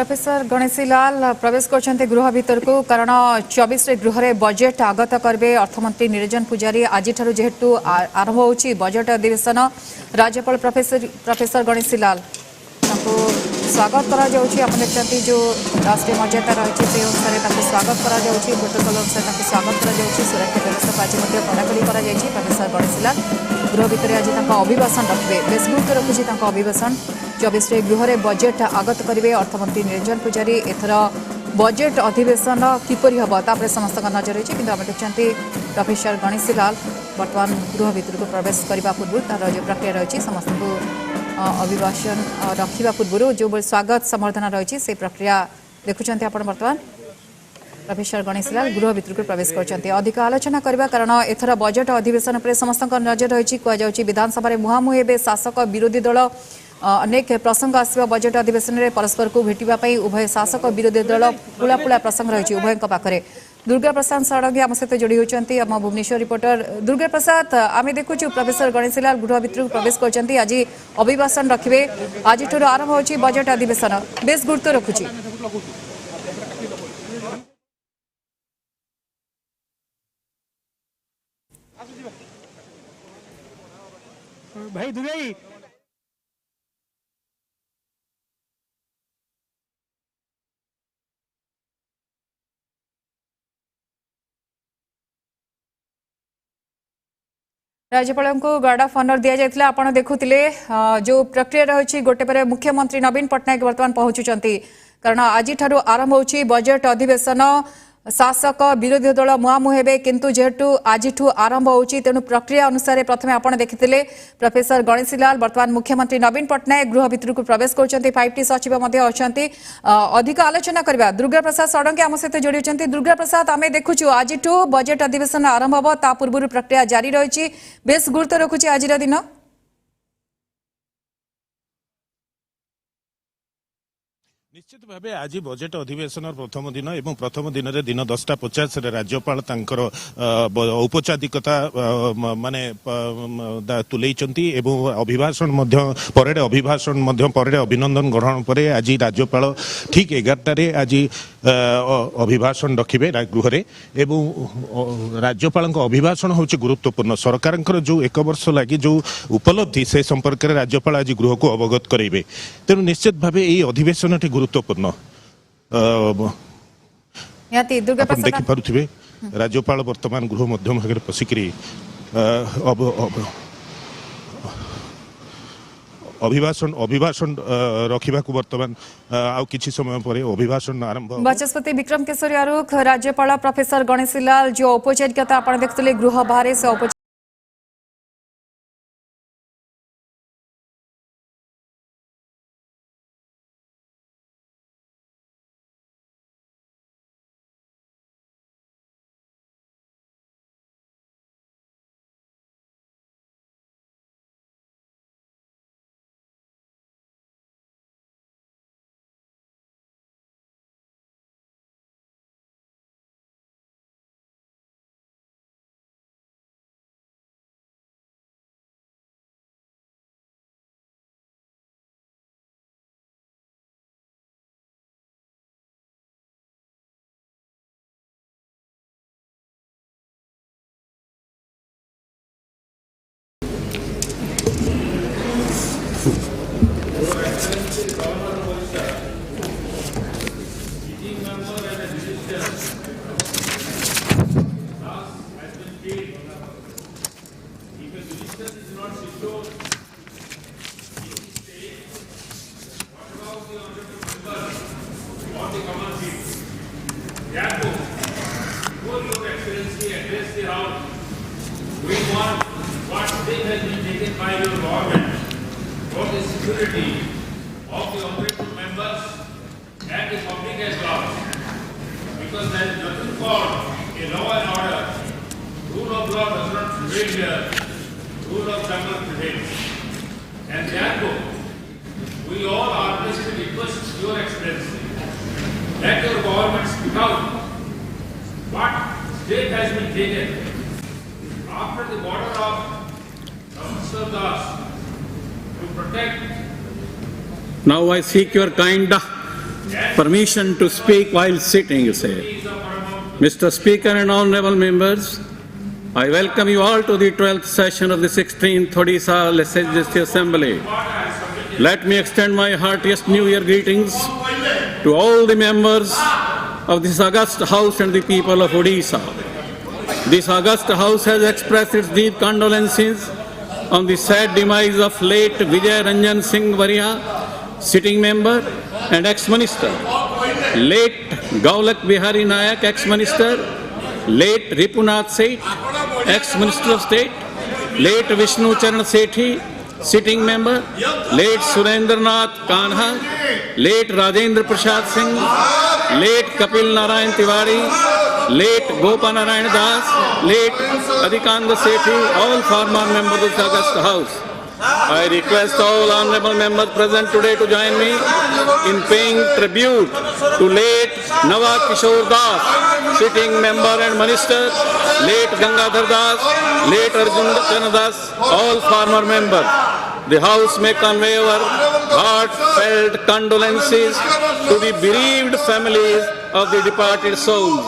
Professor Ganeshilal प्रवेश करछन्ते गृह भीतर को कारण 24 रे गृह रे बजेट आगत करबे अर्थमंत्री निरंजन पुजारी आज ठारू जेहेतु आरंभ होची बजेट अधिवेशन राज्यपाल प्रोफेसर गणेशीलाल ताको स्वागत करा जाउची आपण देखते जो राष्ट्रीय मर्यादा रही से अनुसार ताको स्वागत करा जाउची प्रोटोकॉल अनुसार ताको स्वागत करा जाउची सुरक्षा व्यवस्था आज मध्य कड़ाकड़ी करा जाइछि प्रोफेसर गणेशीलाल गृह भीतर आज ताको अभिभाषण रखबे बेस गुरुत्व रखुछि ताको अभिभाषण 24 रे गृह रे बजेट आगत करेंगे अर्थमंत्री निरंजन पुजारी एथर बजेट अधिवेशन किपरि हम तापर समस्त नजर रही कि आम देखते प्रोफेसर गणेशीलाल बर्तमान गृह भीतर को प्रवेश करने पूर्व तार जो प्रक्रिया रही समस्त को अभिभाषण रखा पूर्व जो स्वागत संबर्धना रही से प्रक्रिया देखुं आप बर्तमान प्रोफेसर गणेशीलाल गृह भीतर को प्रवेश करछन्ते अधिक आलोचना करबा कारण एथर बजेट अधिवेशन पर समस्त नजर रही कहुई विधानसभा मुहांमुही हेबे शासक विरोधी दल अनेक प्रसंग आसवा बजेट अधिवेशन में परस्पर को भेटापी उभय शासक विरोधी दल पुला प्रसंग रही उभय पाखे दुर्गा प्रसाद षडंगी आम सहित जोड़ी होती आम भुवनेश्वर रिपोर्टर दुर्गा प्रसाद आम देखु प्रोफेसर गणेशीलाल गृह भीतर प्रवेश करछन्ते आज अभिभाषण रखिए आज आरंभ होची बजेट अधिवेशन बेस गुरुत्व रखुची भाई दुर्गाई राज्यपाल को गार्ड ऑफ ऑनर दिया जायतिला आपण देखुतिले जो प्रक्रिया रही गोटे पर मुख्यमंत्री नवीन पट्टनायक वर्तमान पहुंचुचंती कारण आज ठारू आरंभ होची बजेट अधिवेशन शासक विरोधी दल मुहांमुही हेबे किंतु जेहेतु आज आरंभ होची तेणु प्रक्रिया अनुसार प्रथमे आपण देखिथिले प्रोफेसर गणेशीलाल वर्तमान मुख्यमंत्री नवीन पट्टनायक गृह भीतर को प्रवेश करछन्ती 5टी सचिव मध्ये अछन्ती अधिक आलोचना करबा दुर्गा प्रसाद षडंगी आम सहित जोड़ी होछन्ती दुर्गा प्रसाद आमे देखुछु आज बजेट अधिवेशन आरंभ हो ता पूर्व प्रक्रिया जारी रही बेस गुरुत्व रखुछि आज दिन निश्चित भाव आज बजेट अधिवेशन प्रथम दिन एवं प्रथम दिन में दिन 10:50 राज्यपाल औपचारिकता माने तुलेइचंती एवं अभिभाषण परेड अभिभाषण परेड अभिनंदन ग्रहण पर आज राज्यपाल ठीक 11टारे आज अभिभाषण रखिबे गृह एवं राज्यपाल अभिभाषण होची गुरुत्वपूर्ण सरकार जो 1 वर्ष लगी जो उपलब्धि से संपर्क में राज्यपाल आज गृह को अवगत करेंगे तेणु निश्चित भाव यही अधिवेशन गुरुत्वपूर्ण देखिपे राज्यपाल वर्तमान गृह मध्यम भाग पशिकी अभिभाषण रखा वर्तमान आउ किछि समय पर अभिभाषण आरंभ बाचस्पति विक्रम केशरी आरुख राज्यपाल प्रोफेसर गणेशीलाल जो औपचारिकता आप देखते गृह बाहर से security of the honorable members and the public as well, because there is nothing called a law and order. Rule of law does not prevail here. Rule of jungle prevails. And therefore, we all are blessed to request your Excellency, let your government speak out what step has been taken after the border of Das to protect. Now I seek your kind Permission to speak while sitting, you say. Mr. Speaker and honorable members, I welcome you all to the 12th session of the 16th Odisha Legislative Assembly. Let me extend my heartiest New Year greetings to all the members of this august House and the people of Odisha. This august House has expressed its deep condolences on the sad demise of late Vijay Ranjan Singh Varia, sitting member and ex-minister, late Gaulak Bihari Nayak, ex-minister, late Ripunath Seth, ex-minister of state, late Vishnu Charan Sethi, sitting member, late Surendranath Kanha, late Rajendra Prasad Singh, late Kapil Narayan Tiwari, late Gopa Narayan Das, late Adhikanda Sethi, all former members of the August House. I request all honorable members present today to join me in paying tribute to late Nava Kishore Das, sitting member and minister, late Gangadhar Das, late Arjun Chana Das, all former members. The House may convey our heartfelt condolences to the bereaved families of the departed souls.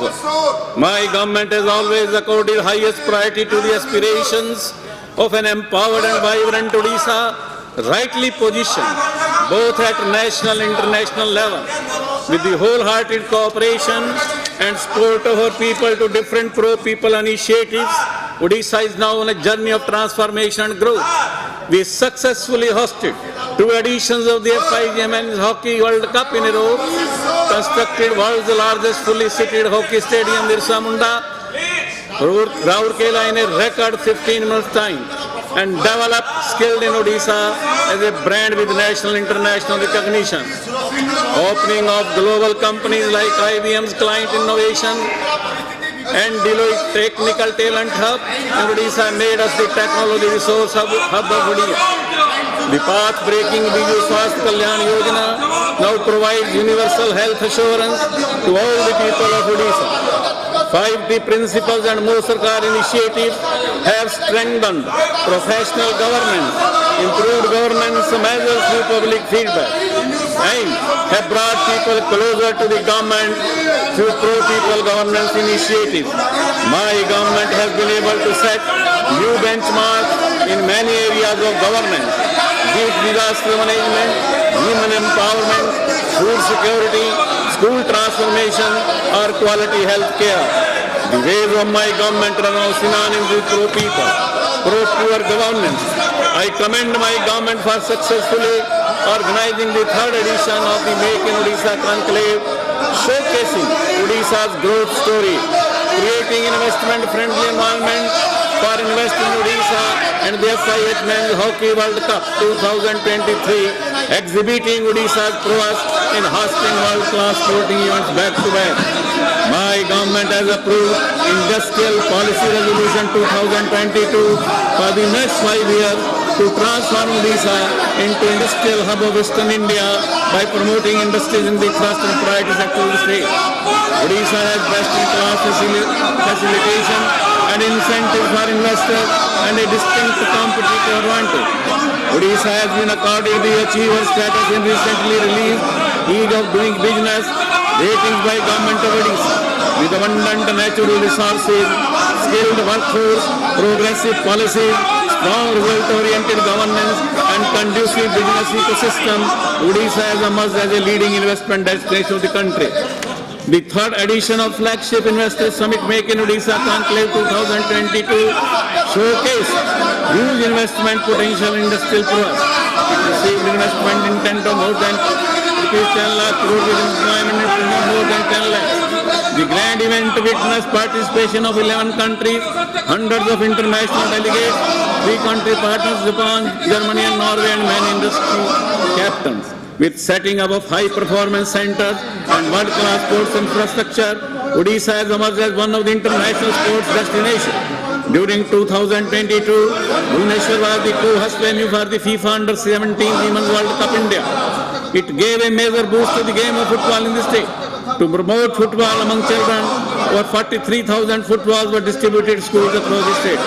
My government has always accorded highest priority to the aspirations of an empowered and vibrant Odisha, rightly positioned both at national and international level. With the wholehearted cooperation and support of our people to different pro-people initiatives, Odisha is now on a journey of transformation and growth. We successfully hosted 2 editions of the FIG Men's Hockey World Cup in a row, constructed world's largest fully seated hockey stadium, Birsa Munda, Rourkela in a record 15 minutes time, and developed skilled in Odisha as a brand with national and international recognition. Opening of global companies like IBM's Client Innovation and Deloitte Technical Talent Hub in Odisha made us the technology resource hub of Odisha. The path-breaking Biju Swasth Kalyan Yojana now provides universal health assurance to all the people of Odisha. 5T principles and more Sarkar initiatives have strengthened professional governance, improved governance measures through public feedback, and have brought people closer to the government through pro-people governance initiatives. My government has been able to set new benchmarks in many areas of governance, be it disaster management, women empowerment, food security, school transformation, or quality health care. The ways of my government are now synonymous with pro-people, pro-poor governance. I commend my government for successfully organizing the 3rd edition of the Make in Odisha Conclave, showcasing Odisha's growth story, creating investment-friendly environment for investing in Odisha and the FIH Men's Hockey World Cup 2023, exhibiting Odisha's prowess in hosting world-class sporting events back-to-back. My government has approved Industrial Policy Resolution 2022 for the next 5 years to transform Odisha into industrial hub of Western India by promoting industries in the thrust and priority sector of the state. Odisha has best-in-class facilitation and incentives for investors and a distinct competitive advantage. Odisha has been accorded the Achiever status in recently released Ease of Doing Business ratings by Government of Odisha. With abundant natural resources, skilled workforce, progressive policies, strong result-oriented governance, and conducive business ecosystem, Odisha has emerged as a leading investment destination of the country. The 3rd edition of Flagship Investor Summit Make in Odisha Conclave 2022 showcased huge investment potential in industrial prowess. It received investment intent of more than 10 lakh crore with employment in more than 10 lakhs. The grand event witnessed participation of 11 countries, hundreds of international delegates, 3 country partners, Japan, Germany and Norway, and many industry captains. With setting up of high-performance centers and world-class sports infrastructure, Odisha has emerged as one of the international sports destinations. During 2022, Bhubaneswar was the co-host venue for the FIFA Under-17 Women's World Cup India. It gave a major boost to the game of football in the state. To promote football among children, over 43,000 footballs were distributed to schools across the state.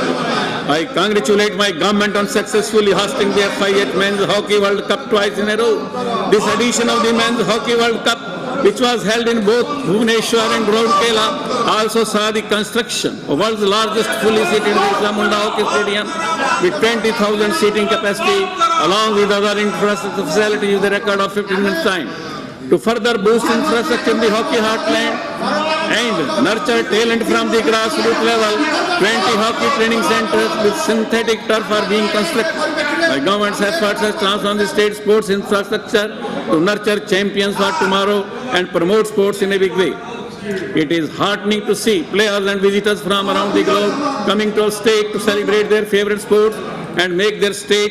I congratulate my government on successfully hosting the FIH Men's Hockey World Cup twice in a row. This edition of the Men's Hockey World Cup which was held in both Bhubaneswar and Ortel, also saw the construction of world's largest fully seated Birsa Munda Hockey Stadium with 20,000 seating capacity, along with other infrastructure facilities with a record of 15 minutes time. To further boost infrastructure in the hockey heartland and nurture talent from the grassroots level, 20 hockey training centers with synthetic turf are being constructed. My government's efforts has transformed the state sports infrastructure to nurture champions for tomorrow and promote sports in a big way. It is heartening to see players and visitors from around the globe coming to our state to celebrate their favorite sports and make their stay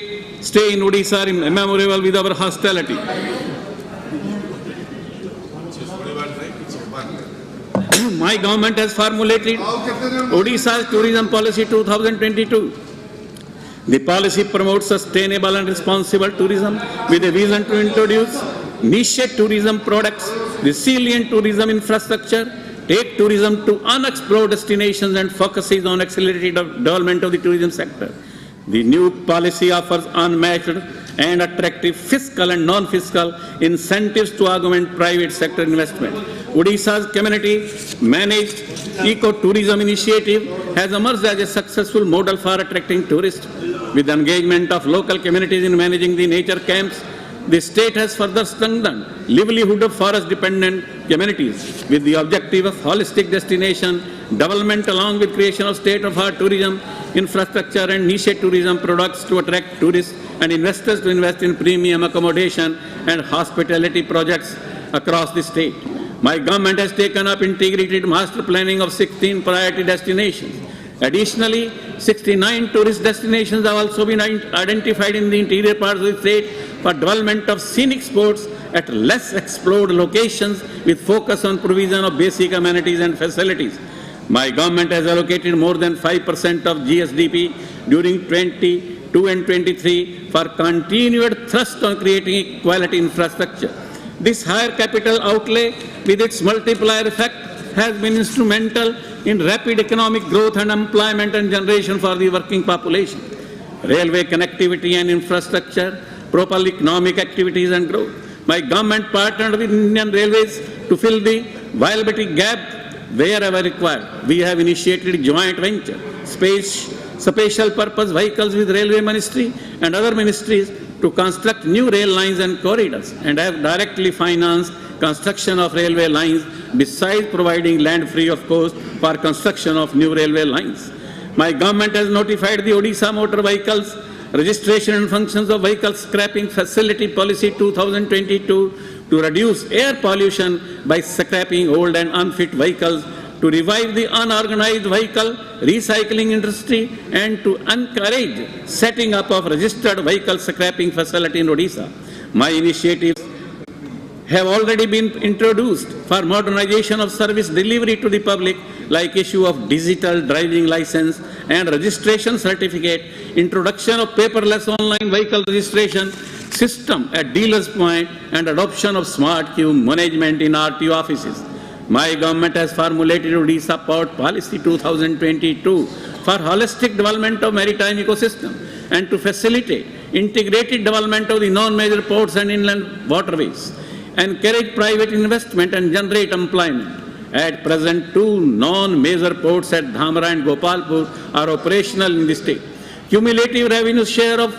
in Odisha memorable with our hospitality. My government has formulated Odisha's tourism policy 2022. The policy promotes sustainable and responsible tourism with a vision to introduce niche tourism products, resilient tourism infrastructure, take tourism to unexplored destinations and focuses on accelerated development of the tourism sector. The new policy offers unmatched and attractive fiscal and non-fiscal incentives to augment private sector investment. Odisha's community-managed eco-tourism initiative has emerged as a successful model for attracting tourists. With the engagement of local communities in managing the nature camps, the state has further strengthened livelihood of forest-dependent communities with the objective of holistic destination development along with creation of state-of-the-art tourism infrastructure and niche tourism products to attract tourists and investors to invest in premium accommodation and hospitality projects across the state. My government has taken up integrated master planning of 16 priority destinations. Additionally, 69 tourist destinations have also been identified in the interior parts of the state for development of scenic spots at less explored locations with focus on provision of basic amenities and facilities. My government has allocated more than 5% of GSDP during 22 and 23 for continued thrust on creating quality infrastructure. This higher capital outlay with its multiplier effect has been instrumental in rapid economic growth and employment and generation for the working population. Railway connectivity and infrastructure, proper economic activities and growth. My government partnered with Indian Railways to fill the viability gap wherever required. We have initiated joint venture, special purpose vehicles with Railway Ministry and other ministries to construct new rail lines and corridors and have directly financed construction of railway lines besides providing land free of cost for construction of new railway lines. My government has notified the Odisha Motor Vehicles Registration and Functions of Vehicle Scrapping Facility Policy 2022 to reduce air pollution by scrapping old and unfit vehicles, to revive the unorganized vehicle recycling industry and to encourage setting up of registered vehicle scrapping facility in Odisha. My initiatives have already been introduced for modernization of service delivery to the public, like issue of digital driving license and registration certificate, introduction of paperless online vehicle registration system at dealers' point, and adoption of smart queue management in RTO offices. My government has formulated Odisha Port Policy 2022 for holistic development of maritime ecosystem and to facilitate integrated development of the non-major ports and inland waterways, encourage private investment and generate employment. At present, 2 non-major ports at Dhamra and Gopalpur are operational in the state. Cumulative revenue share of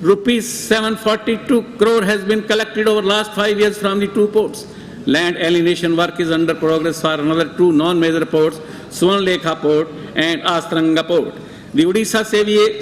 rupees 742 crore has been collected over last 5 years from the 2 ports. Land alienation work is under progress for another 2 non-major ports, Suvarnalekha Port and Astranga Port. The Odisha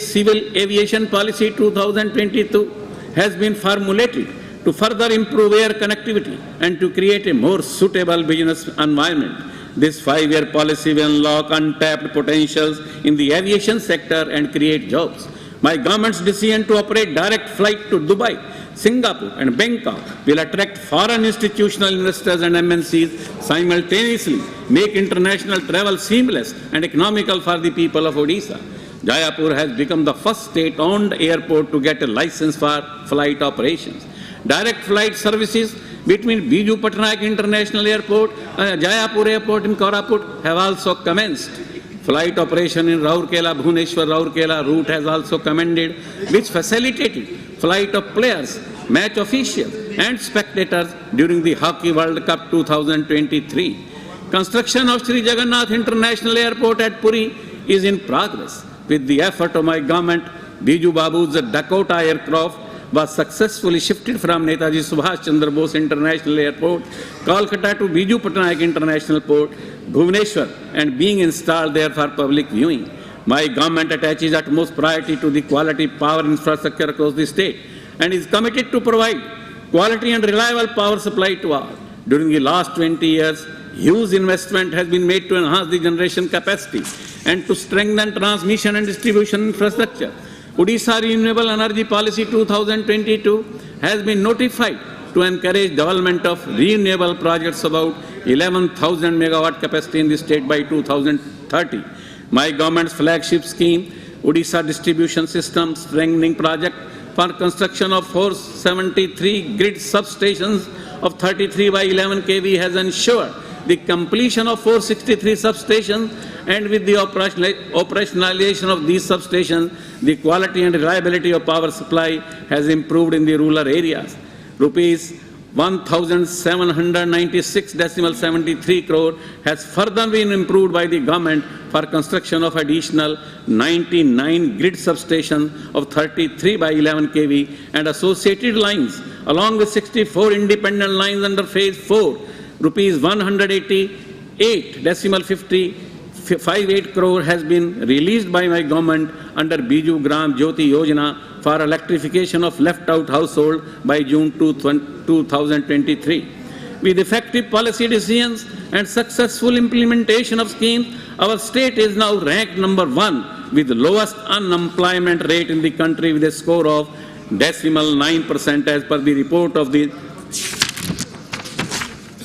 Civil Aviation Policy 2022 has been formulated to further improve air connectivity and to create a more suitable business environment. This 5-year policy will unlock untapped potentials in the aviation sector and create jobs. My government's decision to operate direct flight to Dubai, Singapore and Bangkok will attract foreign institutional investors and MNCs, simultaneously make international travel seamless and economical for the people of Odisha. Jaipur has become the first state-owned airport to get a license for flight operations. Direct flight services between Biju Patnaik International Airport and Jaipur Airport in Koraput have also commenced. Flight operation in Rourkela, Bhubaneswar, Rourkela route has also commenced, which facilitated flight of players, match officials and spectators during the Hockey World Cup 2023. Construction of Sri Jagannath International Airport at Puri is in progress. With the effort of my government, Biju Babu's Dakota aircraft was successfully shifted from Netaji Subhash Chandra Bose International Airport, Kolkata to Biju Patnaik International Port, Bhubaneswar, and being installed there for public viewing. My government attaches utmost priority to the quality power infrastructure across the state and is committed to provide quality and reliable power supply to all. During the last 20 years, huge investment has been made to enhance the generation capacity and to strengthen transmission and distribution infrastructure. Odisha Renewable Energy Policy 2022 has been notified to encourage development of renewable projects about 11,000 megawatt capacity in the state by 2030. My government's flagship scheme, Odisha Distribution System Strengthening Project for construction of 473 grid substations of 33 by 11 kV has ensured the completion of 463 substations, and with the operationalization of these substations, the quality and reliability of power supply has improved in the rural areas. Rupees 1,796.73 crore has further been improved by the government for construction of additional 99 grid substations of 33 by 11 kV and associated lines, along with 64 independent lines under phase 4. Rupees 188.58 crore has been released by my government under Biju Gram Jyoti Yojana for electrification of left-out household by June 2023. With effective policy decisions and successful implementation of schemes, our state is now ranked number 1 with the lowest unemployment rate in the country with a score of 0.9% as per the report of the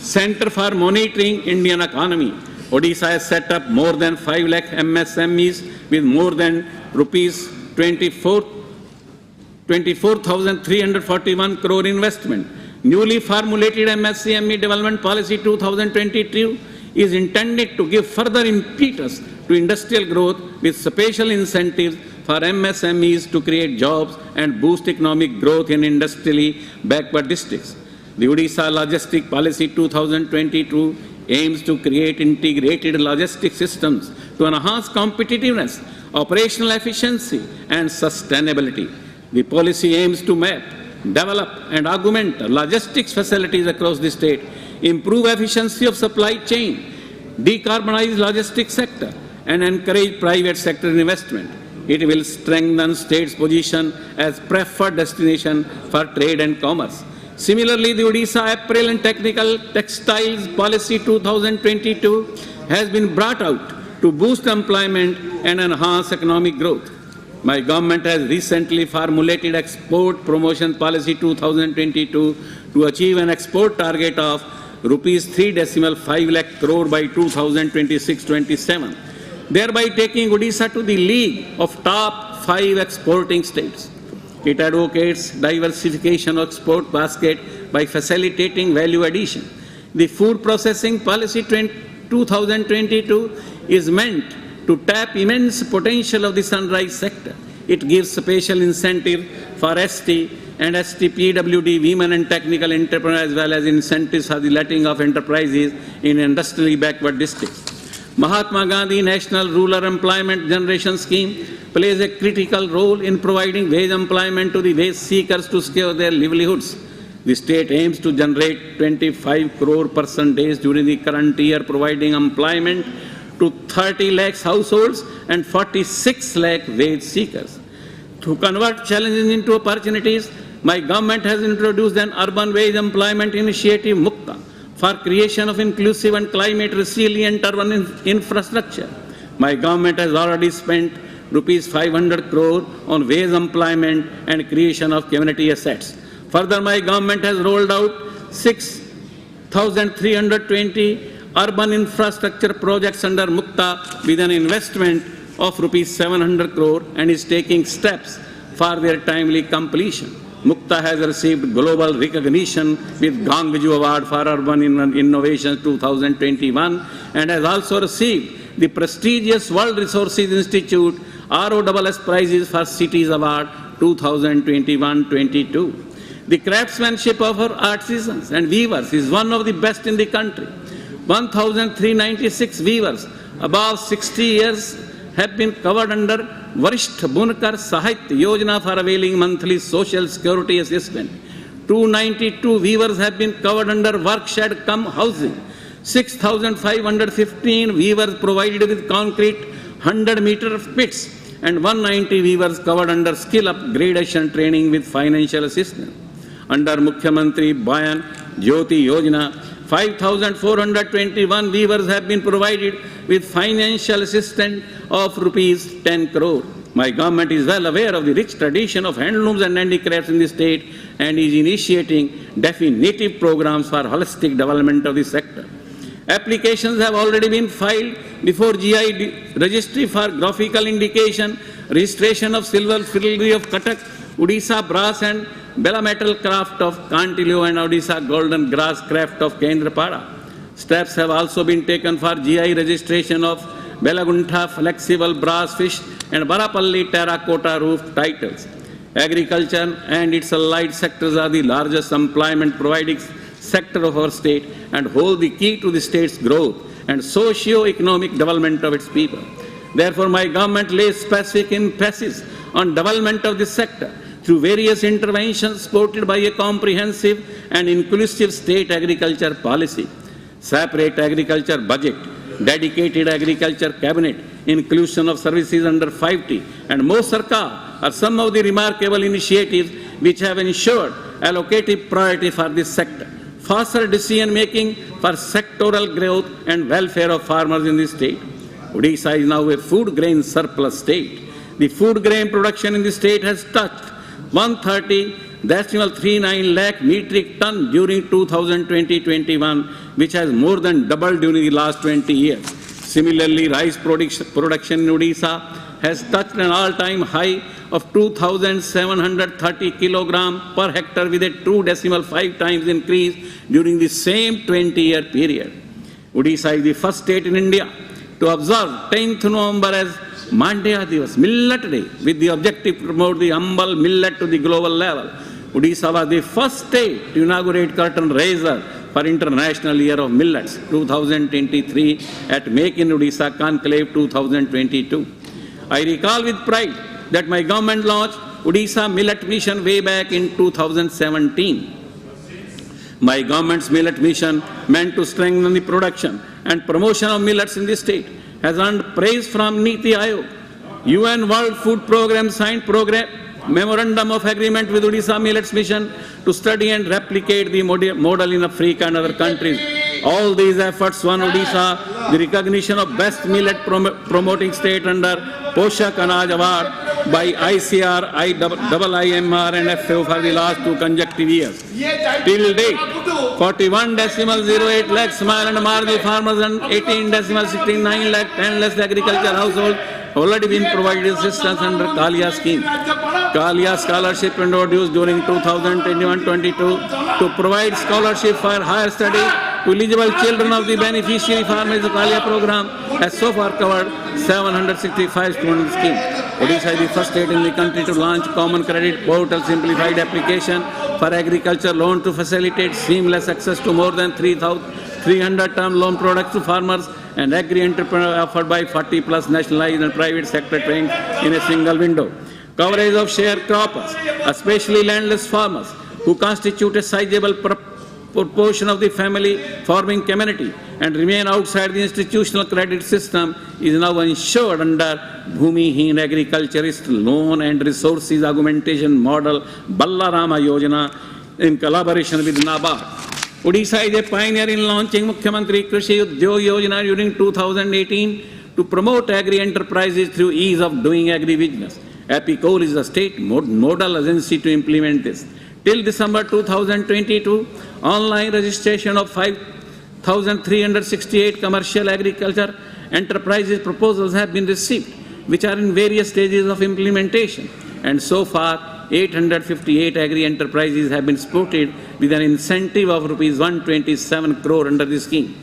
Center for Monitoring Indian Economy. Odisha has set up more than 5 lakh MSMEs with more than rupees 24,341 crore investment. Newly formulated MSME Development Policy 2022 is intended to give further impetus to industrial growth with special incentives for MSMEs to create jobs and boost economic growth in industrially backward districts. The Odisha Logistic Policy 2022 aims to create integrated logistic systems to enhance competitiveness, operational efficiency, and sustainability. The policy aims to map, develop, and augment logistics facilities across the state, improve efficiency of supply chain, decarbonize logistics sector, and encourage private sector investment. It will strengthen state's position as preferred destination for trade and commerce. Similarly, the Odisha Apparel and Technical Textiles Policy 2022 has been brought out to boost employment and enhance economic growth. My government has recently formulated Export Promotion Policy 2022 to achieve an export target of rupees 3.5 lakh crore by 2026-27, thereby taking Odisha to the league of top 5 exporting states. It advocates diversification of export basket by facilitating value addition. The Food Processing Policy 2022 is meant to tap immense potential of the sunrise sector. It gives special incentive for ST and STPWD women and technical entrepreneurs, as well as incentives for the letting of enterprises in industrially backward districts. Mahatma Gandhi National Rural Employment Generation Scheme plays a critical role in providing wage employment to the wage seekers to secure their livelihoods. The state aims to generate 25 crore person days during the current year, providing employment to 30 lakhs households and 46 lakh wage seekers. To convert challenges into opportunities, my government has introduced an urban wage employment initiative, Mukta, for creation of inclusive and climate resilient urban infrastructure. My government has already spent rupees 500 crore on wage employment and creation of community assets. Further, my government has rolled out 6,320 urban infrastructure projects under Mukta with an investment of rupees 700 crore and is taking steps for their timely completion. Mukta has received global recognition with Gangbiju Award for Urban Innovation 2021 and has also received the prestigious World Resources Institute ROSS prizes for Cities Award 2021-22. The craftsmanship of our artisans and weavers is one of the best in the country. 1,396 weavers above 60 years have been covered under Varishtha Bunkar Sahitya Yojana for availing monthly social security assistance. 292 weavers have been covered under workshed cum housing. 6,515 weavers provided with concrete 100-meter pits, and 190 weavers covered under skill upgradation training with financial assistance. Under Mukhyamantri Bayan Jyoti Yojana, 5,421 weavers have been provided with financial assistance of rupees 10 crore. My government is well aware of the rich tradition of handlooms and handicrafts in the state and is initiating definitive programs for holistic development of the sector. Applications have already been filed before GI registry for graphical indication, registration of silver filigree of Kathak, Odisha brass and Bella metal craft of Kantilio and Odisha golden grass craft of Kendrapada. Steps have also been taken for GI registration of Belaguntha flexible brass fish and Barapalli terracotta roof titles. Agriculture and its allied sectors are the largest employment providing sector of our state and hold the key to the state's growth and socio-economic development of its people. Therefore, my government lays specific emphasis on development of this sector through various interventions supported by a comprehensive and inclusive state agriculture policy. Separate agriculture budget, dedicated agriculture cabinet, inclusion of services under 5T, and Mo Sarkar are some of the remarkable initiatives which have ensured allocative priority for this sector. Faster decision-making for sectoral growth and welfare of farmers in the state. Odisha is now a food grain surplus state. The food grain production in the state has touched 130.39 lakh metric ton during 2020-21, which has more than doubled during the last 20 years. Similarly, rice production in Odisha has touched an all-time high of 2,730 kilogram per hectare with a 2.5 times increase during the same 20-year period. Odisha is the first state in India to observe 10th November as Mandya Divas, Millet Day, with the objective to promote the humble millet to the global level. Odisha was the first state to inaugurate curtain raiser for International Year of Millets 2023 at Make in Odisha Conclave 2022. I recall with pride that my government launched Odisha Millet Mission way back in 2017. My government's millet mission, meant to strengthen the production and promotion of millets in the state, has earned praise from Niti Aayog. UN World Food Programme signed Memorandum of Agreement with Odisha Millets Mission to study and replicate the model in Africa and other countries. All these efforts won Odisha the recognition of Best Millet Promoting State under Poshak Anaj Award by ICR, IIMR and FAO for the last 2 consecutive years. Till date, 41.08 lakh small and marginal farmers and 18.69 lakh 10 less agriculture households have already been provided assistance under Kalia scheme. Kalia scholarship introduced during 2021-22 to provide scholarship for higher study to eligible children of the beneficiary farmers of Kalia program has so far covered 765 student scheme. Odisha is the first state in the country to launch common credit portal simplified application for agriculture loan to facilitate seamless access to more than 300 term loan products to farmers and agri-entrepreneurs offered by 40 plus nationalized and private sector trained in a single window. Coverage of sharecroppers, especially landless farmers, who constitute a sizable proportion of the family farming community and remain outside the institutional credit system, is now ensured under Bhumihin Agriculturist Loan and Resources Augmentation Model Ballarama Yojana in collaboration with NABARD. Odisha is a pioneer in launching Mukhyamantri Krishi Udyog Yojana during 2018 to promote agri-enterprises through ease of doing agri-business. APICOL is the state model agency to implement this. Till December 2022, online registration of 5,368 commercial agriculture enterprises proposals have been received, which are in various stages of implementation. And so far, 858 agri-enterprises have been supported with an incentive of Rs 127 crore under the scheme.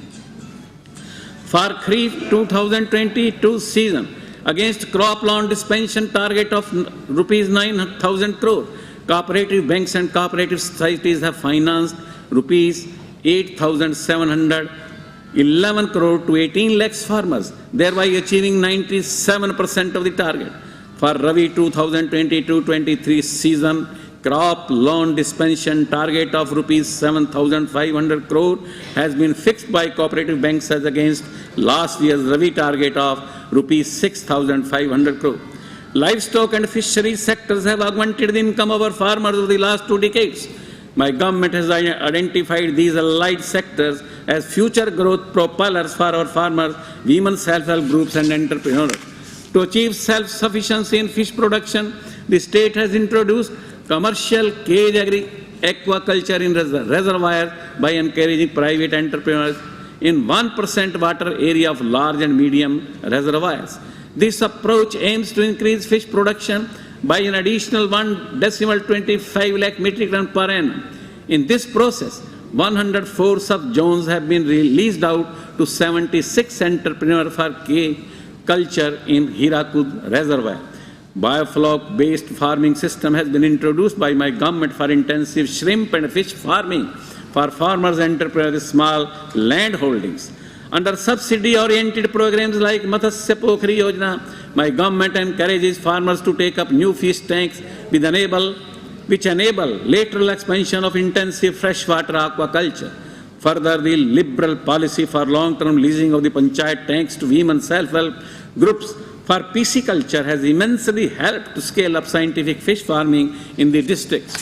For Kharif 2022 season, against crop loan dispensation target of Rs 9,000 crore, Cooperative banks and cooperative societies have financed rupees 8,711 crore to 18 lakhs farmers, thereby achieving 97% of the target. For Rabi 2022-23 season, crop loan dispensation target of rupees 7,500 crore has been fixed by cooperative banks as against last year's Rabi target of rupees 6,500 crore. Livestock and fisheries sectors have augmented the income of our farmers over the last 2 decades. My government has identified these allied sectors as future growth propellers for our farmers, women self-help groups and entrepreneurs. To achieve self-sufficiency in fish production, the state has introduced commercial cage aquaculture in reservoirs by encouraging private entrepreneurs in 1% water area of large and medium reservoirs. This approach aims to increase fish production by an additional 1.25 lakh metric ton per annum. In this process, 104 sub-zones have been released out to 76 entrepreneurs for cage culture in Hirakud Reservoir. Biofloc-based farming system has been introduced by my government for intensive shrimp and fish farming for farmers and entrepreneurs small land holdings. Under subsidy-oriented programs like Matsya Pokhri Yojana, my government encourages farmers to take up new fish tanks which enable lateral expansion of intensive freshwater aquaculture. Further, the liberal policy for long-term leasing of the panchayat tanks to women self-help groups for pisciculture has immensely helped to scale up scientific fish farming in the districts.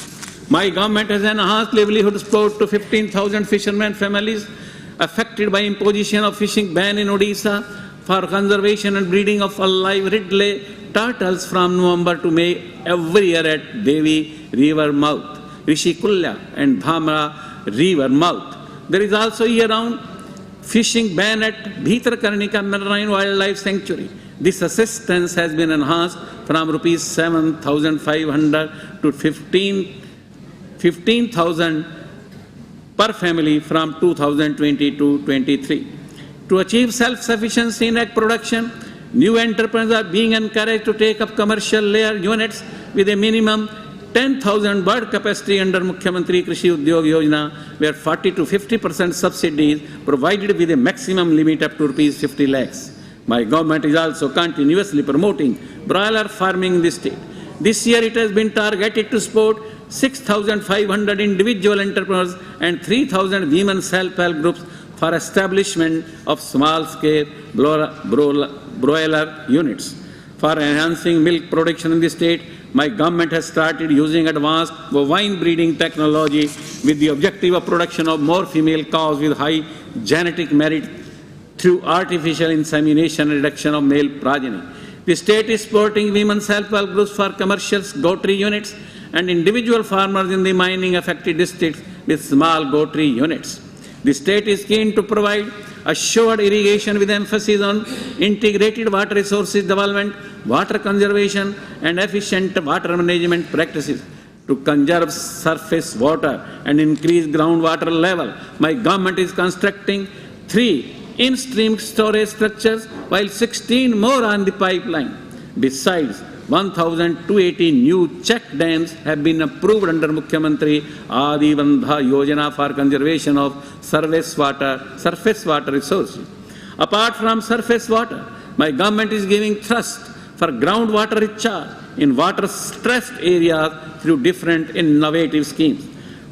My government has enhanced livelihood support to 15,000 fishermen families affected by imposition of fishing ban in Odisha for conservation and breeding of alive ridley turtles from November to May every year at Devi River mouth, Rishikulya and Dhamra River mouth. There is also year-round fishing ban at Bhitarkarnika Marine Wildlife Sanctuary. This assistance has been enhanced from rupees 7,500 to 15,000 per family from 2022-23. To achieve self-sufficiency in egg production, new entrepreneurs are being encouraged to take up commercial layer units with a minimum 10,000 bird capacity under Mukhyamantri Krishi Udyog Yojana, where 40 to 50% subsidies provided with a maximum limit up to rupees 50 lakhs. My government is also continuously promoting broiler farming in the state. This year it has been targeted to support 6,500 individual entrepreneurs and 3,000 women self-help groups for establishment of small-scale broiler units. For enhancing milk production in the state, my government has started using advanced bovine breeding technology with the objective of production of more female cows with high genetic merit through artificial insemination and reduction of male progeny. The state is supporting women self-help groups for commercial goatry units and individual farmers in the mining affected districts with small goatry units. The state is keen to provide assured irrigation with emphasis on integrated water resources development, water conservation, and efficient water management practices. To conserve surface water and increase groundwater level, my government is constructing 3 in-stream storage structures while 16 more on the pipeline. Besides, 1,280 new check dams have been approved under Mukhyamantri Adivandha Yojana for conservation of surface water resources. Apart from surface water, my government is giving thrust for groundwater recharge in water-stressed areas through different innovative schemes.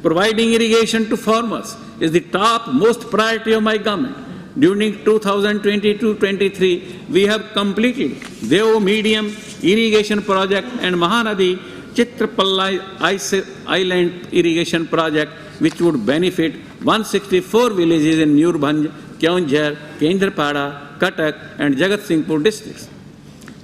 Providing irrigation to farmers is the top most priority of my government. During 2022-23, we have completed Dev Medium Irrigation Project and Mahanadi Chitrapallai Island Irrigation Project, which would benefit 164 villages in Newrbhanj, Keonjhar, Kendrapada, Cuttack and Jagat Singhpur districts.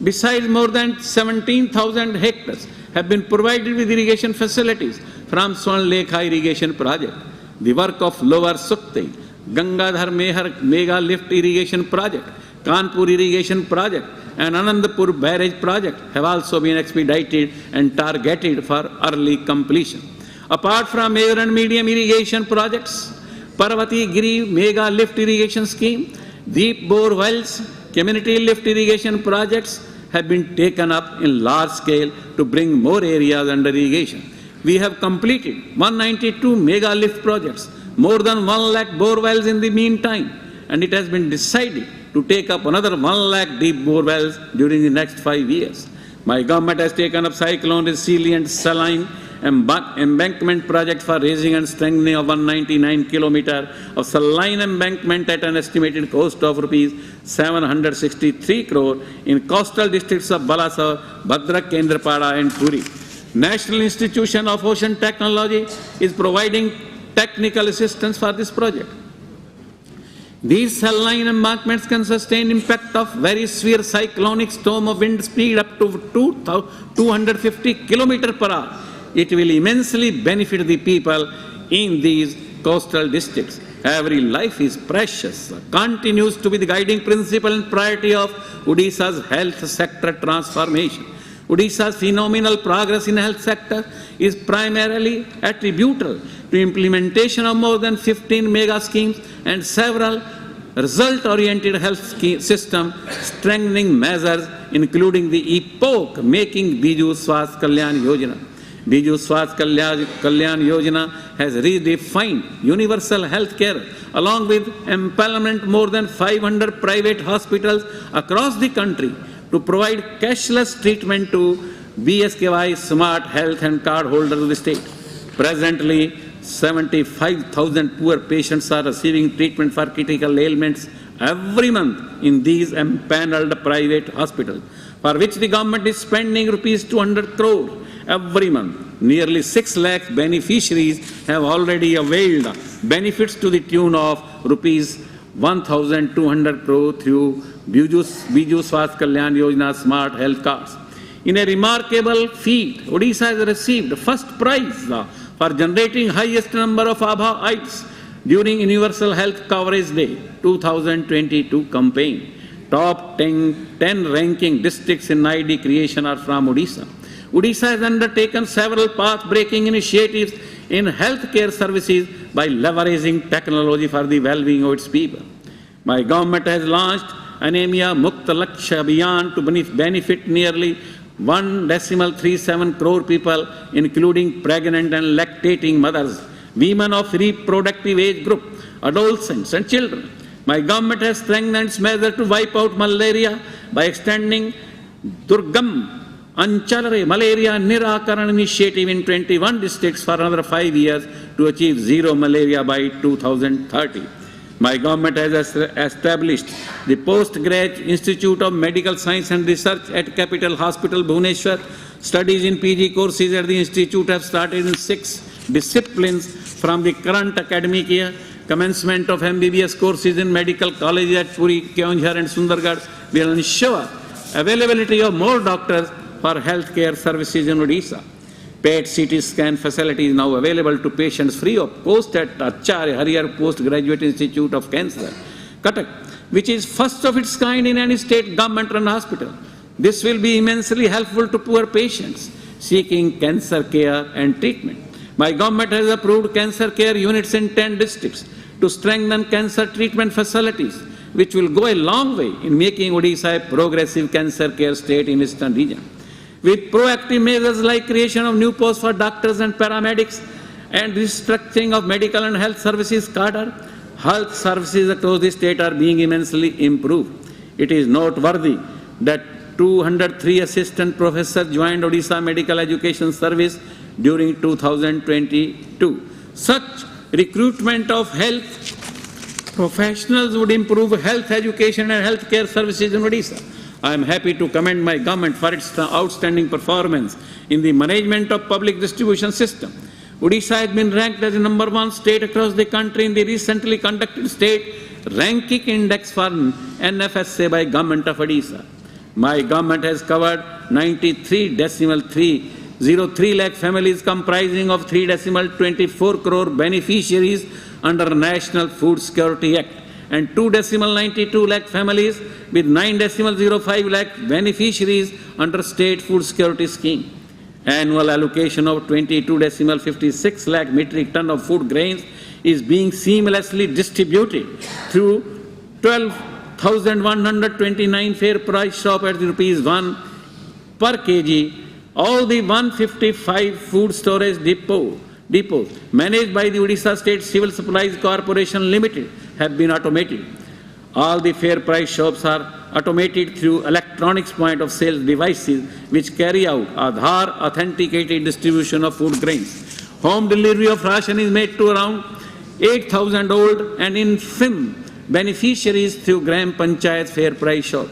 Besides, more than 17,000 hectares have been provided with irrigation facilities from Swan Lekha Irrigation Project. The work of Lower Sukti, Gangadhar Mehar Mega Lift Irrigation Project, Kanpur Irrigation Project and Anandapur Barrage Project have also been expedited and targeted for early completion. Apart from major and medium irrigation projects, Parvati Giri Mega Lift Irrigation Scheme, deep bore wells, community lift irrigation projects have been taken up in large scale to bring more areas under irrigation. we have completed 192 mega lift projects, more than 1 lakh bore wells in the meantime, and it has been decided to take up another 1 lakh deep bore wells during the next 5 years. My government has taken up cyclone resilient saline embankment project for raising and strengthening of 199 kilometer of saline embankment at an estimated cost of rupees 763 crore in coastal districts of Balasore, Bhadrak, Kendrapada and Puri. National Institution of Ocean Technology is providing technical assistance for this project. These saline embankments can sustain impact of very severe cyclonic storm of wind speed up to 250 km per hour. It will immensely benefit the people in these coastal districts. Every life is precious, continues to be the guiding principle and priority of Odisha's health sector transformation. Odisha's phenomenal progress in health sector is primarily attributable to implementation of more than 15 mega schemes and several result-oriented health system strengthening measures, including the epoch-making Biju Swasthya Kalyan Yojana. Biju Swasthya Kalyan Yojana has redefined universal health care along with empowerment more than 500 private hospitals across the country to provide cashless treatment to BSKY smart health and card holders of the state. Presently, 75,000 poor patients are receiving treatment for critical ailments every month in these empaneled private hospitals, for which the government is spending rupees 200 crore every month. Nearly 6 lakh beneficiaries have already availed benefits to the tune of rupees 1,200 crore through Biju Swasthya Kalyan Yojana Smart Health Cards. In a remarkable feat, Odisha has received first prize for generating highest number of Abha-ites during Universal Health Coverage Day 2022 campaign. Top 10 ranking districts in ID creation are from Odisha. Odisha has undertaken several path-breaking initiatives in healthcare services by leveraging technology for the well-being of its people. My government has launched Anemia Mukta Lakshya Abhiyan to benefit nearly 1.37 crore people, including pregnant and lactating mothers, women of reproductive age group, adolescents and children. My government has strengthened its measure to wipe out malaria by extending Durgam Anchalare Malaria Nirakaran initiative in 21 districts for another 5 years to achieve zero malaria by 2030. My government has established the Postgraduate Institute of Medical Science and Research at Capital Hospital, Bhubaneswar. Studies in PG courses at the institute have started in 6 disciplines from the current academic year. Commencement of MBBS courses in medical colleges at Puri, Keonjhar and Sundargarh will ensure availability of more doctors for healthcare services in Odisha. PET CT scan facility is now available to patients free of cost at Acharya Harihar Postgraduate Institute of Cancer, Cuttack, which is first of its kind in any state government-run hospital. This will be immensely helpful to poor patients seeking cancer care and treatment. My government has approved cancer care units in 10 districts to strengthen cancer treatment facilities, which will go a long way in making Odisha a progressive cancer care state in eastern region. With proactive measures like creation of new posts for doctors and paramedics and restructuring of medical and health services cadre, health services across the state are being immensely improved. It is noteworthy that 203 assistant professors joined Odisha Medical Education Service during 2022. Such recruitment of health professionals would improve health education and healthcare services in Odisha. I am happy to commend my government for its outstanding performance in the management of public distribution system. Odisha has been ranked as the #1 state across the country in the recently conducted state ranking index for NFSA by Government of Odisha. My government has covered 93.303 lakh families comprising of 3.24 crore beneficiaries under National Food Security Act and 2.92 lakh families with 9.05 lakh beneficiaries under State Food Security Scheme. Annual allocation of 22.56 lakh metric ton of food grains is being seamlessly distributed through 12,129 fair price shop at rupees 1 per kg All the 155 food storage depots managed by the Odisha State Civil Supplies Corporation Limited have been automated. All the fair price shops are automated through electronics point of sale devices which carry out Aadhaar authenticated distribution of food grains. Home delivery of ration is made to around 8,000 old and infirm beneficiaries through Gram Panchayat fair price shops.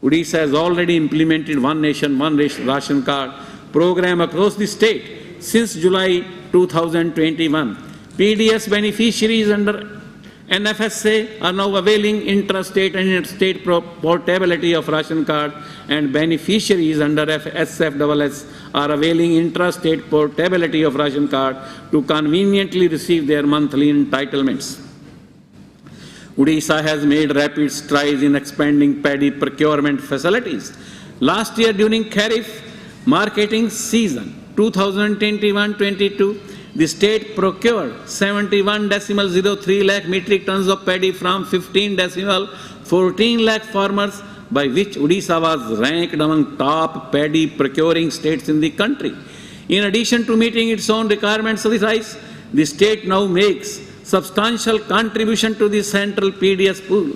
Odisha has already implemented One Nation, One Ration Card program across the state since July 2021. PDS beneficiaries under NFSA are now availing intrastate and interstate portability of ration card, and beneficiaries under SFSS are availing intrastate portability of ration card to conveniently receive their monthly entitlements. Odisha has made rapid strides in expanding paddy procurement facilities. Last year during Kharif marketing season 2021-22, the state procured 71.03 lakh metric tons of paddy from 15.14 lakh farmers, by which Odisha was ranked among top paddy procuring states in the country. In addition to meeting its own requirements of the rice, the state now makes substantial contribution to the central PDS pool.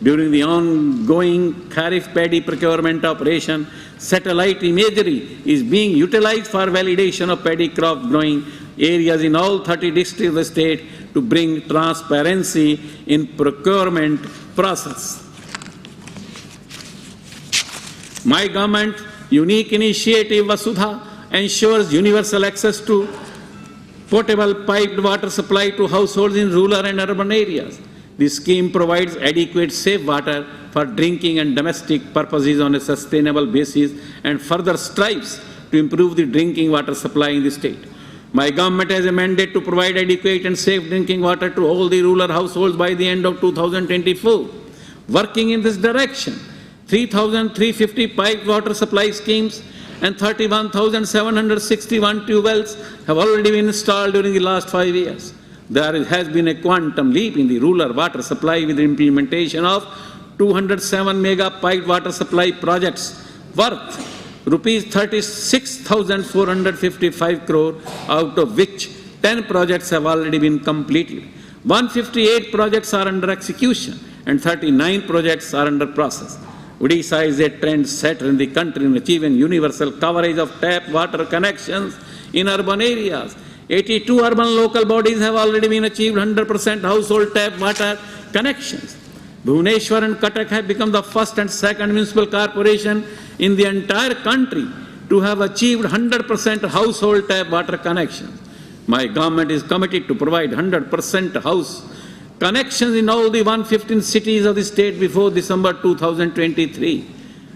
During the ongoing Kharif paddy procurement operation, satellite imagery is being utilized for validation of paddy crop growing areas in all 30 districts of the state to bring transparency in procurement process. My government unique initiative Vasudha ensures universal access to potable piped water supply to households in rural and urban areas. This scheme provides adequate safe water for drinking and domestic purposes on a sustainable basis and further strives to improve the drinking water supply in the state. My government has a mandate to provide adequate and safe drinking water to all the rural households by the end of 2024. Working in this direction, 3,350 piped water supply schemes and 31,761 tube wells have already been installed during the last 5 years. There has been a quantum leap in the rural water supply with the implementation of 207 mega piped water supply projects worth rupees 36,455 crore, out of which 10 projects have already been completed. 158 projects are under execution and 39 projects are under process. Odisha is a trend setter in the country in achieving universal coverage of tap water connections in urban areas. 82 urban local bodies have already been achieved 100% household tap water connections. Bhubaneswar and Cuttack have become the first and second municipal corporation in the entire country to have achieved 100% household tap water connections. My government is committed to provide 100% house connections in all the 115 cities of the state before December 2023.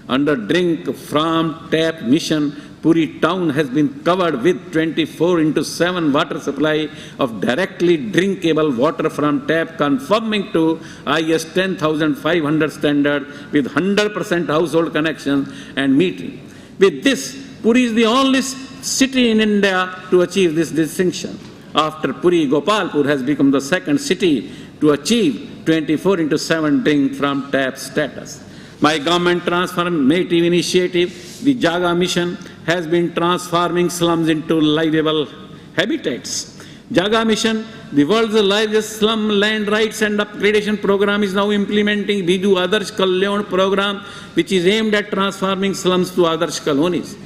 Under Drink from Tap mission, Puri town has been covered with 24/7 water supply of directly drinkable water from tap, conforming to IS 10,500 standard with 100% household connections and metering. With this, Puri is the only city in India to achieve this distinction. After Puri, Gopalpur has become the second city to achieve 24/7 drink from tap status. My government transformative initiative, the Jaga mission, has been transforming slums into livable habitats. Jaga mission, the world's largest slum land rights and upgradation program, is now implementing Biju Adarsh Kalyan program, which is aimed at transforming slums to Adarsh colonies.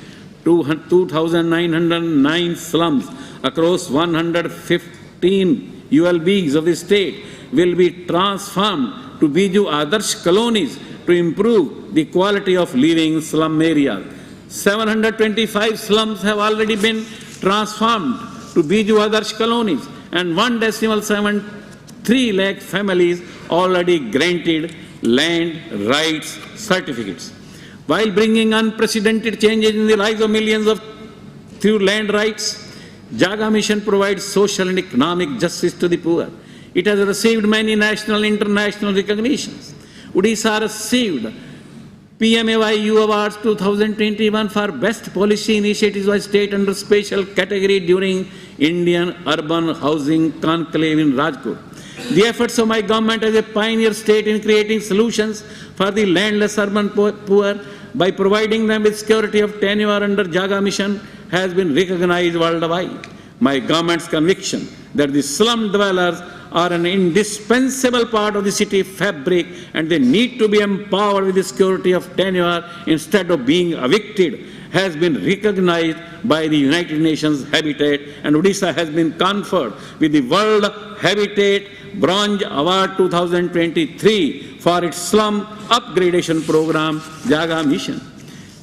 2,909 slums across 115 ULBs of the state will be transformed to Biju Adarsh colonies to improve the quality of living in slum areas. 725 slums have already been transformed to Biju Adarsh colonies, and 1.73 lakh families already granted land rights certificates. While bringing unprecedented changes in the lives of millions through land rights, Jaga mission provides social and economic justice to the poor. It has received many national and international recognitions. Odisha received PMAYU Awards 2021 for Best Policy Initiatives by State under Special Category during Indian Urban Housing Conclave in Rajkot. The efforts of my government as a pioneer state in creating solutions for the landless urban poor by providing them with security of tenure under Jaga mission has been recognized worldwide. My government's conviction that the slum dwellers are an indispensable part of the city fabric and they need to be empowered with the security of tenure instead of being evicted has been recognized by the United Nations Habitat, and Odisha has been conferred with the World Habitat Bronze Award 2023 for its slum upgradation program, Jaga Mission.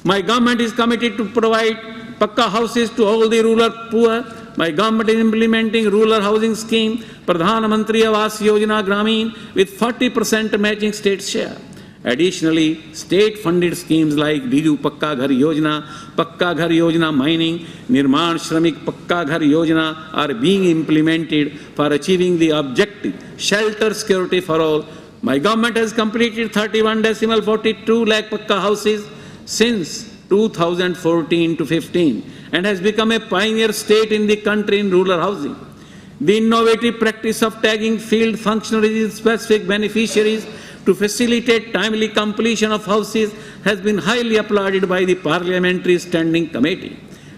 My government is committed to provide Pakka houses to all the rural poor. My government is implementing rural housing scheme, Pradhan Mantri Awas Yojana Gramin, with 40% matching state share. Additionally, state-funded schemes like Diju Pakka Ghar Yojana Mining, Nirman Shramik Pakka Ghar Yojana are being implemented for achieving the objective, shelter security for all. My government has completed 31.42 lakh Pakka houses since 2014 to 15 and has become a pioneer state in the country in rural housing. The innovative practice of tagging field functionaries with specific beneficiaries to facilitate timely completion of houses has been highly applauded by the Parliamentary Standing Committee.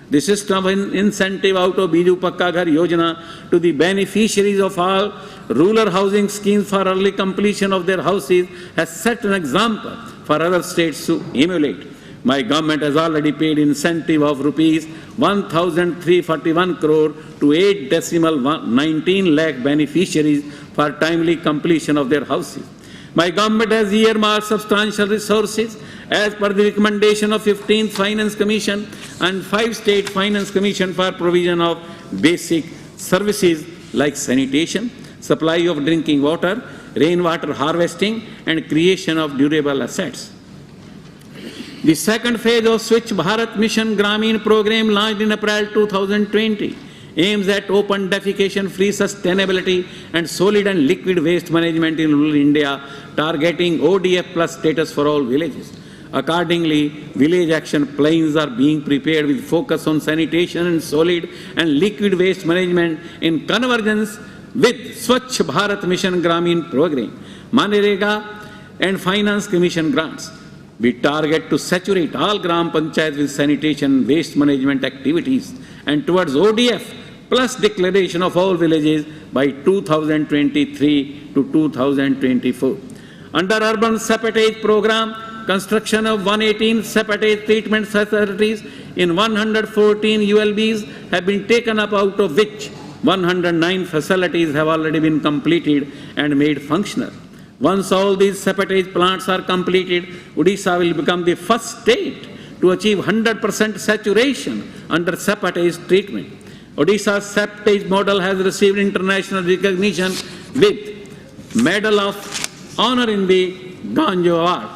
The system of incentive out of Biju Pakka Ghar Yojana to the beneficiaries of all rural housing schemes for early completion of their houses has set an example for other states to emulate. My government has already paid incentive of rupees 1,341 crore to 8.19 lakh beneficiaries for timely completion of their houses. My government has earmarked substantial resources as per the recommendation of 15th Finance Commission and 5 State Finance Commission for provision of basic services like sanitation, supply of drinking water, rainwater harvesting, and creation of durable assets. The second phase of Swachh Bharat Mission Gramin program launched in April 2020 aims at open defecation-free sustainability and solid and liquid waste management in rural India, targeting ODF plus status for all villages. Accordingly, village action plans are being prepared with focus on sanitation and solid and liquid waste management in convergence with Swachh Bharat Mission Gramin program, Manrega and Finance Commission grants. We target to saturate all Gram Panchayats with sanitation and waste management activities and towards ODF plus declaration of all villages by 2023 to 2024. Under Urban Seepage Program, construction of 118 seepage treatment facilities in 114 ULBs have been taken up, out of which 109 facilities have already been completed and made functional. Once all these seepage plants are completed, Odisha will become the first state to achieve 100% saturation under seepage treatment. Odisha's seepage model has received international recognition with Medal of Honor in the Ganjo Award.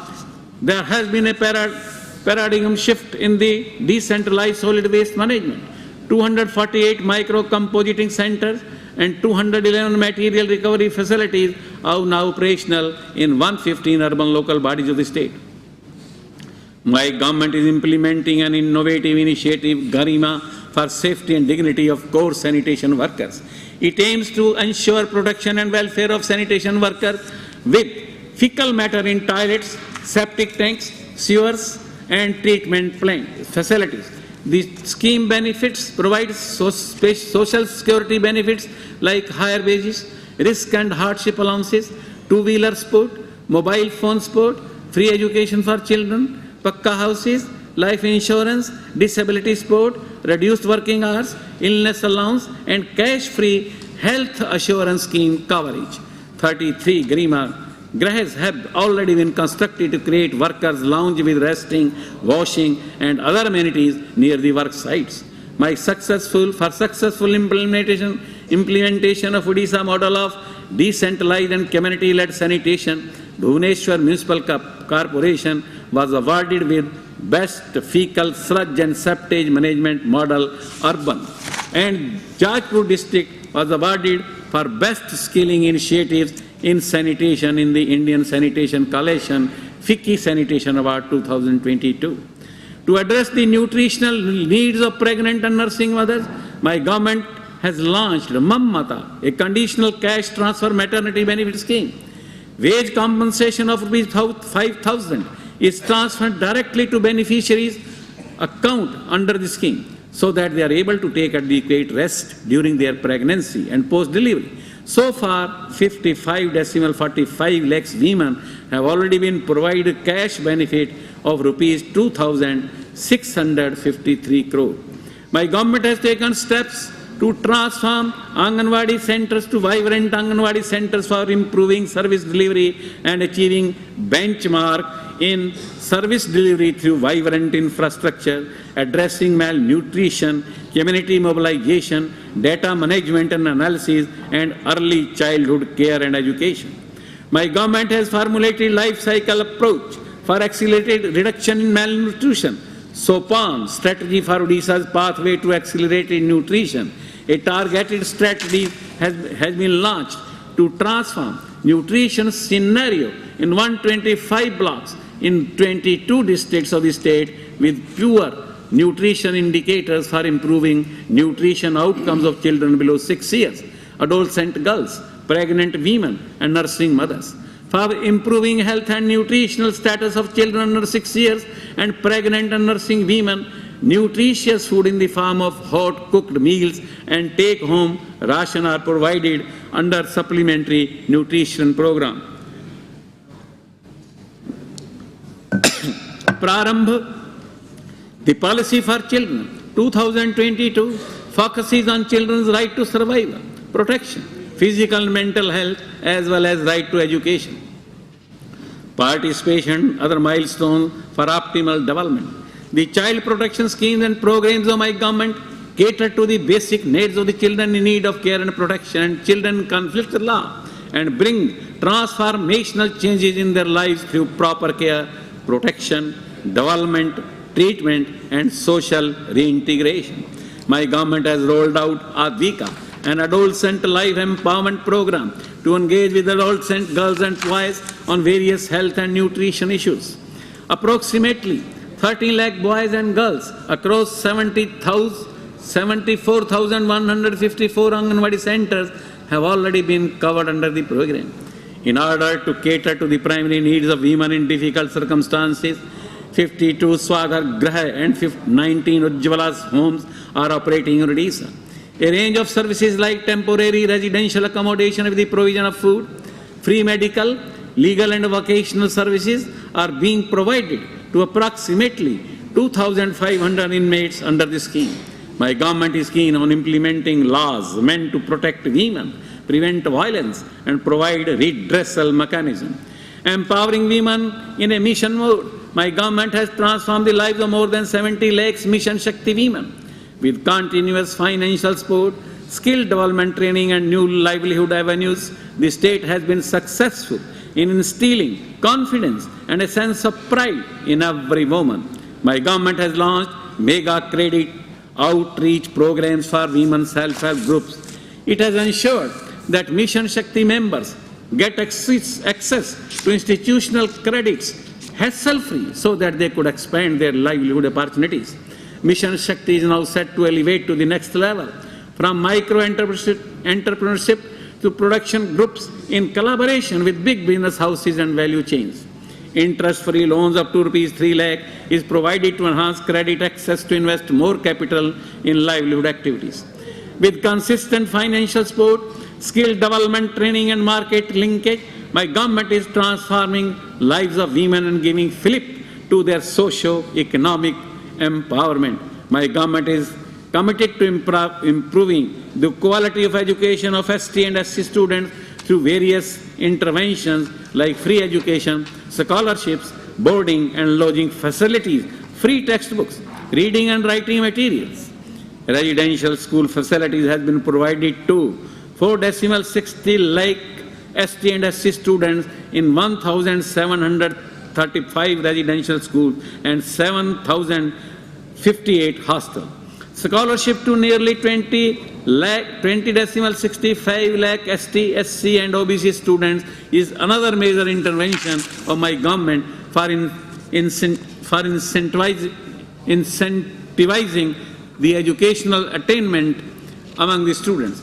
There has been a paradigm shift in the decentralized solid waste management. 248 micro-compositing centers and 211 material recovery facilities are now operational in 115 urban local bodies of the state. My government is implementing an innovative initiative, Garima, for safety and dignity of core sanitation workers. It aims to ensure protection and welfare of sanitation workers with fecal matter in toilets, septic tanks, sewers, and treatment plant facilities. The scheme benefits provide social security benefits like higher wages, risk and hardship allowances, two-wheeler support, mobile phone support, free education for children, Pakka houses, life insurance, disability support, reduced working hours, illness allowance, and cash-free health assurance scheme coverage. 33 Grahes have already been constructed to create workers' lounge with resting, washing, and other amenities near the work sites. For successful implementation of Odisha model of decentralized and community-led sanitation, Bhubaneswar Municipal Corporation was awarded with Best Fecal Sludge and Septage Management Model Urban, and Jajpur District was awarded for Best Skilling Initiatives in Sanitation in the Indian Sanitation Coalition FICCI Sanitation Award 2022. To address the nutritional needs of pregnant and nursing mothers, my government has launched Mammata, a conditional cash transfer maternity benefit scheme. Wage compensation of Rs 5,000 is transferred directly to beneficiaries' account under the scheme so that they are able to take adequate rest during their pregnancy and post-delivery. So far, 55.45 lakhs women have already been provided cash benefit of rupees 2,653 crore. My government has taken steps to transform Anganwadi centers to vibrant Anganwadi centers for improving service delivery and achieving benchmark in service delivery through vibrant infrastructure, addressing malnutrition, community mobilization, data management and analysis, and early childhood care and education. My government has formulated life cycle approach for accelerated reduction in malnutrition, SOPAN, strategy for Odisha's pathway to accelerated nutrition. A targeted strategy has been launched to transform nutrition scenario in 125 blocks in 22 districts of the state with pure nutrition indicators for improving nutrition outcomes of children below 6 years, adolescent girls, pregnant women, and nursing mothers. For improving health and nutritional status of children under 6 years and pregnant and nursing women, nutritious food in the form of hot cooked meals and take-home ration are provided under supplementary nutrition program. Prarambh, the policy for children, 2022, focuses on children's right to survival, protection, physical and mental health, as well as right to education, participation, other milestones for optimal development. The child protection schemes and programs of my government cater to the basic needs of the children in need of care and protection and children in conflict with law and bring transformational changes in their lives through proper care, protection, development, treatment, and social reintegration. My government has rolled out Advika, an adolescent life empowerment program to engage with adolescent girls and boys on various health and nutrition issues. Approximately 13 lakh boys and girls across 74,154 Anganwadi centers have already been covered under the program. In order to cater to the primary needs of women in difficult circumstances, 52 Swagar Graha and 19 Ujjwala's homes are operating in Odisha. A range of services like temporary residential accommodation with the provision of food, free medical, legal and vocational services are being provided to approximately 2,500 inmates under the scheme. My government is keen on implementing laws meant to protect women, prevent violence, and provide redressal mechanism. Empowering women in a mission mode, my government has transformed the lives of more than 70 lakhs Mission Shakti women. With continuous financial support, skill development training, and new livelihood avenues, the state has been successful in instilling confidence and a sense of pride in every woman. My government has launched mega credit outreach programs for women's self-help groups. It has ensured that Mission Shakti members get access to institutional credits hassle-free so that they could expand their livelihood opportunities. Mission Shakti is now set to elevate to the next level, from micro-entrepreneurship to production groups in collaboration with big business houses and value chains. Interest-free loans up to Rs 3 lakh is provided to enhance credit access to invest more capital in livelihood activities. With consistent financial support, skill development training and market linkage, my government is transforming lives of women and giving fillip to their socio-economic empowerment. My government is committed to improving the quality of education of ST and SC students through various interventions like free education, scholarships, boarding and lodging facilities, free textbooks, reading and writing materials. Residential school facilities has been provided to 4.60 lakh ST and SC students in 1,735 residential schools and 7,058 hostels. Scholarship to nearly 20.65 lakh ST, SC and OBC students is another major intervention of my government for incentivizing the educational attainment among the students.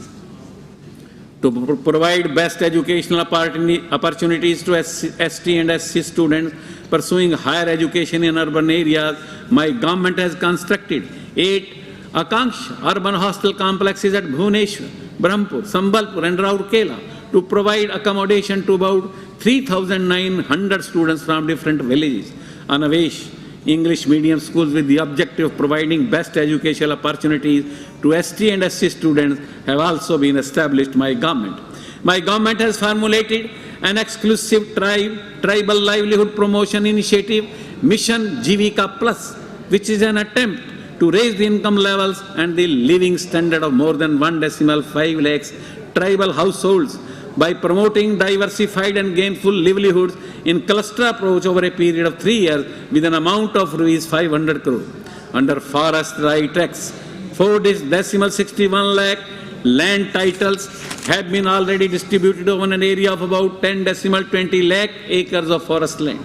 to provide best educational opportunities to ST and SC students pursuing higher education in urban areas, my government has constructed 8 Akanksha urban hostel complexes at Bhubaneswar, Brahmpur, Sambalpur and Rourkela to provide accommodation to about 3,900 students from different villages. Anavesh English medium schools with the objective of providing best educational opportunities to ST and SC students have also been established by government. My government has formulated an exclusive tribal livelihood promotion initiative, Mission Jivika Plus, which is an attempt to raise the income levels and the living standard of more than 1.5 lakhs tribal households by promoting diversified and gainful livelihoods in cluster approach over a period of 3 years with an amount of Rs 500 crore. Under Forest Right Acts, 4.61 lakh land titles have been already distributed over an area of about 10.20 lakh acres of forest land.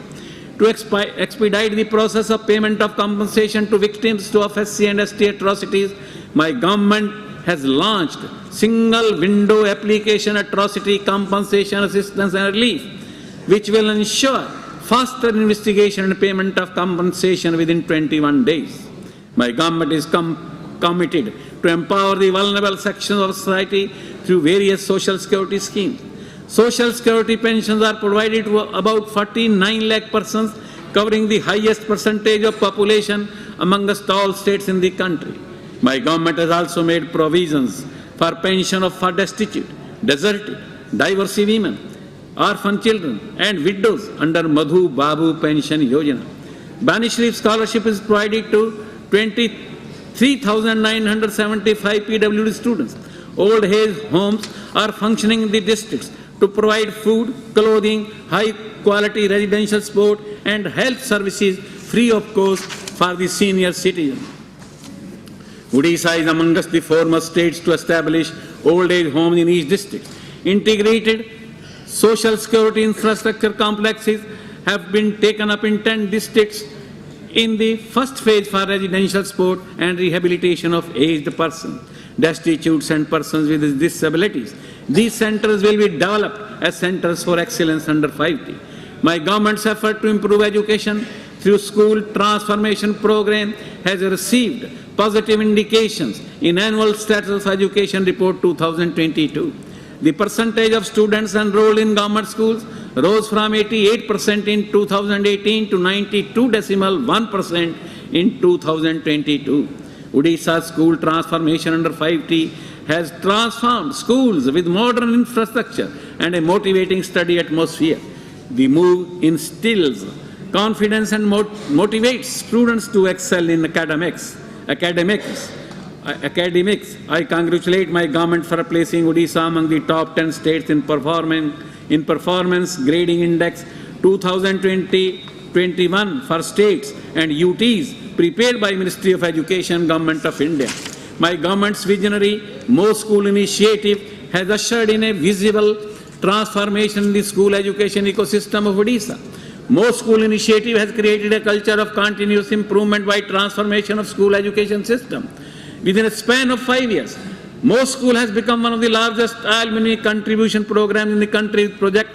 To expedite the process of payment of compensation to victims of SC and ST atrocities, my government has launched single window application atrocity compensation assistance and relief, which will ensure faster investigation and payment of compensation within 21 days. My government is committed to empower the vulnerable sections of society through various social security schemes. Social security pensions are provided to about 49 lakh persons, covering the highest percentage of population amongst all states in the country. My government has also made provisions for pension for destitute, deserted, divorced women, orphan children and widows under Madhu Babu Pension Yojana. Bani Sharif scholarship is provided to 23,975 PWD students. Old age homes are functioning in the districts to provide food, clothing, high-quality residential support and health services free of cost for the senior citizens. Odisha is amongst the foremost states to establish old age homes in each district. Integrated social security infrastructure complexes have been taken up in 10 districts in the first phase for residential support and rehabilitation of aged persons, destitutes and persons with disabilities. These centers will be developed as centers for excellence under 5T. My government's effort to improve education through school transformation program has received positive indications in Annual Status of Education Report 2022. The percentage of students enrolled in government schools rose from 88% in 2018 to 92.1% in 2022. Odisha's school transformation under 5T has transformed schools with modern infrastructure and a motivating study atmosphere. The move instills confidence and motivates students to excel in academics. I congratulate my government for placing Odisha among the top 10 states in performance grading index 2020-21 for states and UTs prepared by Ministry of Education, Government of India. My government's visionary More School initiative has ushered in a visible transformation in the school education ecosystem of Odisha. More School initiative has created a culture of continuous improvement by transformation of school education system. Within a span of 5 years, More School has become one of the largest alumni contribution programs in the country, with project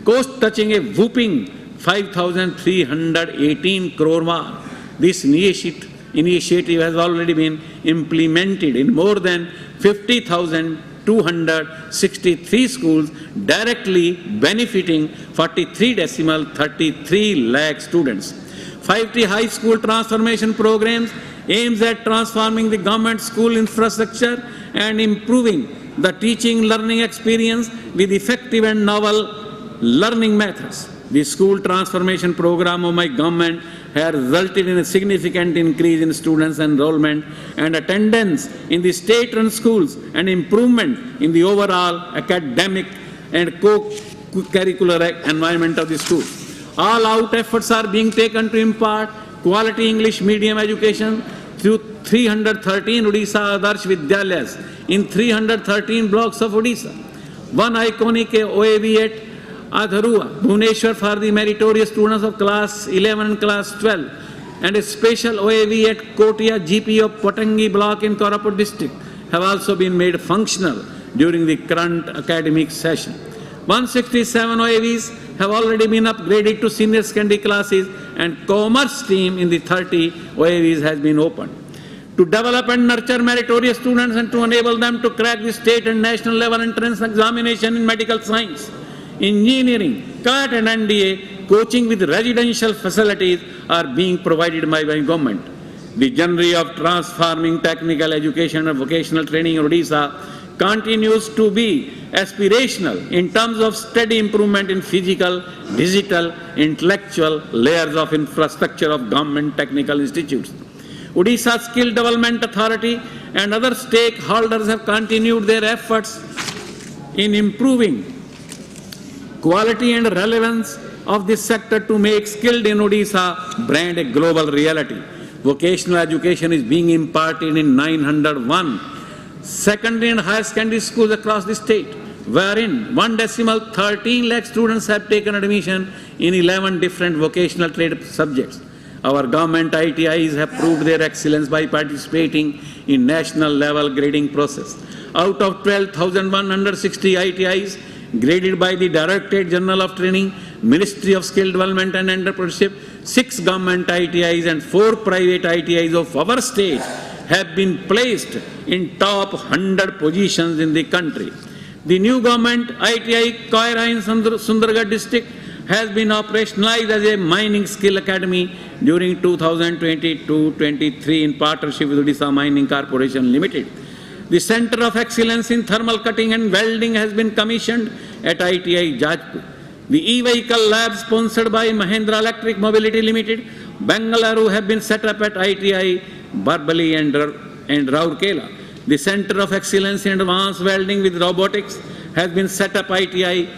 cost touching a whooping 5,318 crore mark. This initiative has already been implemented in more than 50,263 schools, directly benefiting 43.33 lakh students. 5T High School Transformation Programs aims at transforming the government school infrastructure and improving the teaching learning experience with effective and novel learning methods. The school transformation program of my government has resulted in a significant increase in students' enrollment and attendance in the state-run schools and improvement in the overall academic and co-curricular environment of the school. All-out efforts are being taken to impart quality English medium education through 313 Odisha Adarsh Vidyalayas in 313 blocks of Odisha. One iconic OAV at hathw, Bhubaneswar for the meritorious students of class 11 and class 12, and a special OAV at Kotia GP of Potangi block in Koraput district have also been made functional during the current academic session. 167 OAVs have already been upgraded to senior secondary classes, and commerce stream in the 30 OAVs has been opened. To develop and nurture meritorious students and to enable them to crack the state and national level entrance examination in medical science, engineering, CAT and NDA, coaching with residential facilities are being provided by government. The journey of transforming technical education and vocational training in Odisha continues to be aspirational in terms of steady improvement in physical, digital, intellectual layers of infrastructure of government technical institutes. Odisha Skill Development Authority and other stakeholders have continued their efforts in improving quality and relevance of this sector to make Skilled in Odisha brand a global reality. Vocational education is being imparted in 901 secondary and higher secondary schools across the state, wherein 1.13 lakh students have taken admission in 11 different vocational trade subjects. Our government ITIs have proved their excellence by participating in national level grading process. Out of 12,160 ITIs graded by the Directorate General of Training, Ministry of Skill Development and Entrepreneurship, 6 government ITIs and 4 private ITIs of our state have been placed in top 100 positions in the country. The new government ITI Koira in Sundargarh district has been operationalized as a mining skill academy during 2022-23 in partnership with Odisha Mining Corporation Limited. The Center of Excellence in Thermal Cutting and Welding has been commissioned at ITI Jajpur. The e-vehicle lab sponsored by Mahindra Electric Mobility Limited, Bengaluru, have been set up at ITI Barbali and Rourkela. The Center of Excellence in Advanced Welding with Robotics has been set up ITI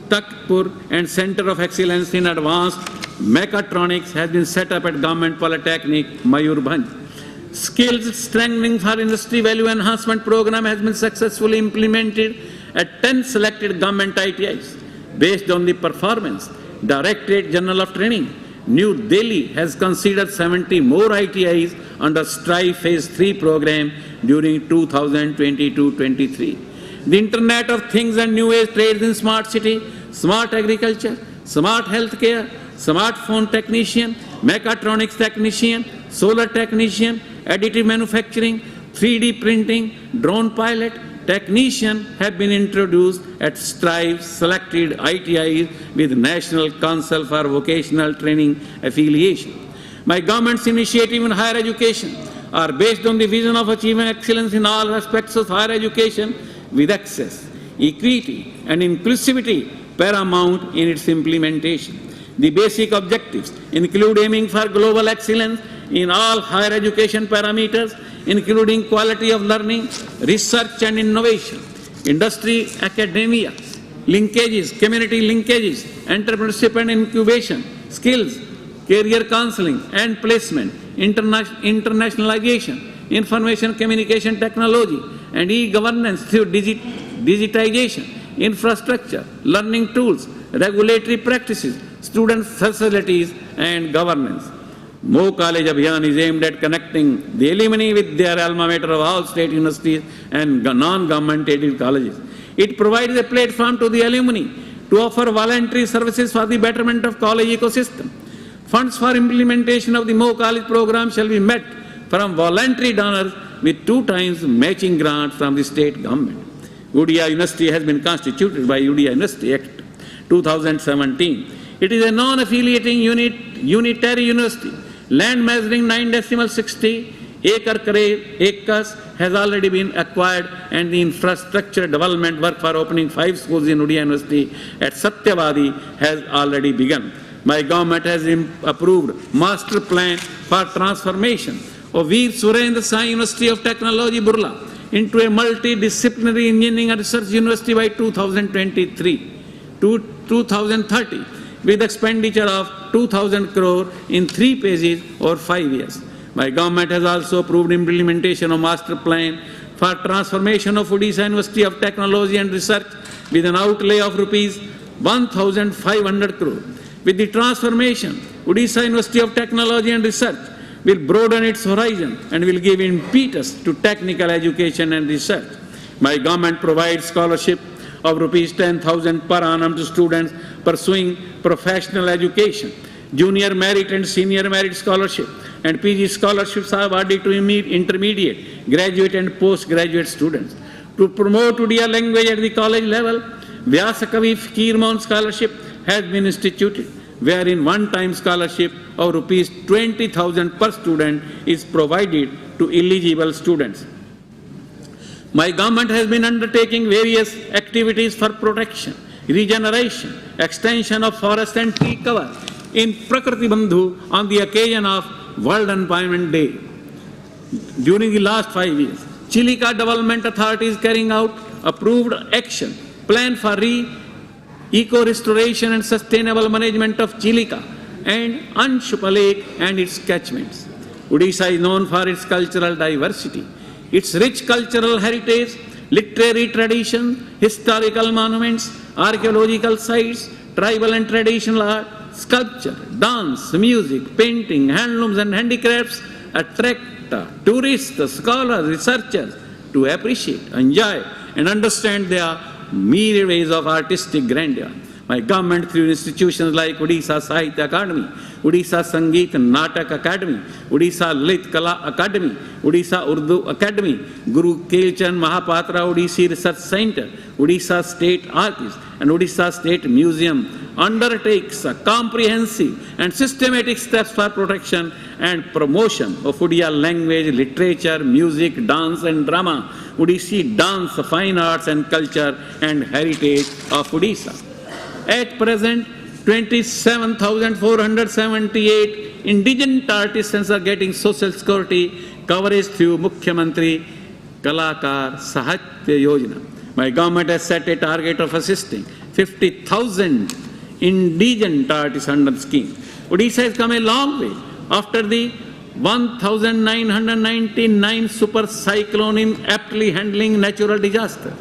Takpur, and Center of Excellence in Advanced Mechatronics has been set up at Government Polytechnic, Mayurbhanj. Skills Strengthening for Industry Value Enhancement Program has been successfully implemented at 10 selected government ITIs. Based on the performance, Directorate General of Training, New Delhi has considered 70 more ITIs under STRIVE Phase 3 program during 2022-23. The Internet of Things and New Age trades in smart city, smart agriculture, smart healthcare, smartphone technician, mechatronics technician, solar technician, additive manufacturing, 3D printing, drone pilot, technician have been introduced at STRIVE selected ITIs with National Council for Vocational Training affiliation. My government's initiative in higher education are based on the vision of achieving excellence in all aspects of higher education with access, equity and inclusivity paramount in its implementation. The basic objectives include aiming for global excellence in all higher education parameters, including quality of learning, research and innovation, industry, academia, linkages, community linkages, entrepreneurship and incubation, skills, career counseling and placement, internationalization, information communication technology, and e-governance through digitization, infrastructure, learning tools, regulatory practices, student facilities, and governance. Mo College Abhiyan is aimed at connecting the alumni with their alma mater of all state universities and non-government aided colleges. It provides a platform to the alumni to offer voluntary services for the betterment of college ecosystem. Funds for implementation of the Mo College program shall be met from voluntary donors with 2 times matching grant from the state government. Odisha University has been constituted by Odisha University Act 2017. It is a non-affiliating unitary university. Land measuring 9.60 acres has already been acquired, and the infrastructure development work for opening 5 schools in Odisha University at Satyavadi has already begun. My government has approved master plan for transformation of Veer Surendra Sai University of Technology, Burla, into a multidisciplinary engineering and research university by 2023 to 2030, with expenditure of 2,000 crore in 3 phases over 5 years. My government has also approved implementation of master plan for transformation of Odisha University of Technology and Research with an outlay of rupees 1,500 crore. With the transformation, Odisha University of Technology and Research will broaden its horizon and will give impetus to technical education and research. My government provides scholarship of rupees 10,000 per annum to students pursuing professional education. Junior merit and senior merit scholarship and PG scholarships are awarded to intermediate, graduate and postgraduate students. To promote Odia language at the college level, Vyasakavi Fakirmon scholarship has been instituted, wherein one-time scholarship of rupees 20,000 per student is provided to eligible students. My government has been undertaking various activities for protection, regeneration, extension of forest and tree cover in Prakriti Bandhu on the occasion of World Environment Day. During the last 5 years, Chilika Development Authority is carrying out approved action plan for eco-restoration and sustainable management of Chilika and Anshupa Lake and its catchments. Odisha is known for its cultural diversity, its rich cultural heritage, literary tradition, historical monuments, archaeological sites, tribal and traditional art, sculpture, dance, music, painting, handlooms and handicrafts attract tourists, scholars, researchers to appreciate, enjoy and understand their myriad ways of artistic grandeur. My government, through institutions like Odisha Sahitya Academy, Odisha Sangeet Natak Academy, Odisha Lalit Kala Academy, Odisha Urdu Academy, Guru Kelchand Mahapatra Odissi Research Center, Odisha State Archives, and Odisha State Museum undertakes a comprehensive and systematic steps for protection and promotion of Odia language, literature, music, dance and drama, Odissi dance, fine arts and culture and heritage of Odisha. At present, 27,478 indigent artisans are getting social security coverage through Mukhyamantri Kalakar Sahatya Yojana. My government has set a target of assisting 50,000 indigent artists under the scheme. Odisha has come a long way after the 1,999 super cyclone in aptly handling natural disasters.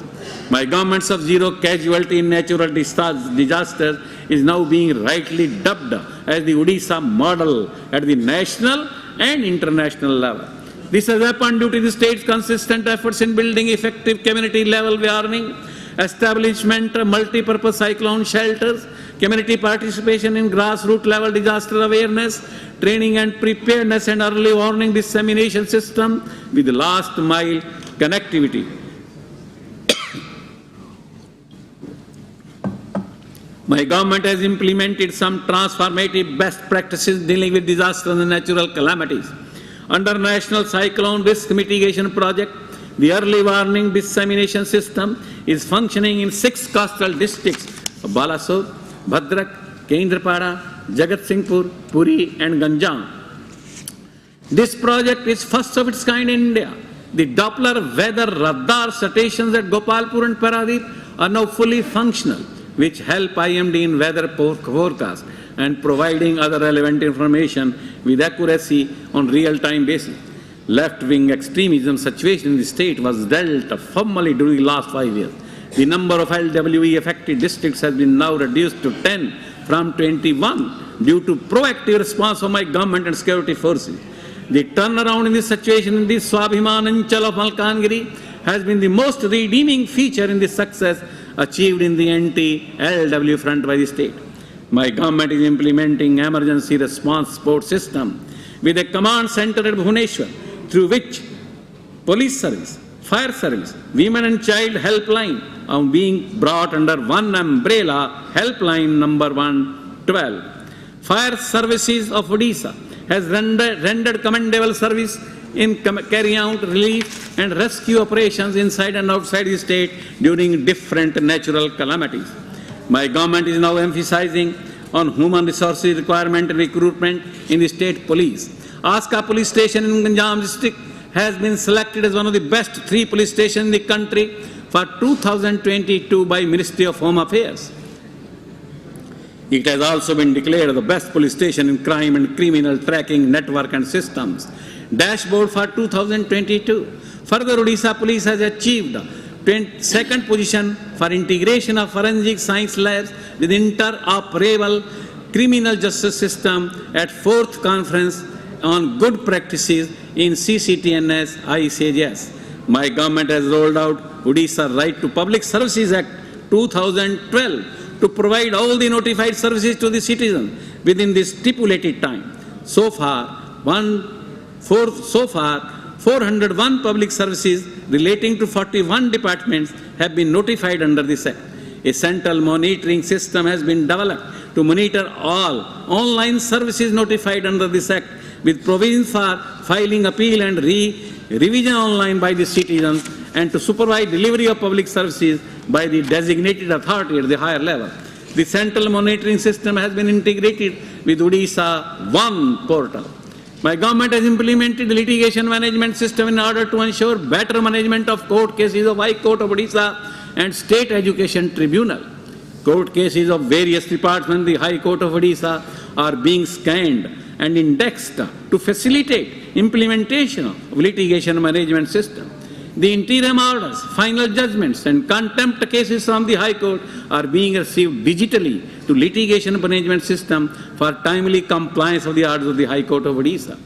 My government's of zero casualty in natural disasters is now being rightly dubbed as the Odisha model at the national and international level. This has happened due to the state's consistent efforts in building effective community-level warning, establishment of multi-purpose cyclone shelters, community participation in grassroots-level disaster awareness, training and preparedness and early warning dissemination system with last-mile connectivity. My government has implemented some transformative best practices dealing with disasters and natural calamities. Under National Cyclone Risk Mitigation Project, the early warning dissemination system is functioning in 6 coastal districts of Balasore, Bhadrak, Kendrapada, Jagatsinghpur, Puri and Ganjam. This project is first of its kind in India. The Doppler weather radar stations at Gopalpur and Paradip are now fully functional, which help IMD in weather forecast and providing other relevant information with accuracy on real-time basis. Left-wing extremism situation in the state was dealt firmly during the last 5 years. The number of LWE affected districts has been now reduced to 10 from 21 due to proactive response of my government and security forces. The turnaround in this situation in the Swabhiman Anchal of Malkangiri has been the most redeeming feature in the success achieved in the anti-LW front by the state. My government is implementing emergency response support system with a command center at Bhubaneswar, through which police service, fire service, women and child helpline are being brought under one umbrella, helpline number 112. Fire services of Odisha has rendered commendable service in carrying out relief and rescue operations inside and outside the state during different natural calamities. My government is now emphasizing on human resources requirement and recruitment in the state police. Aska police station in Ganjam district has been selected as one of the best 3 police stations in the country for 2022 by Ministry of Home Affairs. It has also been declared the best police station in crime and criminal tracking network and systems. Dashboard for 2022. Further, Odisha Police has achieved 2nd position for integration of forensic science labs with interoperable criminal justice system at 4th conference on good practices in CCTNS ICJS. my government has rolled out Odisha Right to Public Services Act 2012 to provide all the notified services to the citizens within the stipulated time. So far, 401 public services relating to 41 departments have been notified under this act. A central monitoring system has been developed to monitor all online services notified under this act, with provisions for filing appeal and revision online by the citizens, and to supervise delivery of public services by the designated authority at the higher level. The central monitoring system has been integrated with Odisha One portal. My government has implemented the litigation management system in order to ensure better management of court cases of High Court of Odisha and State Education Tribunal. Court cases of various departments, the High Court of Odisha, are being scanned and indexed to facilitate implementation of litigation management system. The interim orders, final judgments, and contempt cases from the High Court are being received digitally to litigation management system for timely compliance of the orders of the High Court of Odisha.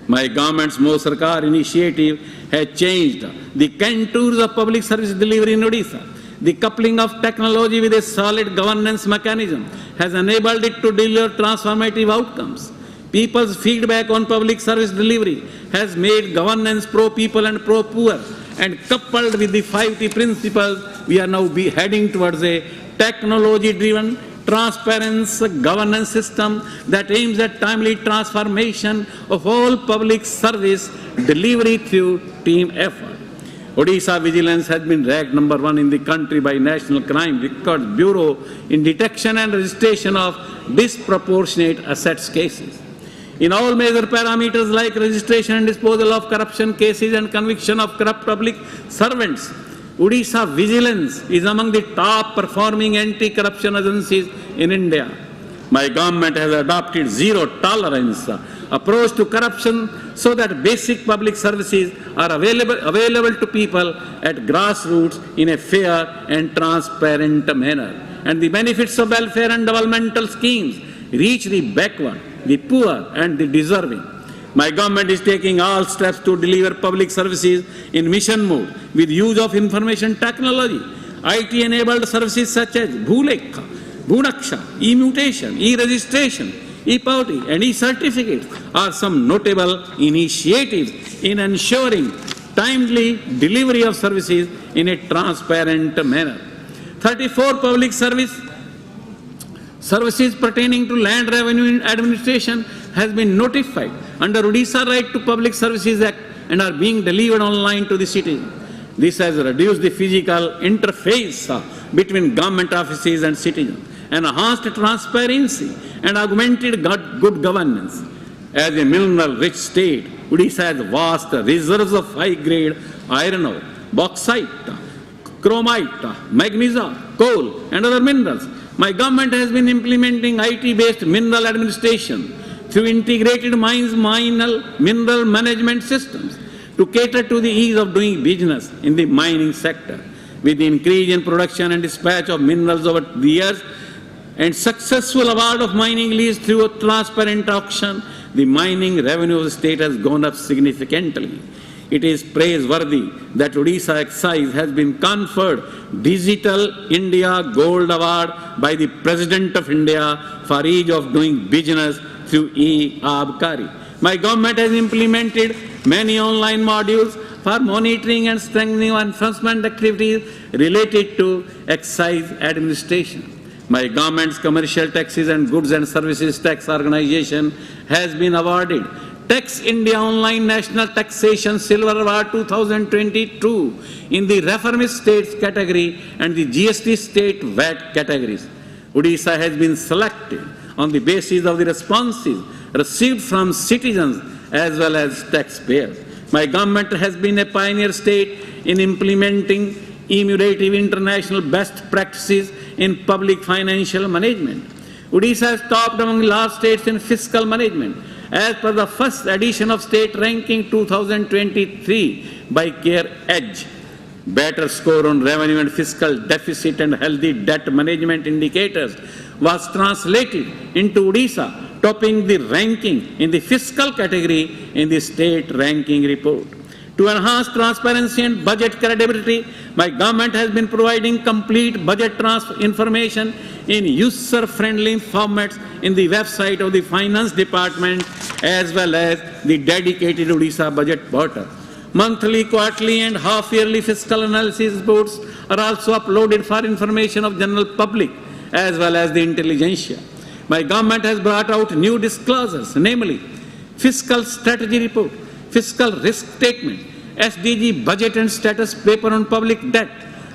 My government's Mo Sarkar initiative has changed the contours of public service delivery in Odisha. The coupling of technology with a solid governance mechanism has enabled it to deliver transformative outcomes. People's feedback on public service delivery has made governance pro-people and pro-poor, and coupled with the 5T principles, we are now heading towards a technology-driven, transparent governance system that aims at timely transformation of all public service delivery through team effort. Odisha Vigilance has been ranked number 1 in the country by National Crime Records Bureau in detection and registration of disproportionate assets cases. In all major parameters like registration and disposal of corruption cases and conviction of corrupt public servants, Odisha Vigilance is among the top performing anti-corruption agencies in India. My government has adopted zero tolerance approach to corruption so that basic public services are available to people at grassroots in a fair and transparent manner. And the benefits of welfare and developmental schemes reach the backward, the poor and the deserving. My government is taking all steps to deliver public services in mission mode with use of information technology. IT-enabled services such as Bhulekha, Bhunaksha, e-mutation, e-registration, e-party and e-certificates are some notable initiatives in ensuring timely delivery of services in a transparent manner. 34 public services pertaining to land revenue administration has been notified under Odisha Right to Public Services Act and are being delivered online to the citizens. This has reduced the physical interface between government offices and citizens, enhanced transparency and augmented good governance. As a mineral-rich state, Odisha has vast reserves of high-grade iron ore, bauxite, chromite, magnesium, coal and other minerals. My government has been implementing IT-based mineral administration through integrated mineral management systems to cater to the ease of doing business in the mining sector. With the increase in production and dispatch of minerals over the years and successful award of mining lease through a transparent auction, the mining revenue of the state has gone up significantly. It is praiseworthy that Odisha Excise has been conferred Digital India Gold Award by the President of India for ease of doing business through e-Abkari. My government has implemented many online modules for monitoring and strengthening enforcement activities related to excise administration. My government's Commercial Taxes and Goods and Services Tax Organization has been awarded Tax India Online National Taxation Silver Award 2022 in the Reformist States category and the GST State VAT categories. Odisha has been selected on the basis of the responses received from citizens as well as taxpayers. My government has been a pioneer state in implementing emulative international best practices in public financial management. Odisha has topped among large states in fiscal management as per the first edition of State Ranking 2023 by Care Edge. Better score on revenue and fiscal deficit and healthy debt management indicators was translated into Odisha, topping the ranking in the fiscal category in the state ranking report. To enhance transparency and budget credibility, my government has been providing complete budget information in user-friendly formats in the website of the Finance Department as well as the dedicated Odisha budget portal. Monthly, quarterly and half-yearly fiscal analysis reports are also uploaded for information of general public as well as the intelligentsia. My government has brought out new disclosures, namely fiscal strategy report, fiscal risk statement, SDG budget and status paper on public debt,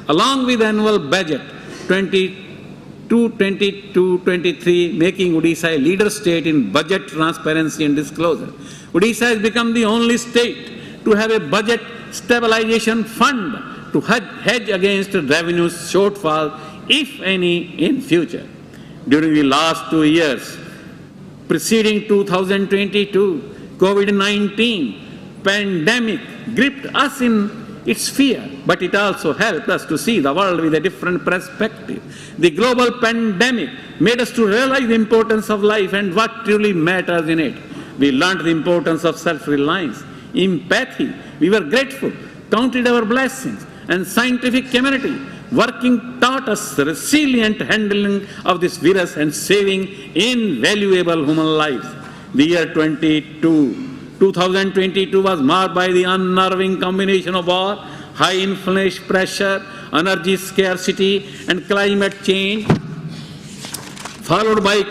along with annual budget 22-23, making Odisha a leader state in budget transparency and disclosure. Odisha has become the only state to have a budget stabilization fund to hedge against revenue shortfall, if any, in future. During the last 2 years, preceding 2022, COVID-19 pandemic gripped us in its fear, but it also helped us to see the world with a different perspective. The global pandemic made us to realize the importance of life and what truly matters in it. We learned the importance of self-reliance, empathy. We were grateful, counted our blessings, and scientific community working taught us resilient handling of this virus and saving invaluable human lives. The year 2022 was marked by the unnerving combination of war, high inflation pressure, energy scarcity, and climate change, followed by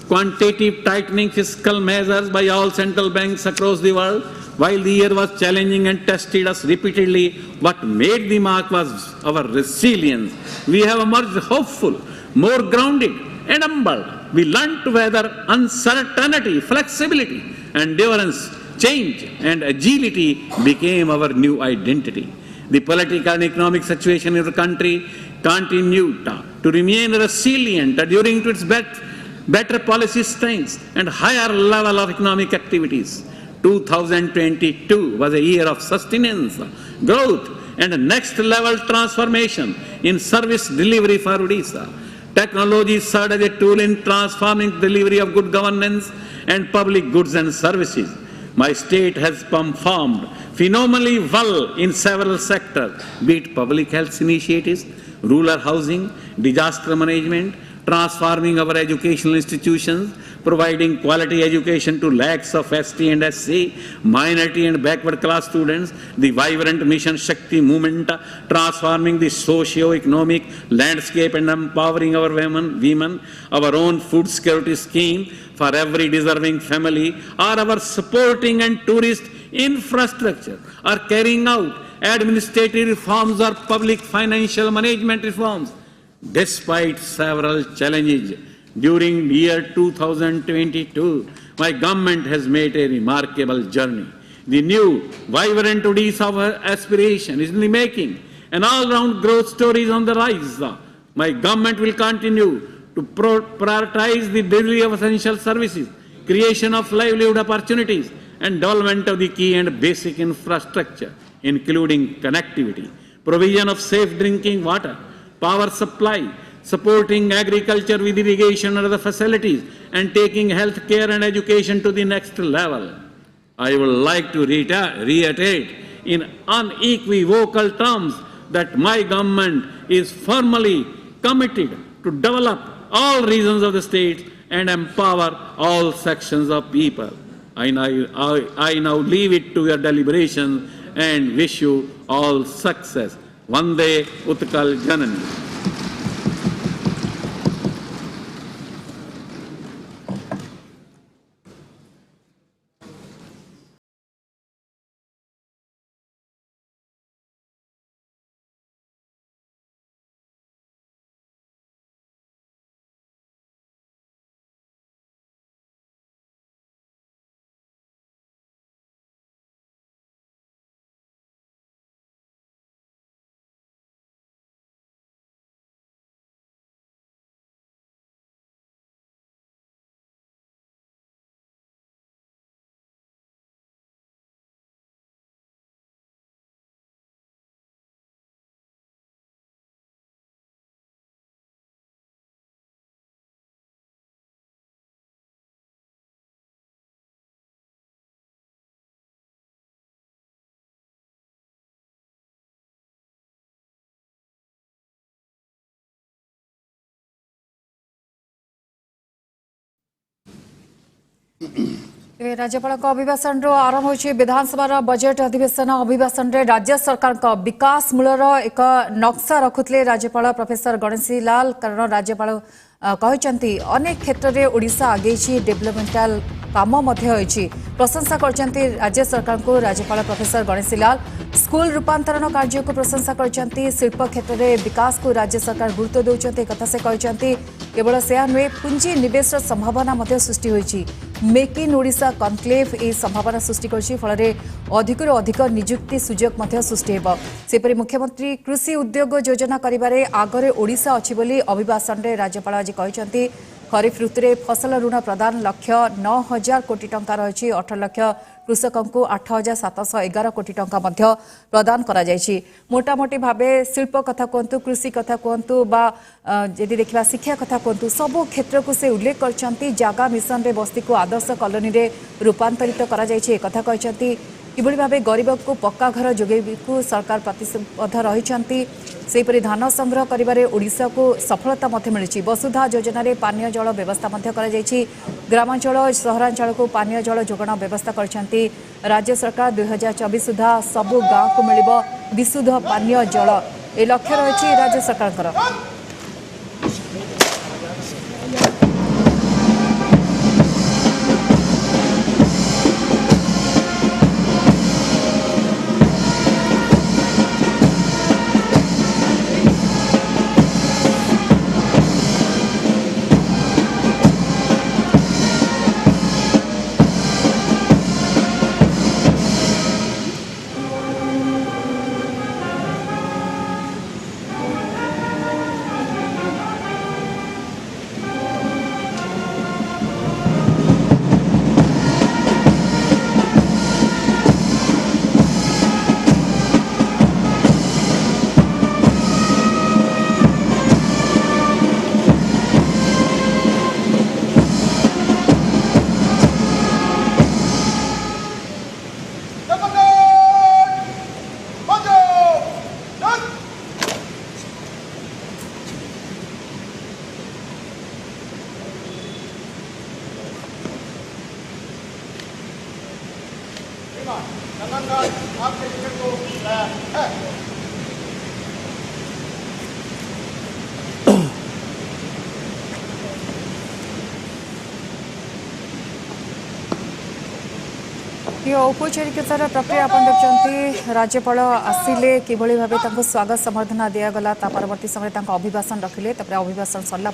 quantitative tightening fiscal measures by all central banks across the world. While the year was challenging and tested us repeatedly, what made the mark was our resilience. We have emerged hopeful, more grounded, and humble. We learned to weather uncertainty, flexibility, endurance, change, and agility became our new identity. The political and economic situation in the country continued to remain resilient, adhering to its better policy strengths and higher level of economic activities. 2022 was a year of sustenance, growth, and next level transformation in service delivery for Odisha. Technology served as a tool in transforming delivery of good governance and public goods and services. My state has performed phenomenally well in several sectors, be it public health initiatives, rural housing, disaster management, transforming our educational institutions, providing quality education to lakhs of ST and SC, minority and backward class students, the vibrant Mission Shakti movement, transforming the socio-economic landscape and empowering our women, our own food security scheme for every deserving family, or our supporting and tourist infrastructure, or carrying out administrative reforms or public financial management reforms. Despite several challenges, during the year 2022, my government has made a remarkable journey. The new, vibrant Odisha of aspiration is in the making. An all-round growth story is on the rise. My government will continue to prioritize the delivery of essential services, creation of livelihood opportunities, and development of the key and basic infrastructure, including connectivity, provision of safe drinking water, power supply, supporting agriculture with irrigation and other facilities, and taking health care and education to the next level. I would like to reiterate in unequivocal terms that my government is firmly committed to develop all regions of the state and empower all sections of people. I now leave it to your deliberations and wish you all success. Vande Utkal Janani. तेबे राज्यपाल अभिभाषण आरंभ होछि विधानसभा budget अधिवेशन अभिभाषण रे राज्य सरकार विकास मूलर एक नक्शा रखुले राज्यपाल प्रोफेसर गणेशी लाल कारण राज्यपाल कहते अनेक क्षेत्र में ओडिशा आगे डेवलपमेंटाल काम प्रशंसा करछंती राज्य सरकार को राज्यपाल प्रोफेसर गणेशी लाल स्कूल रूपांतरण कार्य को प्रशंसा करछंती शिल्प क्षेत्र में विकास को राज्य सरकार गुरुत्व देउछंती कथा से कहछंती केवल से नुहे पुंजी निवेश संभावना सृष्टि होइछि मेक इन ओडिशा कनक्लेव ए संभावना सृष्टि करछि फल अधिक अधिक नियुक्ति सुजोग सृष्टि हेब सेपरि मुख्यमंत्री कृषि उद्योग योजना करिबारे आगरे ओडिशा अछि बोली अभिभाषण रे राज्यपाल आज कहछंती खरीफ ऋतु में फसल ऋण प्रदान लक्ष्य 9,000 कोटी टंका रही 18 लाख कृषकों को 8,711 कोटी टंका प्रदान करा जायछि मोटामोटी भावे शिल्प कथा कहतु कृषि कथा कहतु बा यदि देखा शिक्षा कथा कहतु सबो क्षेत्र को से उल्लेख करछंती जागा मिशन रे बस्ती को आदर्श कॉलोनी रे रूपांतरित करा जायछि कथा कहछंती किभଳି भावे गरीब को पक्का घर जोगेबू सरकार प्रतिबद्ध रही सेपरि धान संग्रह करिबारे ओडिशा को सफलता मिली वसुधा योजन रे पानीय जल व्यवस्था ग्रामांचल सहरांचल को पानीय जल जोगाण व्यवस्था करछंती राज्य सरकार 2024 सुधा सबु गाँव को मिलिबो विशुद्ध पानीय जल ए लक्ष्य रही राज्य सरकार आपके टिकट को है औपचारिकतार प्रक्रिया आप देखते राज्यपाल आसिले किभली भावे स्वागत संबर्धना दिगला परवर्ती समय अभिभाषण रखिले अभिभाषण सरला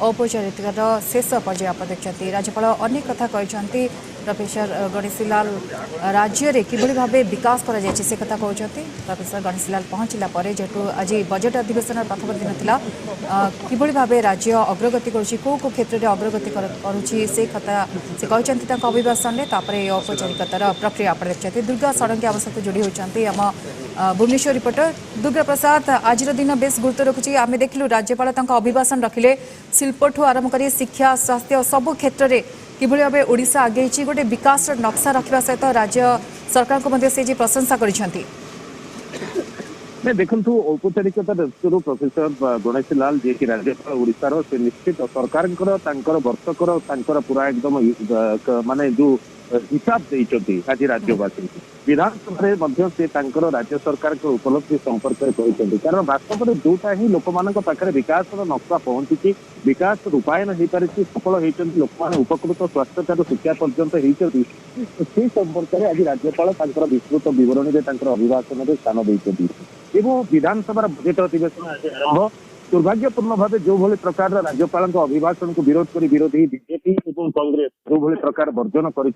औपचारिकतार शेष पर्याय आप देखते राज्यपाल अनेक कथा कहते प्रोफेसर गणेशी लाल राज्य में किभली भावे विकास कर कथा कहते प्रोफेसर गणेशी लाल पहुंचला जेहेतु आज बजेट अधिवेशन प्रथम दिन था किभली भावे राज्य अग्रगति करो क्षेत्र में अग्रगति करुँची से कथा से कहते अभिभाषण में औपचारिकतार प्रक्रिया आप देखते दुर्गा षडंगी आम सहित जोड़ी होती आम भुवनेश्वर रिपोर्टर दुर्गा प्रसाद आज दिन बेस गुरुत्व रखुची आम देखिलु राज्यपाल अभिभाषण रखिले शिल्पठू आरंभ कर शिक्षा स्वास्थ्य सबु क्षेत्र में किभली भावे ओडिशा आगे गोटे विकास नक्शा रखा सहित राज्य सरकार को से प्रशंसा करिसेंती देखु औपचारिकता दृष्टि प्रोफेसर गणेशी लाल जी की राज्यपाल ओडिशार से निश्चित सरकार वर्षकर पूरा एकदम माने जो हिसाब देइछथि आज राज्यवासी विधानसभा से राज्य सरकार के उपलब्धि संपर्क में कहते कारण वास्तव में जोटा ही लोक पाखे विकास नक्शा पहुंची विकास रूपायन हो पारि सफल होती लोक मैंने उपकृत स्वास्थ्य शिक्षा पर्यंत होती संपर्क में आज राज्यपाल विस्तृत बरणी में अभिभाषण में स्थान देते विधानसभा बजेट अधिवेशन आज आरंभ दुर्भाग्यपूर्ण भाव जो भली प्रकार राज्यपाल अभिभाषण को विरोध कर विरोधी बीजेपी और कांग्रेस जो भली प्रकार वर्जन कर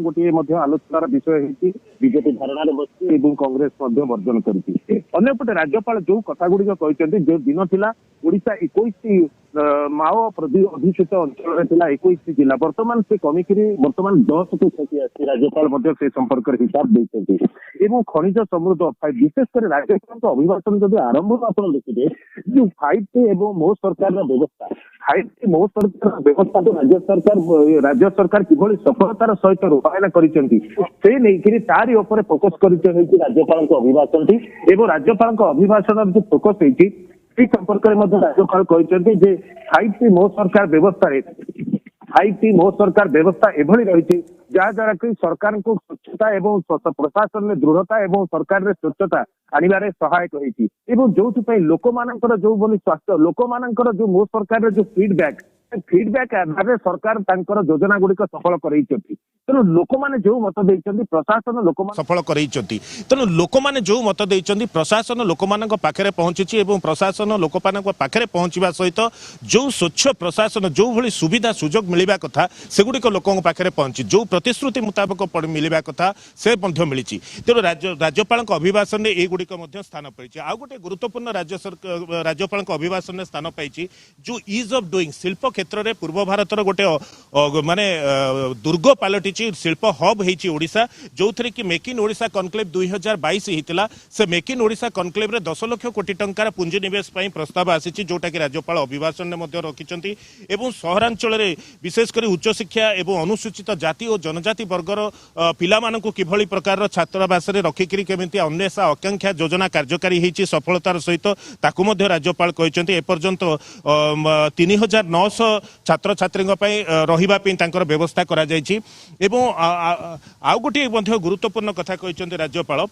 गोटे आलोचनार विषय होती बीजेपी धारणा बसी कांग्रेस वर्जन करपटे राज्यपाल जो कथा गुड़िक कहते जो दिन थिला ओडिशा 21 माओ अधिसूचित अंचल 21 जिला वर्तमान से कमिक वर्तमान 10 को क्षति आसी राज्यपाल से संपर्क हिसाब देते खनिज समृद्ध विशेषकर राज्यपाल अभिभाषण जब आरंभ आप देखिए जो 5T एवं मो सरकार व्यवस्था 5T मो सरकार व्यवस्था को राज्य सरकार किभली सफलतार सहित रूपायन कर तारी उपर फोकस कर राज्यपाल अभिभाषण एवं राज्यपाल अभिभाषण जो फोकस होती संपर्क में राज्यपाल कहते 5T मो सरकार व्यवस्था हाईटी मो सरकार व्यवस्था एभली रही जहाद्वारा कि सरकार को स्वच्छता एवं प्रशासन में दृढ़ता एवं सरकार में स्वच्छता आनिबारे सहायक होती जो लोक मानकर जो स्वास्थ्य लोक मानकर जो मो सरकार जो फीडबैक आधार में सरकार तांकर योजना गुड़िक सफल कर तेणु लोक मैंने जो मत देते प्रशासन लोक सफल कर तेणु लोक मैंने जो मत देते प्रशासन लोक मान पाखे पहुंची प्रशासन लोक मान पाखे पहुंचा सहित जो स्वच्छ प्रशासन जो भली सुविधा सुजोग मिलवा कथा सेगुड़िक लोकों पाखे पहुंची जो प्रतिश्रुति मुताबक मिलवा कथा से मिली तेणु राज्यपाल अभिभाषण में युड़िक स्थान पाई आउ गोटे गुरुत्वपूर्ण राज्यपाल अभिभाषण में स्थान पाई जो इज ऑफ डूइंग शिल्प क्षेत्र में पूर्व भारतर गोटे माने दुर्ग पलटि शिल्प हब होती ओडिशा जो थे कि मेक इन ओडिशा कनक्लेव 2022 होता से मेक इन ओडिशा कनक्लेव रे 10 लाख कोटी टंकार पुंजीनिवेश प्रस्ताव आसी जोटा कि राज्यपाल अभिभाषण में रखिंट एवं सहरांचल विशेषकर उच्च शिक्षा एवं अनुसूचित जाति और जनजाति वर्गर पिला मानकु किभली प्रकार छात्रावास रखिकी केमिति अन्वेषा आकांक्षा योजना कार्यकारी होती सफलतार सहित ताकु मध्य राज्यपाल कहते एपर्यंत 3900 छात्र छात्री रही व्यवस्था करा जायछि एवं आउ गोटे गुरुत्वपूर्ण कथा कहते राज्यपाल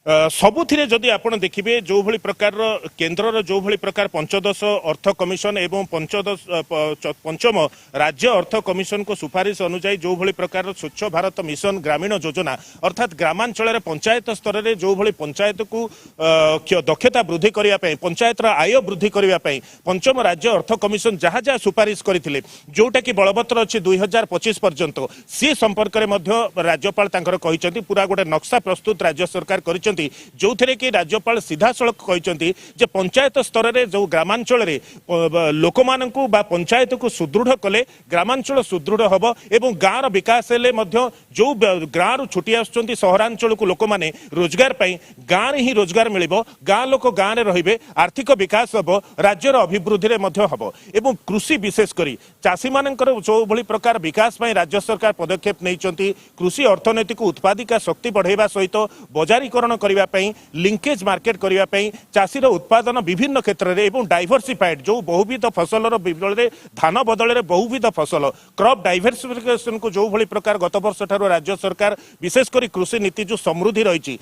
सबुथिरे जदि आपण देखिबे जो भली प्रकार केंद्रर जो भली प्रकार पंचदश अर्थ कमिशन एवं पंचम राज्य अर्थ कमिशन को सुपारिश अनुसार जो भली प्रकार स्वच्छ भारत मिशन ग्रामीण योजना अर्थात ग्रामांचल पंचायत स्तर में जो भली पंचायत को दक्षता वृद्धि करने पंचायतर आय वृद्धि करने पंचम राज्य अर्थ कमिशन जहाँ जहाँ सुपारिश करते जोटा कि बलवत्तर अच्छी 2025 पर्यंत सी संपर्क में राज्यपाल पूरा गोटे नक्शा प्रस्तुत राज्य सरकार कर जो थे कि राज्यपाल सीधा सड़क कहते पंचायत स्तर में जो ग्रामांचल लोक मान पंचायत को सुदृढ़ कले ग्रामांचल सुदृढ़ हम एवं गाँव विकास जो गाँव रु छुटी आसुच्चंती सहरांचल को लोक मैंने रोजगार गाँव ही रोजगार मिल गाँ लोक गाँव में रे आर्थिक विकास हम राज्यर अभिवृद्धि हम एवं कृषि विशेषकर चाषी मान जो भली प्रकार विकास राज्य सरकार पदक्षेप नहीं कृषि अर्थनीति को उत्पादिका शक्ति बढ़ावा सहित बजारीकरण लिंकेज मार्केट करने चाषीर उत्पादन विभिन्न क्षेत्र में डाइवर्सिफाइड जो बहुविध फसल बदले धान बदल बहुविध फसल क्रॉप डाइवर्सिफिकेशन को जो भली प्रकार गत वर्ष ठार राज्य सरकार विशेषकर कृषि नीति जो समृद्धि रही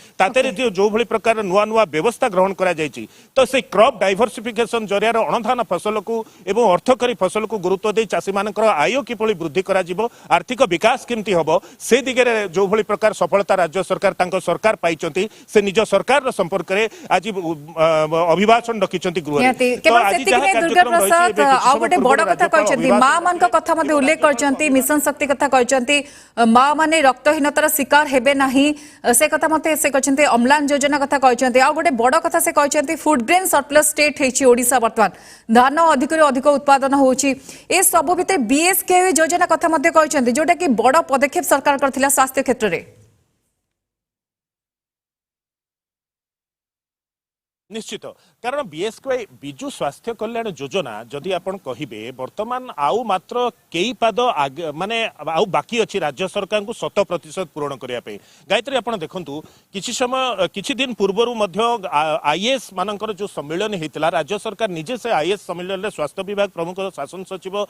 जो भली प्रकार नुआ नुआ व्यवस्था ग्रहण करा जायछि तो से क्रॉप डाइवर्सिफिकेशन जरिया अणधान फसल को एवं अर्थकारी फसल को गुरुत्व दे चाषी मान आय किभली वृद्धि करा जिवो आर्थिक विकास केमती हम से दिगरे जो भली प्रकार सफलता राज्य सरकार सरकार पाई से निज सरकार संपर्क में आज अभिभाषण रखिंट गृह दुर्गा प्रसाद आ गोटे बड़ कथा कहते माँ मान कथा उल्लेख कर मिशन शक्ति कथा कहते माँ माने रक्तहीनतार शिकार हेबे नहीं से कथा मत से कहते अम्लान योजना कथा कहते आ गोटे बड़ कथा से कहते फूड ग्रेन सरप्लस स्टेट है ओडिशा वर्तमान धान अधिक अधिक उत्पादन होची ए सब भितर बीएसके योजना कथा मत कहते जोटा कि बड़ पदक्षेप सरकार करथिला स्वास्थ्य क्षेत्र में निश्चित कारण बीएसके विजु स्वास्थ्य कल्याण योजना जदि आपण कहिबे वर्तमान आउ मात्र कई पाद माने आउ बाकी अच्छी राज्य सरकार को 100% पूरण करने गायत्री आपण देखंतु किछि समय किछि दिन पूर्वरु मध्य आईएएस मानकर जो सम्मेलन होता राज्य सरकार निजे से आईएएस सम्मेलन में स्वास्थ्य विभाग प्रमुख शासन सचिव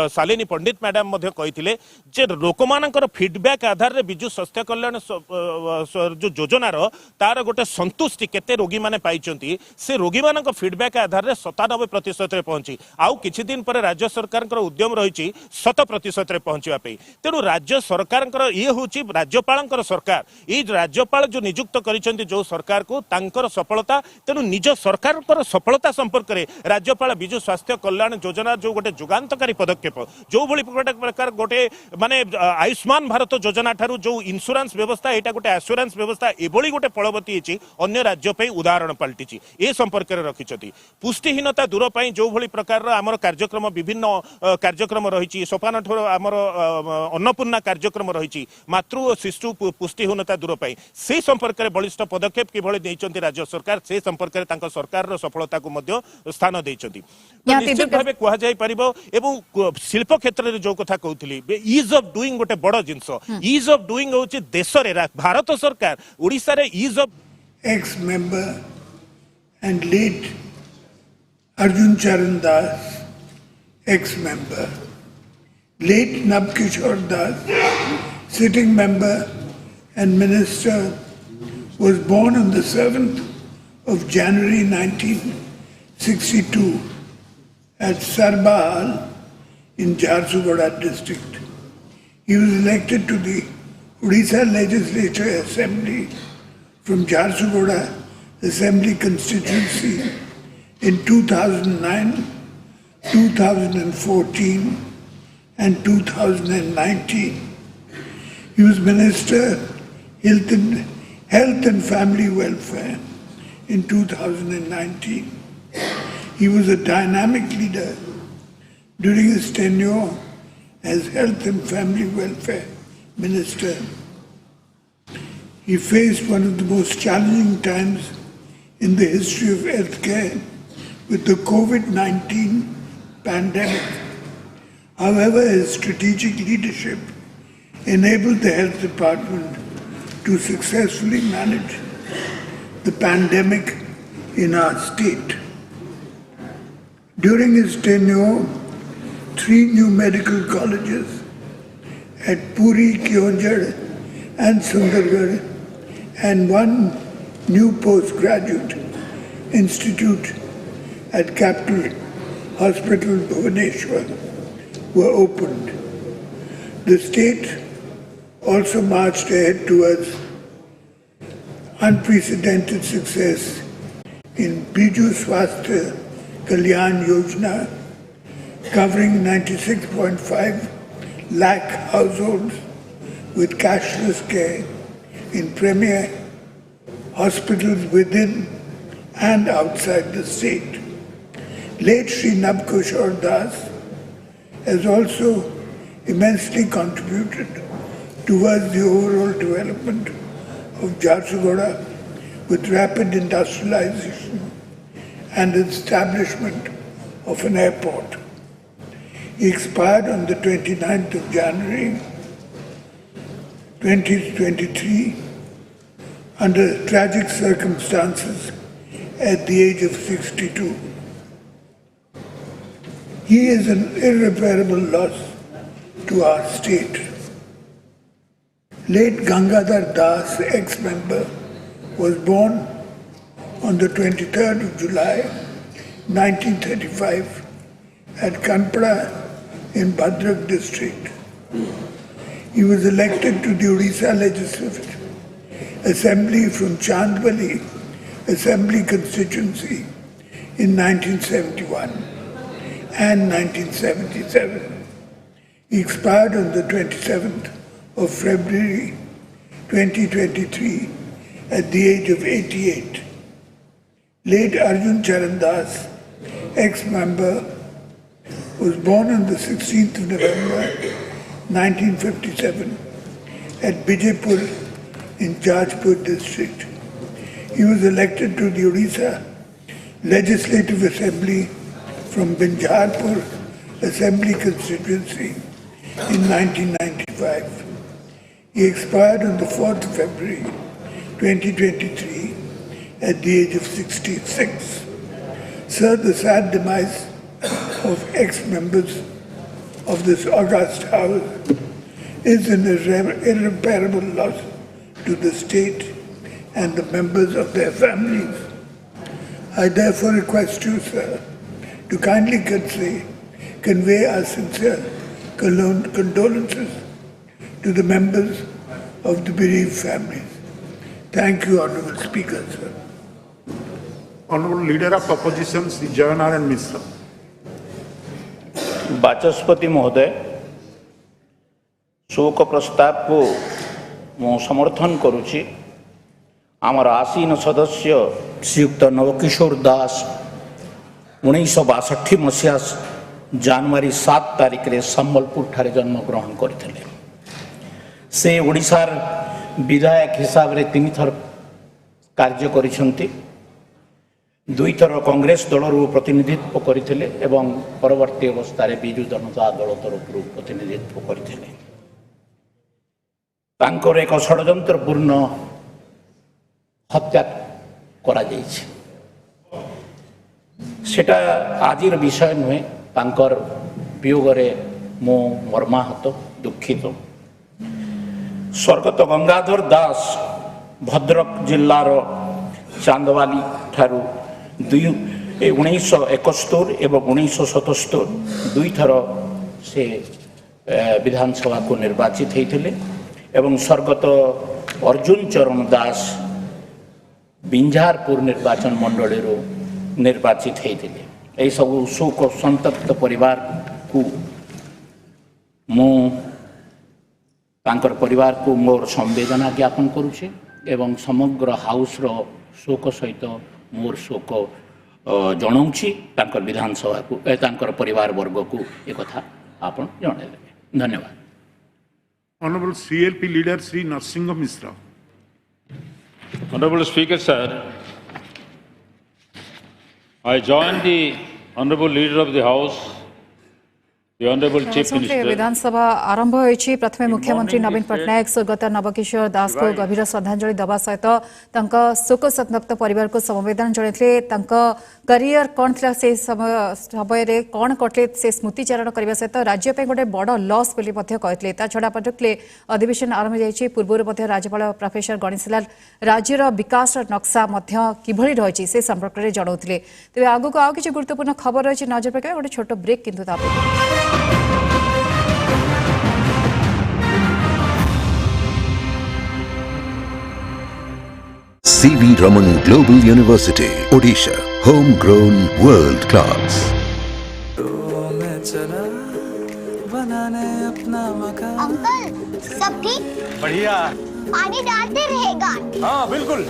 शालिनी पंडित मैडम कही जे लोक मानकर फीडबैक आधार रे विजु स्वास्थ्य कल्याण जो योजनार तार गोटे संतुष्टि केते रोगी माने पाइचंती से रोगी मान फीडबैक आधार में 97% पहुंची आउ किछि दिन पर राज्य सरकार उद्यम रही 100% पहुंचापी तेणु राज्य सरकार ये हूँ राज्यपाल सरकार ये राज्यपाल जो नियुक्त कर जो सरकार को तांकर सफलता तेणु निज सरकार सफलता संपर्क में राज्यपाल विजु स्वास्थ्य कल्याण योजना जो गोटे जुगांतकारी पदक्षेप जो भली प्रकार गोटे माने आयुष्मान भारत योजना ठारू जो इंश्योरेंस व्यवस्था यहाँ गोटे आश्योरेंस व्यवस्था एभली गोटे फलवती अन्य राज्य उदाहरण पलटि ए संपर्क में रखिंट पुष्टिहीनता दूर पर जो भली प्रकार आमर कार्यक्रम विभिन्न कार्यक्रम रही सोपान ठोर आमर अन्नपूर्णा कार्यक्रम रही मातृ और शिशु पुष्टिहीनता दूर पर से संपर्क में बलिष्ठ पदक्षेप किभली नहीं राज्य सरकार से संपर्क में सरकार सफलता को स्थान देते निश्चित भाव कह शिल्प क्षेत्र में जो कथा कहती इज ऑफ डूइंग गोटे बड़ जिनस इज ऑफ डूइंग हूँ देश भारत सरकार ओडिशा रे is of x member and late Arjun Charan Das, ex-member, Late Nandighosha Das, sitting member and minister, was born on the 7th of January 1962 at Sarbahal in Jharsuguda district. He was elected to the Odisha Legislature Assembly from Jharsuguda Assembly constituency in 2009, 2014 and 2019. He was Minister Health and Family Welfare in 2019. He was a dynamic leader during his tenure as Health and Family Welfare Minister. He faced one of the most challenging times in the history of healthcare with the COVID-19 pandemic. However, his strategic leadership enabled the health department to successfully manage the pandemic in our state. During his tenure, 3 new medical colleges at Puri, Keonjhar and Sundargarh and 1 new postgraduate institute at Capital Hospital Bhubaneswar were opened. The state also marched ahead towards unprecedented success in Biju Swasthya Kalyan Yojana, covering 96.5 lakh households with cashless care in premier hospitals within and outside the state. Late Sri Nandighosha Das has also immensely contributed towards the overall development of Jharsuguda with rapid industrialization and establishment of an airport. He expired on the 29th of January 2023 under tragic circumstances at the age of 62. He is an irreparable loss to our state. Late Gangadhar Das, ex-member, was born on the 23rd of July 1935 at Kanpada in Bhadrak district. He was elected to the Odisha Legislative Assembly from Chandwali Assembly constituency in 1971 and 1977. He expired on the 27th of February 2023 at the age of 88. Late Arjun Charan Das, ex-member, was born on the 16th of November 1957 at Bijaypur in Jajpur district. He was elected to the Odisha Legislative Assembly from Binjarpur Assembly constituency in 1995. He expired on the 4th of February 2023 at the age of 66. Sir, the sad demise of ex-members of this august house is an irreparable loss to the state and the members of their families. I therefore request you, sir, to kindly convey our sincere condolences to the members of the bereaved families. Thank you, Honorable Speaker, sir. Honorable Leader of Opposition, Sri Jayanarayan Mishra. Bachaspati महोदय, शोक प्रस्ताव को मु समर्थन करुछि। आमर आसीन सदस्य श्रीयुक्त नवकिशोर दास 1962 मसीहा जनवरी 7 तारिख रे संबलपुर ठारे जन्म ग्रहण करथिले। से ओडिशार विधायक हिसाब रे 3 थर कार्य करिसंती। 2 थर कांग्रेस दल प्रतिनिधित्व करथिले एवं परवर्ती अवस्था रे बिजु जनता दल तरफ प्रतिनिधित्व करथिले। तांकर एक षड्यंत्रपूर्ण हत्या करा जायछि। सेटा आजिर विषय नुहे। तांकर वियोग रे मो मर्माहत दुखित। स्वर्गत गंगाधर दास भद्रक जिल्लार चांदवाली ठारू 1971 एवं 1977 दुई थर से विधानसभा को निर्वाचित होते एवं स्वर्गत अर्जुन चरण दास बिंझारपुर निर्वाचन मंडली निर्वाचित होते। यही सब शोक संतप्त परिवार को मु तांकर परिवार को मोर संवेदना ज्ञापन करुचे एवं समग्र हाउस रो शोक सहित मोर शोक जनाऊँगी तांकर विधानसभा को तांकर परिवार वर्ग को एक कथा आपन जणाइले। धन्यवाद। Honorable CLP leader Sri Narsinga Misra. Honorable Speaker, sir, I join the Honorable Leader of the House, the Honorable Chief Minister. विधानसभा आरंभ होइछि। प्रथमे मुख्यमंत्री नवीन पटनायक स्वर्गत नवकिशोर दास को गभीर श्रद्धांजलि दबा सहित शोक संतप्त परिवार को समवेदना जणाइले। करियर कौन थिला से समय कौन कटले से स्मृतिचारण करने सहित राज्य गोटे बड़ लॉस बोली कहते। ता छड़ा पटकले अधिवेशन आरंभ जाइछि। पूर्व राज्यपाल प्रोफेसर गणेशलाल राज्यर विकास नक्शा किभଳି रही से संपर्क में जनाउथिले। तेज आगु को आउ किछि गुरुत्वपूर्ण खबर रही नजर पकाइबा। गोटे छोट ब्रेक किंतु CV Raman Global University, Odisha, homegrown, world class. Uncle सब ठीक? बढ़िया। पानी डालते रहेगा? हाँ बिल्कुल।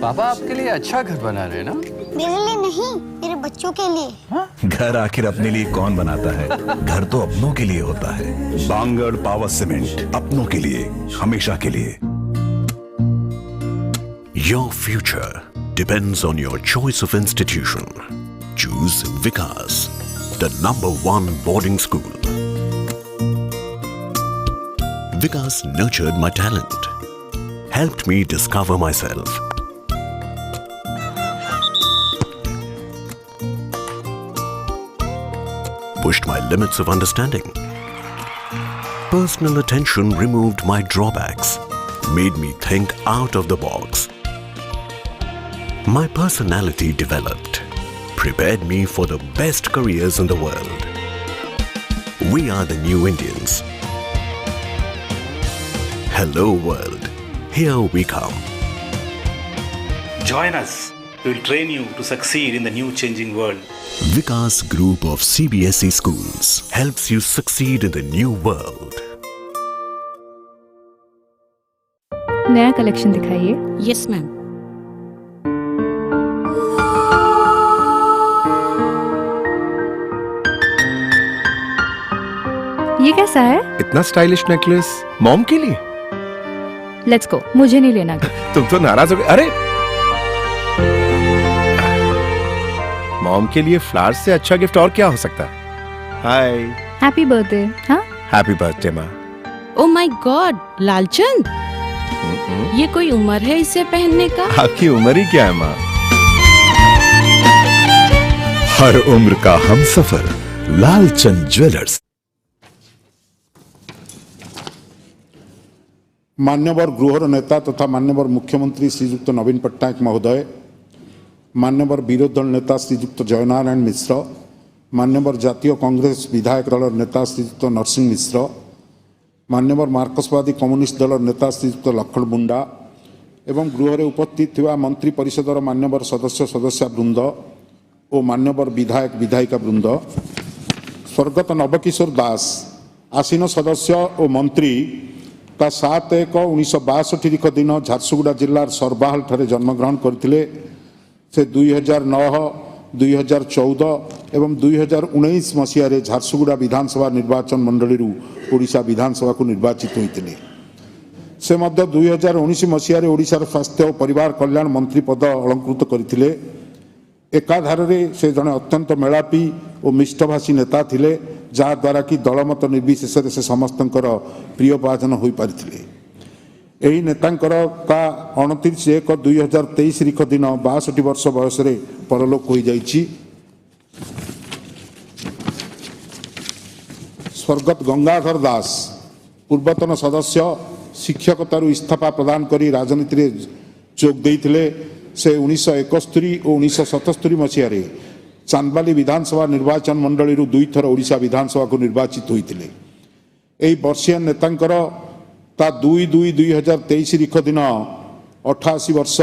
पापा आपके लिए अच्छा घर बना रहे ना? मेरे लिए नहीं, मेरे बच्चों के लिए। हा? घर आखिर अपने लिए कौन बनाता है? घर तो अपनों के लिए होता है। बांगड़ पावर सीमेंट, अपनों के लिए, हमेशा के लिए। Your future depends on your choice of institution. Choose Vikas, the #1 boarding school. Vikas nurtured my talent, helped me discover myself. Pushed my limits of understanding. Personal attention removed my drawbacks, made me think out of the box. My personality developed, prepared me for the best careers in the world. We are the new Indians. Hello world, here we come. Join us. We will train you to succeed in the new changing world. Vikas Group of CBSE schools helps you succeed in the new world. नया collection दिखाइए। Yes ma'am. ये कैसा है? इतना stylish necklace mom के लिए? Let's go, मुझे नहीं लेना। तुम तो नाराज हो गए। अरे मॉम के लिए फ्लावर्स से अच्छा गिफ्ट और क्या हो सकता है? हाय, हैप्पी बर्थडे। हाँ, हैप्पी बर्थडे माँ। ओ माय गॉड, लालचंद, ये कोई उम्र है इसे पहनने का? आपकी उम्र ही क्या है माँ? हर उम्र का हमसफर, लालचंद ज्वेलर्स। मान्यवर गृहर नेता तथा मान्यवर मुख्यमंत्री श्रीयुक्त नवीन पट्टनायक महोदय, मान्यवर विरोधी दल नेता श्रीयुक्त जयनारायण मिश्र, मान्यवर जातीय कांग्रेस विधायक दल नेता श्रीयुक्त नरसिंह मिश्र, मान्यवर मार्क्सवादी कम्युनिस्ट दल नेता श्रीयुक्त लखन मुंडा एवं गृह उपस्थित थिबा मंत्री परिषदर मान्यवर सदस्य सदस्या वृंद और मान्यवर विधायक विधायिका वृंद, स्वर्गत नवकिशोर दास आसीन सदस्य और मंत्री 7/1/1962 दिन झारसुगुड़ा जिलार सरबाहाल ठारे जन्मग्रहण करथिले। से 2009, 2014 एवं 2019 मसीह झारसुगुड़ा विधानसभा निर्वाचन मंडली ओडिशा विधानसभा को निर्वाचित होते। से 2019 मसीह ओडिशार स्वास्थ्य और परिवार कल्याण मंत्री पद अलंकृत करथिले। एकाधार से जड़े अत्यंत मेलापी और मिष्टभाषी नेता थिले, जहाद्वारा कि दलमत निर्विशेष से समस्त प्रिय भाजन हो पारिथिले। ଏହି ନେତାଙ୍କର ତା 29/1/2023 ତାରିଖ ଦିନ 62 ବର୍ଷ ବୟସରେ ପରଲୋକ ହୋଇଯାଇଛି। स्वर्गत गंगाधर दास पूर्वतन सदस्य शिक्षकतारू इस्तीफा प्रदान करी राजनीति रे जोग देइथिले। से 1971 और 1977 मसीह चांदबाली विधानसभा निर्वाचन मंडली दुई थर ओडिशा विधानसभा को निर्वाचित होइथिले। एही वर्षीय नेतांकर ता 2/2/2023 तारिख दिन 88 वर्ष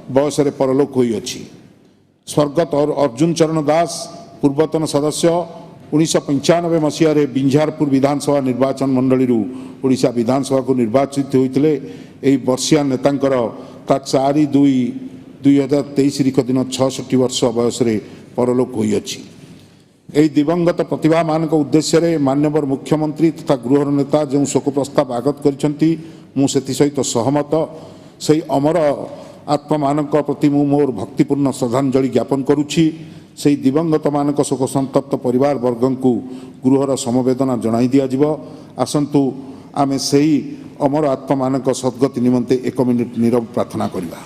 बयस परलोक होइअछि। स्वर्गत अर्जुन चरण दास पूर्वतन सदस्य 1995 मसीह बिंझारपुर विधानसभा निर्वाचन मंडली ओडिशा विधानसभा को निर्वाचित होइथिले। एही वर्षीय नेतांकर ता 4/2/2023 तारिख दिन 66 वर्ष बयस परलोक होइअछि। एही दिवंगत प्रतिभा मान उद्देश्य रे माननीय मुख्यमंत्री तथा गृह नेता जो शोक प्रस्ताव आगत करिसेंती मु सेति सहित सहमत। से अमर आत्मा मानक प्रति मु मोर भक्तिपूर्ण श्रद्धांजलि ज्ञापन करुछि। से दिवंगत मानक शोक संतप्त परिवार वर्गं को गृहर समवेदना जणाई दिया जिवो। आसंतु आमे सेही अमर आत्मा मानक सद्गति निमंते 1 मिनिट नीरव प्रार्थना करिबा।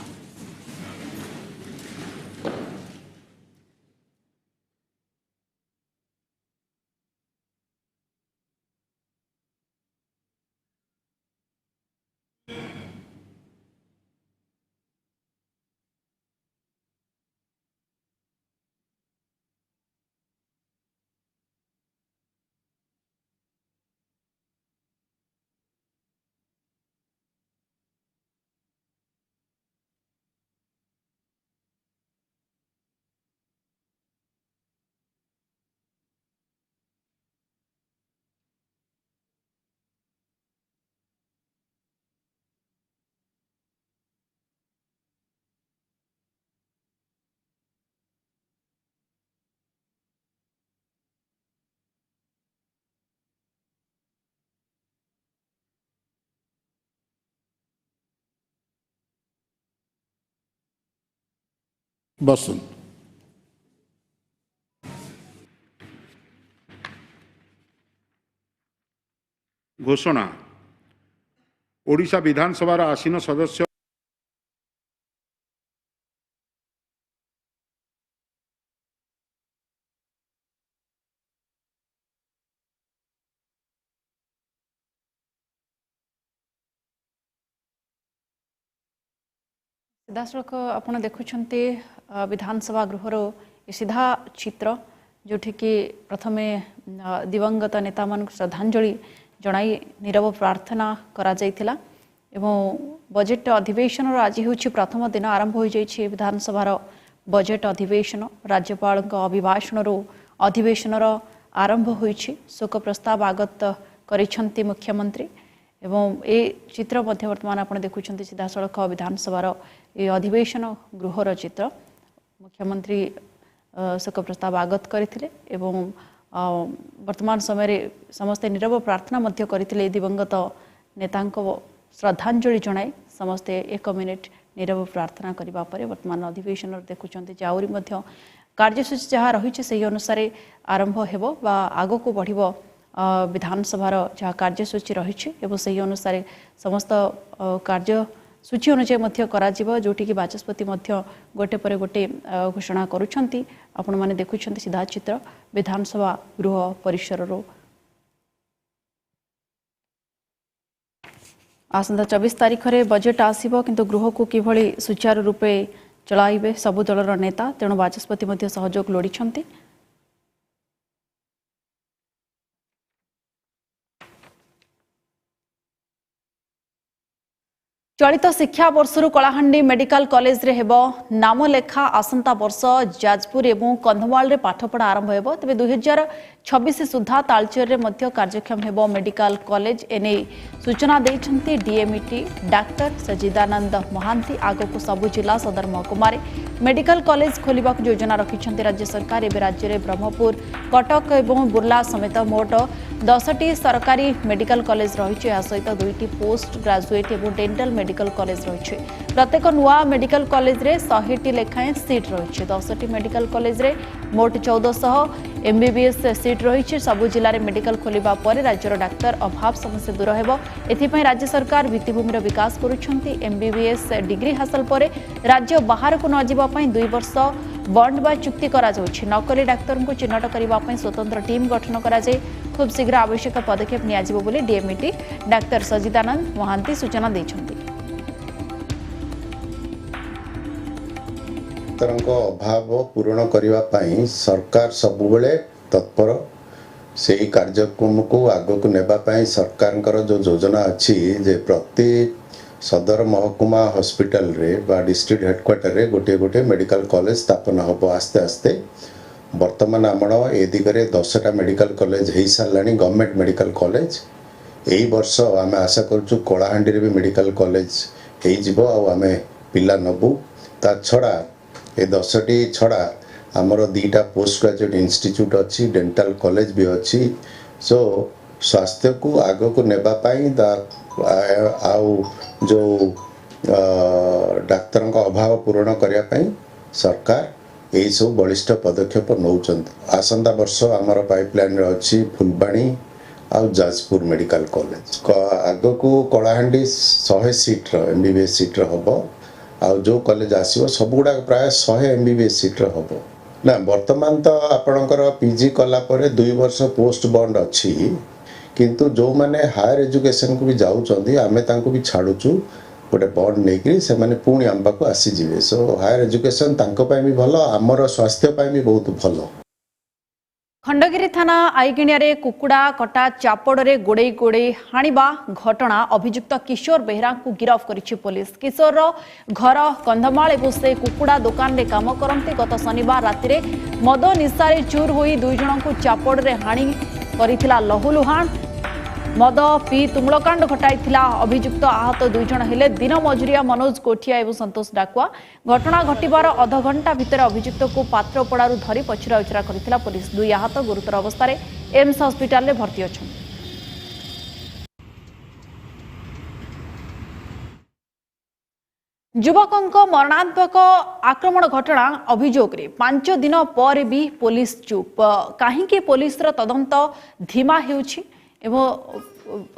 बसन घोषणा ओडिशा विधानसभा आसीन सदस्य सीधासख आप देखुंटे विधानसभा गृहर सीधा चित्र जोठी कि प्रथमे दिवंगत नेता मान श्रद्धांजलि जणाई नीरव प्रार्थना करा जायतिला एवं बजेट अधिवेशन आज हूँ प्रथम दिन आरंभ हो जाइए विधानसभार बजेट अधिवेशन राज्यपाल अभिभाषण अधिवेशन आरंभ होइछि। शोक प्रस्ताव आगत करिसेंती मुख्यमंत्री एवं ए चित्र मध्य वर्तमान आप देखुं सीधा सड़क विधानसभार ये अधिवेशन गृहर चित्र मुख्यमंत्री शोक प्रस्ताव आगत करथिले एवं वर्तमान समय समस्ते नीरव प्रार्थना मध्य करथिले। दिवंगत नेतांको श्रद्धांजलि जणाई समस्ते 1 मिनिट नीरव प्रार्थना करबा परे वर्तमान अधिवेशन देखुचंती जाउरी मध्य कार्यसूची जहाँ रही से अनुसार आरंभ हेबो बा आगो को बढ़िबो विधानसभार जहाँ कार्यसूची रही से अनुसार समस्त कार्यसूची अनुसार जोटि कि बाचस्पति गोटे पर गोटे घोषणा करुछंती। आपण माने देखुछंती सीधा चित्र विधानसभा गृह परिसर आसंता 24 तारिख रे बजेट आसीबो किंतु गृह को किभली सुचारू रूपे चलाइबे सबु दलर नेता तेणु बाचस्पति मध्य सहयोग लोड़िछंती। चलित शिक्षा वर्षर कलाहांडी मेडिकल कॉलेज रे हेबो नाम लेखा आसंता वर्ष जाजपुर एवं कंधमाल रे पाठपढ़ा आरंभ हेबो। तबे 2026 सुधा तालचेर रे मध्य कार्यक्षम हेबो मेडिकल कॉलेज एने सूचना दैछंती डीएमईटी डॉक्टर सजिदानंद महांती। आगो को सबु जिला सदर महकुमा रे मेडिकल कॉलेज खोलिबा योजना रखिछंती राज्य सरकार। एबे राज्य रे ब्रह्मपुर कटक एवं बुर्ला समेत मोट 10टी सरकारी मेडिकल कॉलेज रही है। सहित 2टी पोस्ट ग्रेजुएट एवं डेंटल मेडिकल कॉलेज रही प्रत्येक नुआ मेडिकल कॉलेज रे 100टी लेखाएं सीट रही। 10टी मेडिकल कॉलेज रे मोट 1400 MBBS सीट रही। सबु जिले में मेडिकल खोलिबा पर राज्यर डाक्तर अभाव समस्या दूर हेबो। एथिपई राज्य सरकार भित्तिभूमिर विकास करुछंती। MBBS डिग्री हासिल पर राज्य बाहर को न जीवा पई 2 वर्ष बॉन्ड बा चुक्ति करा जाउछि। नकली डाक्तर को चिन्हट करबा पई स्वतंत्र टीम गठन करा जाय। खूब शीघ्र आवश्यक पदक्षेप नियाजिबो बोली डीएमईटी डाक्तर सजिदानंद महांती सूचना दैछंती। डाक्तरଙ୍କ अभाव पूरण करने पाई सरकार सबुबले तत्पर से कार्यक्रम को आग को नेबाई सरकार जो योजना अच्छी जे प्रति सदर महकुमा हॉस्पिटल रे बा डिस्ट्रिक्ट हेडक्वार्टर रे गोटे गोटे मेडिकल कॉलेज स्थापन हम आस्ते आस्ते वर्तमान आमर ए दिगरे 10टा मेडिकल कॉलेज हो सारा गवर्नमेंट मेडिकल कॉलेज यही वर्ष आम आशा करूँ कलाहांडी रे भी मेडिकल कॉलेज हो आम पिला नबू ता छड़ा ए 10टी छड़ा आमर 2टा पोस्ट ग्रेजुएट इंस्टीट्यूट अच्छी डेंटल कॉलेज भी अच्छी सो स्वास्थ्य को आग को नेबाई आउ जो डाक्तर अभाव पूरण करने सरकार यही सब बलिष्ठ पदक्षेप नौचंत। आसंता वर्ष आमर पाइपलाइन अच्छी फुलबाणी आउ जाजपुर मेडिकल कॉलेज आग को कलाहांडी 100 सीट MBBS सीट हम आउ जो कॉलेज आसो सब गुड़ा प्राय 100 MBBS सीट हम ना वर्तमान तो आपणकर PG कला 2 वर्ष पोस्ट बॉन्ड अच्छी किंतु जो माने हायर एजुकेशन को भी जाऊँच आमे तांको भी छाड़ुचु गोटे बॉन्ड नहीं से माने पुणी आम पाक आसीजे सो हायर एजुकेशन तांको पाई भी भल आमर स्वास्थ्य पाई भी बहुत भल। खंडगिरी थाना आईगिणिया कुकुड़ा कटा चापड़े गोड़े गोड़े हाणिबा घटना अभियुक्त किशोर बेहरा को गिरफ करिछि पुलिस। किशोर घर कंधमाल एवं से कुकुड़ा दुकान में काम करते गत शनिवार राति रे मद निशारे चूर होई 2 जन को चापड़े हाणी करिथिला लहुलुहाण मद पी तुमलकांड घटाइथिला अभियुक्त आहत 2 जन हेले दिन मजुरिया मनोज कोठिया एवं संतोष डाकुआ। घटना घटिबार अध घंटा भितर अभियुक्त को पात्रपड़ारू धरी पचरा उचरा करिथिला पुलिस। 2 आहत गुरुतर अवस्था रे एम्स हॉस्पिटल रे भर्ती अछन। युवकों मरणात्मक आक्रमण घटना अभियोग 5 दिन पर भी पुलिस चुप। कहीं पुलिस तदंत धीमा हेउछि एवं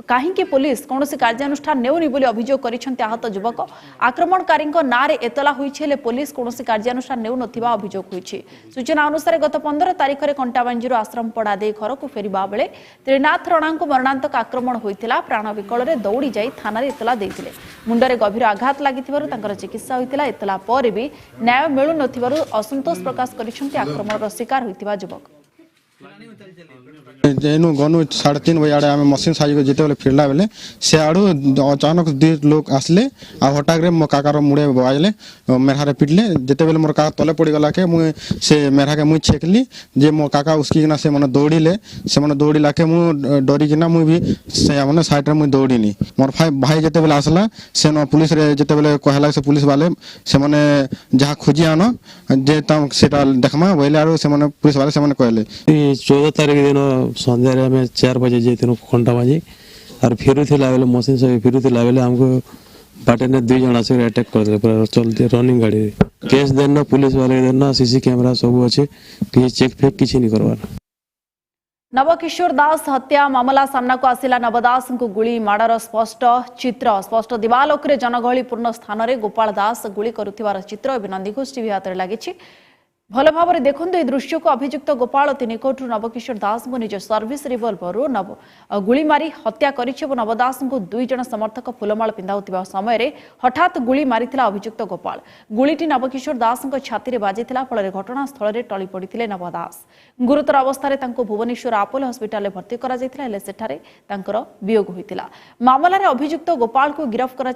कहीं पुलिस कौन कार्यानुष्ठान नेउनी बोली अभियोग करिसेंते आहत युवक। आक्रमणकारी नारे एतला होइछे पुलिस कौन कार्यानुष्ठान नेउ नथिबा अभियोग होइछे। सूचना अनुसार गत 15 तारिख में कंटाबांजीर आश्रम पड़ा दे घर को फेरिबा बेले त्रिनाथ राणा को मरणांतक आक्रमण होइतिला। प्राण विकल रे दौड़ी जाई थाना रे एतला देइतिले। मुंडरे गभीर आघात लागिथिबारु तांकर चिकित्सा होइतिला। एतला पर भी न्याय मिलु नथिबारु असंतोष प्रकाश करिसेंते आक्रमणर शिकार होइतिबा युवक। जेनु गनु 3:30 बजे आड़े आम मशीन साजी जिते बेले फिरला बेले से आड़ू अचानक 2 लोग आसले आ हटाक रे मो काकार मुड़े बाजले मेरहारे पिटले जिते बेले मोर काका तले पड़ी गला के मु से मेरहा के मुई छेकली जे मो काका उसकी ना से मने दौड़ीले से मने दौड़ीला के मु डरी किना मु भी से मने साइड रे मु दौड़ीनी मोर भाई जिते बेले आसला से न पुलिस रे जिते बेले कहला से पुलिस वाले से मने जहा खोजी आनो जे ता सेटा देखमा बोले आरो से मने पुलिस वाले से मने कहले 14 तारीख दिन संध्या रे हमें 4 बजे जेतिनो खंडाबाजी और फिरुथिला बेले मशीन से फिरुथिला बेले हमको बाटे ने 2 जन आसे अटैक कर दे पूरा चलते रनिंग गाड़ी केस देना पुलिस वाले देना सीसी कैमरा सब अच्छे कि चेक फेक किछि नहीं करवार। नवकिशोर दास हत्या मामला सामना को आसिला। नवदास को गुली माड़र स्पष्ट चित्र स्पष्ट दिवालोक जनगहली पूर्ण स्थान में गोपाल दास गुली करुथिबार चित्र नंदीघोष टीवी हाथ में लगी। भल भाव में देखते ये दृश्य को अभियुक्त गोपाल 3 कोटी नवकिशोर दास को निज सर्विस रिवल्वर गुली मारी हत्या कर नवदास को 2 जन समर्थक फुलमाल पिंधाउथिबा समय हठात गुली मारिथिला अभियुक्त गोपाल। गुलीटी नवकिशोर दास छाती में बाजिथिला फल घटनास्थल में टली पड़ते नवदास। गुरुतर अवस्था भुवनेश्वर आपोलो हॉस्पिटल में भर्ती कर वियोग होता। मामलें अभियुक्त गोपाल को गिरफ्त कर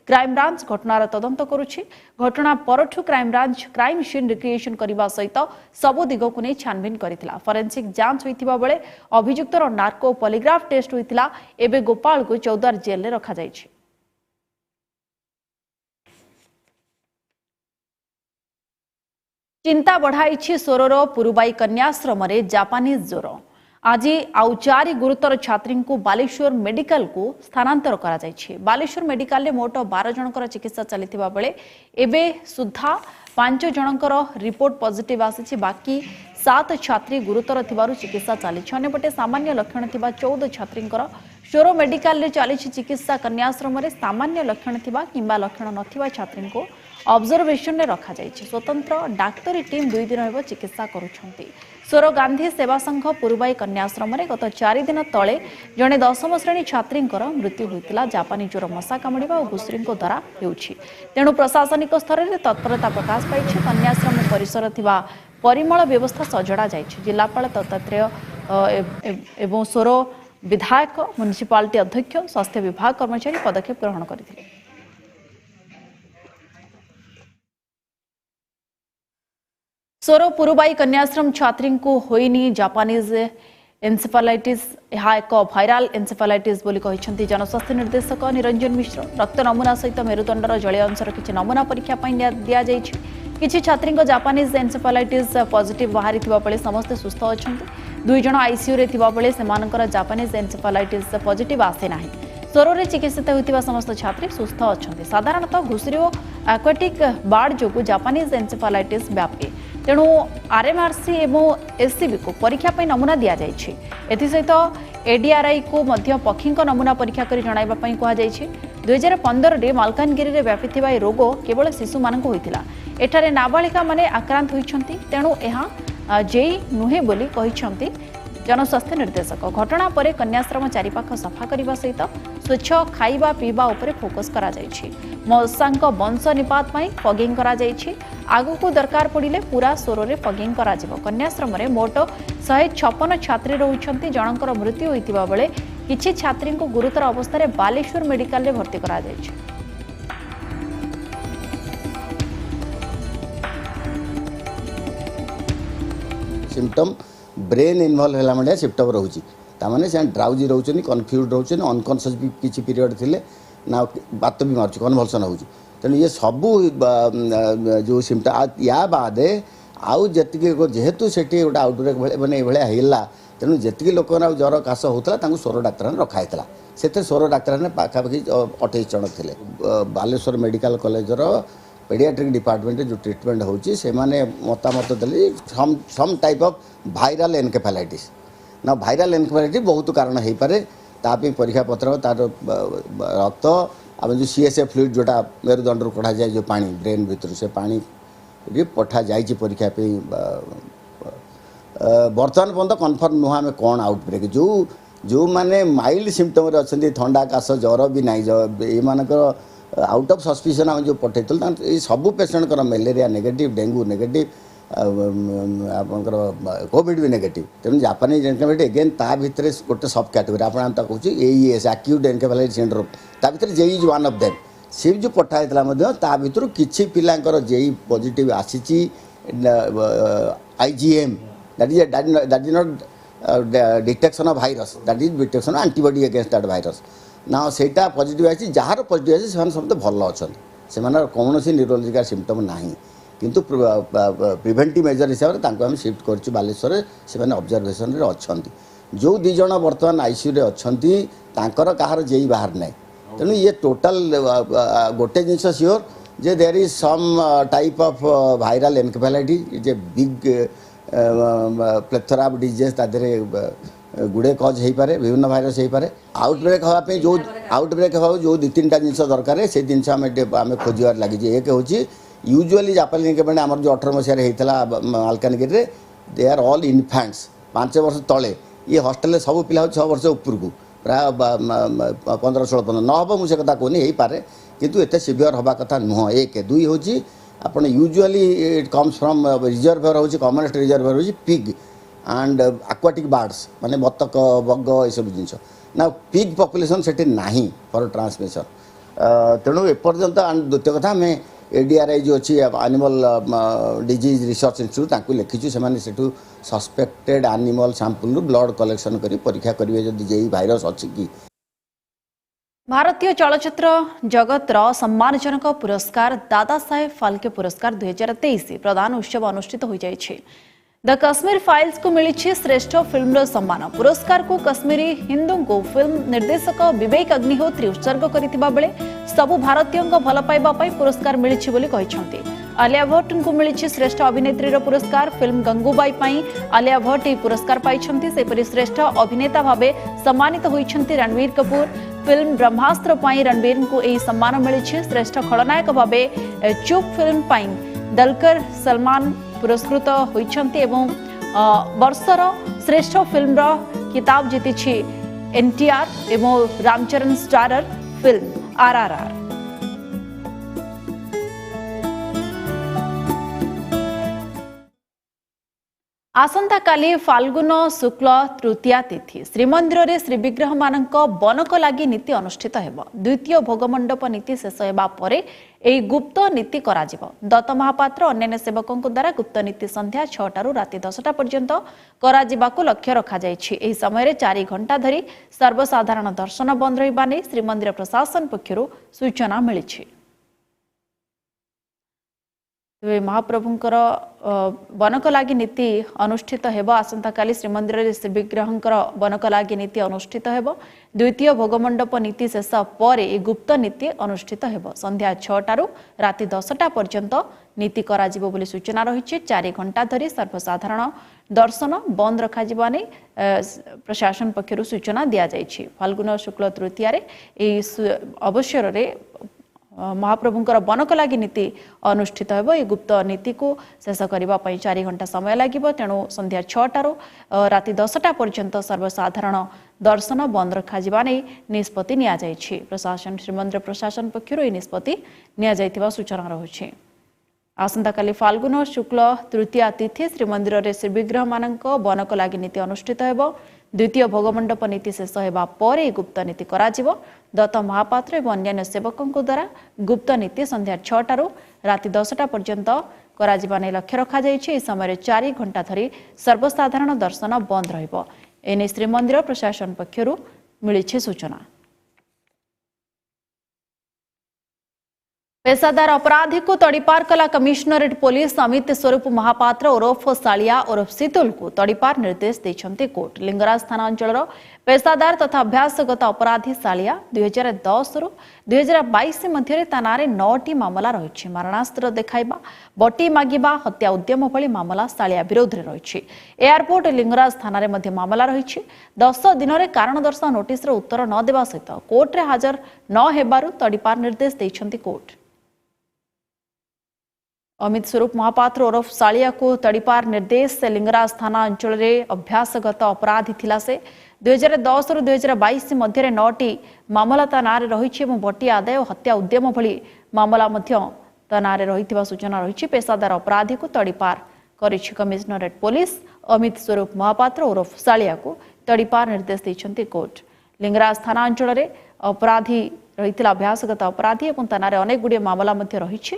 क्राइमब्रांच घटनार तदंत करुछि। घटना परठू क्राइमब्रांच क्राइम सीन रिक्रिएशन करने सहित सबु दिग को नहीं छानबीन करथिला। फॉरेंसिक जांच होइथिबा बेले अभियुक्तर नार्को पॉलीग्राफ टेस्ट होइथिला। एबे गोपाल को चौदार जेल में रखा जाइछि। चिंता बढ़ाई सोरर पुरुबाई कन्याश्रम जापानीज ज्वर। आज आउ 4 गुरुतर छात्री को बालेश्वर मेडिकल को स्थानांतर करा जायछि। बालेश्वर मेडिकल रे मोट 12 जनकर चिकित्सा चलिथिबा बेले एबे सुद्धा 5 जनकर रिपोर्ट पॉजिटिव आसी। बाकी 7 छात्री गुरुतर थिबारु चिकित्सा चली। अन्यपटे सामान्य लक्षण थिबा 14 छात्रींकर शोरो मेडिकल रे चली चिकित्सा कन्याश्रम रे सामान्य लक्षण थिबा किंबा लक्षण नथिबा छात्री को ऑब्जर्वेशन रे रखा जायछि। स्वतंत्र डाक्टरी टीम 2 दिन हेबो चिकित्सा करूछंती। सोरो गांधी सेवा संघ पुरुबाई कन्याश्रम रे गत 4 दिन तले जणे 10म श्रेणी छात्रींकर मृत्यु होइतिला। जापानी ज्वर मशा कामुडिबा और घुसुरींको द्वारा हेउछि। तेणु प्रशासनिक स्तर रे तत्परता प्रकाश पाइछि। कन्याश्रम परिसर थिबा परिमल व्यवस्था सजड़ा जाइछि। जिलापाल दत्तात्रेय एवं सोरो विधायक म्युनिसिपालिटी अध्यक्ष स्वास्थ्य विभाग कर्मचारी पदक्षेप ग्रहण करथिले। सोरो पुरुबाई कन्याश्रम छात्री को होइनी जापानीज एन्सेफालाइटिस। यह एक भाइराल एन्सेफालाइटिस बोली कहिसंती जनस्वास्थ्य निर्देशक निरंजन मिश्र। रक्त नमूना सहित मेरुदंडर जलीय अंशर किछि नमूना परीक्षा दिया जाइछि। किछि छात्री को जापानीज एन्सेफालाइटिस पॉजिटिव बाहरी थिबा बेले समस्त सुस्थ अछंती। 2 जण आईसीयू रे थिबा बेले सेमानकर जापानीज एन्सेफालाइटिस पॉजिटिव आसे नाही। सोरोरे चिकित्सित होइतिबा समस्त छात्री सुस्थ अछंती। साधारणतः घुसुरी और एक्वाटिक बार्ड जोगु जापानीज एन्सेफालाइटिस व्यापे। तेणु आरएमआरसी एवं एससीबी को परीक्षा पर नमूना दि जाइए। एसत एडीआरआई को मध्य पक्षी नमूना परीक्षा कर जणाइबा पई कहा जाइए। 2015 रे मालकानगिरी रे व्यापीथिबा ए रोग केवल शिशु मानक होइतिला। एठारे नाबालिका माने आक्रांत होइछंती। तेणु एहा जेई नुहे बोली कहिछंती जनस्वास्थ्य निर्देशक। घटना पर कन्याश्रम चारिपाख सफा करने सहित स्वच्छ खाइबा पीवा उपरे फोकस करा जाइछि। मशांक वंश निपात पाई फगिंग करा जाइछि। आगु को दरकार पड़िले पूरा सोरो रे फगिंग करा जिवो। कन्याश्रम रे मोट 156 छात्री रहुछंती। जनकर मृत्यु होइतिबा बेले किछि छात्री को गुरुतर अवस्था रे बालेश्वर मेडिकल रे भर्ती करा जाइछि। सिम्पटम ब्रेन इनवॉल्व होला माने सिम्पटम रहउची। तामाने से ड्राउजी रहउचनी, कन्फ्यूज रहउचनी, अनकॉन्शियस भी किछि पीरियड थिले ना बात भी मारछ, कन्वल्सन होउची। तेणु ये सबू जो सिम्पटम या बाद आउ जतिक जेहेतु सेठी गोटे आउटब्रेक मैंने ये है। तेणु जी लोक ज्वर काश होता सोर डाक्तर रखाई से सोर डाक्तर पाखापाखि 28 जन थे। बालेश्वर मेडिकल कॉलेजर पेडियाट्रिक डिपार्टमेंट जो ट्रिटमेंट होची से माने मतामत देली some type of viral encephalitis. ना वायरल एनकेफेलाइटिस बहुत कारण हो पारे। तापी परीक्षा पत्र तार रक्त आम जो सीएसए फ्लूइड जोटा मेरुदंड कढ़ा जाए जो पानी ब्रेन भीतर से पानी पठा जाइए परीक्षा पे। बर्तमान पर्यंत कन्फर्म नुह आम कौन आउटब्रेक जो जो माने माइल्ड सिम्पटम अच्छा थंडा काश ज्वर भी ना ये आउट ऑफ सस्पिशन आम जो पठे सब patient malaria negative, dengue negative, आपंकर कोविड भी नेगेटिव। तेणु जापानीज एनकेफेलाइटिस एगेन ता भितर गोटे सब कैटेगरी आप कहूँ एईएस एक्यूट एनकेफेलाइटिस सिंड्रोम ता भितर JE is one of them. सी जो पठाइला ता भितर किछि पिलांकर जेई पॉजिटिव आसीची IgM that is not detection of virus, that is detection of antibody against that virus. ना सेटा पॉजिटिव आसी जार पॉजिटिव आसी से सब भल अच्छा से कौन न्यूरोलॉजिकल सिम्पटम नाही। किंतु प्रिवेंटिव मेजर हिसाब से आम शिफ्ट कर बालेश्वर से ऑब्जर्वेशन रे अच्छी। जो 2 जन बर्तमान आईसीयू रे अच्छी तांकर कहार जेई बाहर ना। तेणु ये टोटाल गोटे जिनस सियोर जे there is some type of viral encephalitis is a big plethora of disease. तादरे गुड़े कज हो पारे, विभिन्न भाइरस हो पारे। आउटब्रेक हाँपे जो आउटब्रेक हो जो 2-3टा जिनस दरकार से जिनस आम खोजार लगी। एक हूँ यूजुअली जापानी एनकेफेलाइटिस आमर जो 18 मसीह होता मालकानगिरी दे आर ऑल इनफैंट्स 5 वर्ष तले। ये हॉस्टेल सब पिला 6 वर्ष उपरकू प्राय 15-16 न हम मुझे कथा कहनी हो पारे किंतु एत सिवियर हवा कथा नुह। 1 2 हूँ आपन usually it comes from reservoir हूँ कॉमनेस्ट रिजर्वर हूँ पिग एंड एक्वाटिक बर्ड्स माने बतक बग ये सब जिन ना पिग पॉपुलेशन से नहीं फॉर ट्रांसमिशन। तेणु एपर्यंत द्वितीय कथा आम एडीआरआई जो अच्छी एनिमल डिजीज रिसर्च इंस्टीट्यूट लिखीचु से suspected animal sample blood collection कर परीक्षा करेंगे जदि जे भाइरस अच्छी कि। भारतीय चलचित्र जगतर सम्मानजनक पुरस्कार दादा साहेब फाल्के पुरस्कार 2023 प्रदान उत्सव अनुष्ठित हो जाइए। द कश्मीर फाइल्स को मिली श्रेष्ठ फिल्म सम्मान पुरस्कार को कश्मीरी हिंदू को फिल्म निर्देशक विवेक अग्निहोत्री उत्सर्ग करथिबा बेले सबु भारतीय भल पाइबा पुरस्कार मिली बोली कहिसंती। आलिया भट्ट को मिली श्रेष्ठ अभिनेत्री पुरस्कार। फिल्म गंगूबाई पाई आलिया भट्ट यह पुरस्कार पाइछंती। सेपरि श्रेष्ठ अभिनेता भावे सम्मानित होइछंती रणबीर कपूर। फिल्म ब्रह्मास्त्र पाई रणबीर को यह सम्मान मिली। श्रेष्ठ खलनायक भावे चुप फिल्म पाई दलकर सलमान पुरस्कृत होइछंती एवं वर्षर श्रेष्ठ फिल्म किताब जीति एनटीआर एवं रामचरण स्टारर फिल्म आरआरआर। आसंता काली फाल्गुन शुक्ल तृतीया तिथि श्रीमंदिर रे श्रीविग्रह मानक बनक लागि नीति अनुष्ठित हेब। द्वितीय भोगमंडप नीति शेष हेबा परे एई गुप्त नीति कराजिब। दत्त महापात्र अन्य सेवकों द्वारा गुप्त नीति संध्या 6 रु राति 10 पर्यंत कराजिबाकु लक्ष्य रखा जायछि। एही समय 4 घंटा धरी सर्वसाधारण दर्शन बंद रहिबा नै श्रीमंदिर प्रशासन पक्षरु सूचना मिलिछि। महाप्रभुंकर बनक लागि नीति अनुष्ठित हेब। आसंता काली श्रीमंदिर रे श्रीविग्रहंकर बनक लागि नीति अनुष्ठित हेब। द्वितीय भोगमंडप नीति शेष पर गुप्त नीति अनुष्ठित हेब। संध्या 6 रु राति 10 पर्यंत नीति कराजिबो बोली सूचना रहिछि। 4 घंटा धरी सर्वसाधारण दर्शन बंद रखा जिबा नै प्रशासन पक्षरु सूचना दिया जायछि। फाल्गुन शुक्ल तृतीया रे एई अवसर रे महाप्रभुंकर बनक लागि नीति अनुष्ठित हेब। ए गुप्त नीति को शेष करबा पई 4 घंटा समय लागिबो। तेणु संध्या 6 रु राति 10 पर्यंत सर्वसाधारण दर्शन बंद रखा जिबा नै निष्पत्ति निया जायछि। प्रशासन श्रीमंदिर प्रशासन पक्षरु ए निष्पत्ति निया जायतिबा सूचना रहुछि। आसंता काली फाल्गुन शुक्ल तृतीया तिथि श्रीमंदिर रे श्रीविग्रह मानक बनक लागि नीति अनुष्ठित हेब। द्वितीय भोगमंडप नीति शेष हेबा परे गुप्त नीति कराजिबो। दत्त महापात्र एवं अन्य सेवकों द्वारा गुप्त नीति संध्या 6 रु राति 10 पर्यंत कराजिबा नै लक्ष्य रखा जायछि। एही समय 4 घंटा धरी सर्वसाधारण दर्शन बंद रहिबो। एने श्रीमंदिर प्रशासन पक्षरु मिलिछि सूचना। पेशादार अपराधी को तड़ीपार कला कमिश्नरेट पुलिस अमित स्वरूप महापात्र ओरफ सालिया ओरफ सीतुल को तड़ीपार निर्देश देछंती कोर्ट। लिंगराज थाना अंचल पेशादार तथा अभ्यासगत अपराधी सालिया 2010 रु 2022 मध्य थाना 9टी मामला रही। मारणास्त्र देखाइबा बटी मागिबा हत्या उद्यम भली मामला सालिया विरोध में रही। एयरपोर्ट लिंगराज थाना मध्य मामला रही। 10 दिन में कारण दर्शाओ नोटिस उत्तर न देवा सहित कोर्ट रे हाजर न हेबारु तड़ीपार निर्देश देछंती कोर्ट। अमित स्वरूप महापात्र ओरफ सालिया को तड़ीपार निर्देश लिंगराज थाना अंचल रे अभ्यासगत अपराधी थिला से 2010 रु 2022 मध्य 9टी मामला ता नारे रही। बटी आदाय और हत्या उद्यम भली मामला ता नारे रही सूचना रही। पेशादार अपराधी को तड़ीपार करिछि कमिश्नरेट पुलिस अमित स्वरूप महापात्र ओरफ सालिया को तड़ीपार निर्देश देछंती कोर्ट। लिंगराज थाना अंचल रे अपराधी रही अभ्यासगत अपराधी और थाना अनेक गुड़िए मामला रही।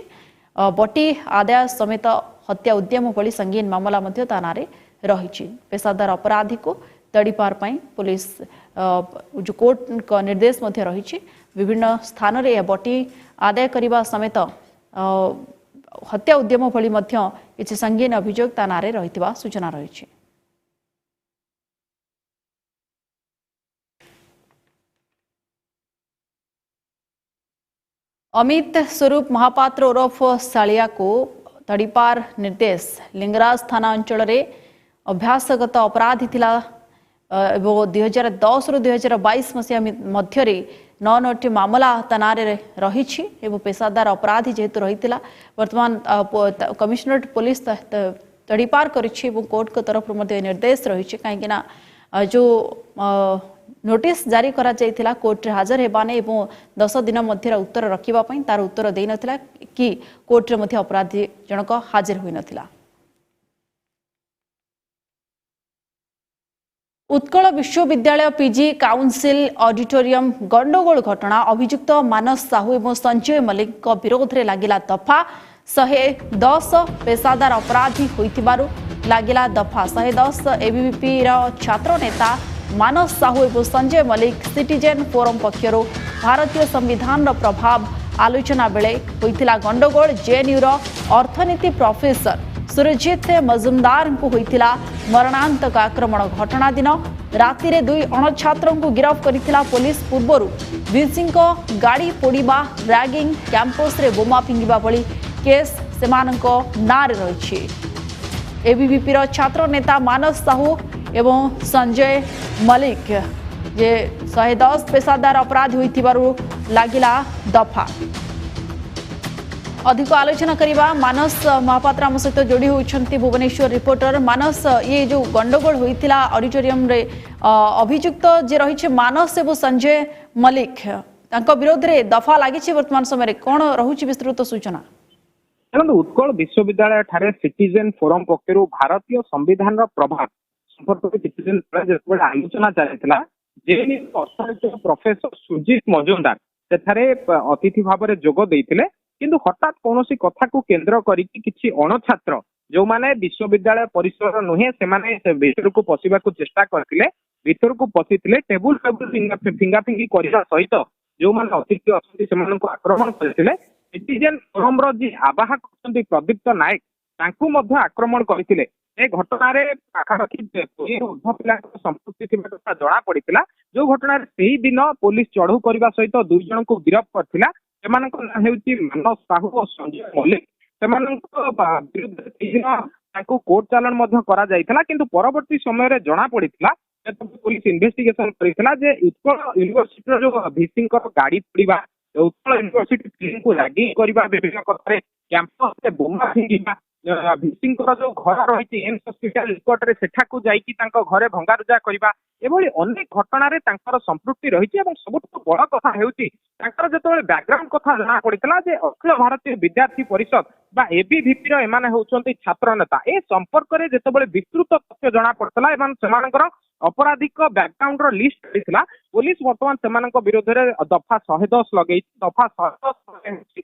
बटी आदाय समेत हत्या उद्यम भली संगीन मामला थाना रही। पेशादार अपराधी को तड़ीपार पाई पुलिस जो कोर्ट का निर्देश रही। विभिन्न स्थान रे बटी आदाय करने समेत हत्या उद्यम भली किसी संगीन अभियोग थाना रही सूचना रही। अमित स्वरूप महापात्र ओरफ सालिया को तड़ीपार निर्देश लिंगराज थाना अंचल रे अभ्यासगत अपराधी थिला 2010 रु 2022 मसीहा मध्य 9टी मामला थाना रही। पेशादार अपराधी जेहेतु रही वर्तमान कमिश्नरेट पुलिस तड़ीपार करिछि कोर्ट को तरफ निर्देश रही। कहीं जो नोटिस जारी करा जायतिला कोर्ट रे हाजर हेबाने एवं 10 दिन मध्य उत्तर रखिबा पई तार उत्तर देई नथिला कि कोर्ट रे मध्य अपराधी जनक हाजिर होई नथिला। उत्कल विश्वविद्यालय पीजी काउंसिल ऑडिटोरियम गंडगोल घटना अभियुक्त मानस साहू एवं संजय मलिक विरोध रे लागिला दफा 110 पेशादार अपराधी होइतिबारु लागिला दफा 110 एबीवीपी रा छात्र नेता मानस साहू और संजय मलिक सिटीजेन फोरम पक्षर भारतीय संविधान प्रभाव आलोचना बेले होइतिला गंडगोल। जेएनयू अर्थनीति प्रोफेसर सुरजित मजुमदार को होइतिला मरणांतक आक्रमण घटना दिन राति रे 2 अणछात्रों को गिरफ्त करितिला पुलिस। पूर्वरु वीसी गाड़ी पोड़िबा रैगिंग कैंपस रे बोमा फिंगिबा भली केस सेमानंको नारे रहिछि। एबीवीपी छात्र नेता मानस साहू एवं संजय मलिक जे 110 पेशादार अपराध होइतिबारु लागिला दफा। अधिक आलोचना करिबा मानस महापात्र आम सहित जोड़ी होइछंती भुवनेश्वर रिपोर्टर। मानस, ये जो गंडगोल होइतिला ऑडिटोरियम रे अभियुक्त जे रहिছে मानस एवं संजय मलिक तांको विरोध रे दफा लागिছে वर्तमान समय रे कोन रहुछि विस्तृत सूचना? उत्कल विश्वविद्यालय ठारे सिटीजन फोरम पक्षर भारतीय संविधान प्रभाव संपर्क में आलोचना चली जेएनयू अर्थनीति प्रोफेसर सुजीत मजुमदार सेठारे अतिथि भाव में जोग देते किंतु हठात कौन कथा को केन्द्र करके किसी अणछात्र जो माने विश्वविद्यालय परिसर नुहे से भीतर को पशिबा को चेष्टा करथिले भीतर को पशिथिले टेबुल फिंगाफिंगी करने सहित जो माने अतिथि अच्छी से आक्रमण करथिले सिटीजन फोरम जी आवाहक प्रदीप्त नायक तांकु मध्य आक्रमण करथिले। ए घटना रे पाखापाखि उर्ध पिला संपृक्ति थिबा कथा जणा पड़ितिला जो घटना रे सेही दिन पुलिस चढ़ऊ करबा सहित 2 जन को गिरफ्त करथिला। एमानक नाम हेउची मानस साहू और संजय मलिक। सेमानक विरुद्ध दिन तांकु कोर्ट चालान मध्य करा जायतिला किंतु परवर्ती समय रे जणा पड़ितिला पुलिस इन्वेस्टिगेशन करितिला जे उत्कल यूनिवर्सिटी जो वीसी गाड़ी पड़िबा उत्कल यूनिवर्सिटी को रैगिंग करबा विभिन्न कथारे कैंपस रे बोमा फिंगिबा वीसी जो घर रही एम्स हॉस्पिटल निकट में सेठाकू जाइकी घरे भंगारुजा करबा एभली अनेक घटना रे तांकर संपृक्ति रही है। सबुठ बड़ कथा हेउची तांकर जेतबेले बैकग्राउंड कथा जना पड़ितला जे अखिल भारतीय विद्यार्थी परिषद बा एबीवीपी रो एमाने होउचंती छात्र नेता। ए संपर्क रे जेतबेले विस्तृत तथ्य जना पड़तला एमान सेमानकर अपराधिक बैकग्राउंड रो लिस्ट करितला पुलिस वर्तमान सेमानक विरोध रे दफा 110 लगेई। दफा 110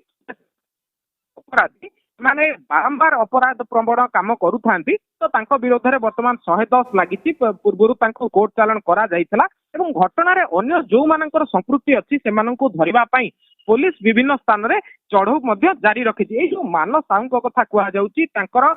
अपराधी माने बारंबार अपराध प्रवण काम करूथांती तो तांको विरोध रे वर्तमान 110 लागिछि। पूर्वरु तांको कोर्ट चालान करा जायथिला एवं घटना रे अन्य जो मानकर संपृक्ति अछि सेमानंको धरिबा पई पुलिस विभिन्न स्थान रे चढ़ऊ मध्य जारी रखिछि। ए जो मानस साहू कथा कुआ जाउछि तांकर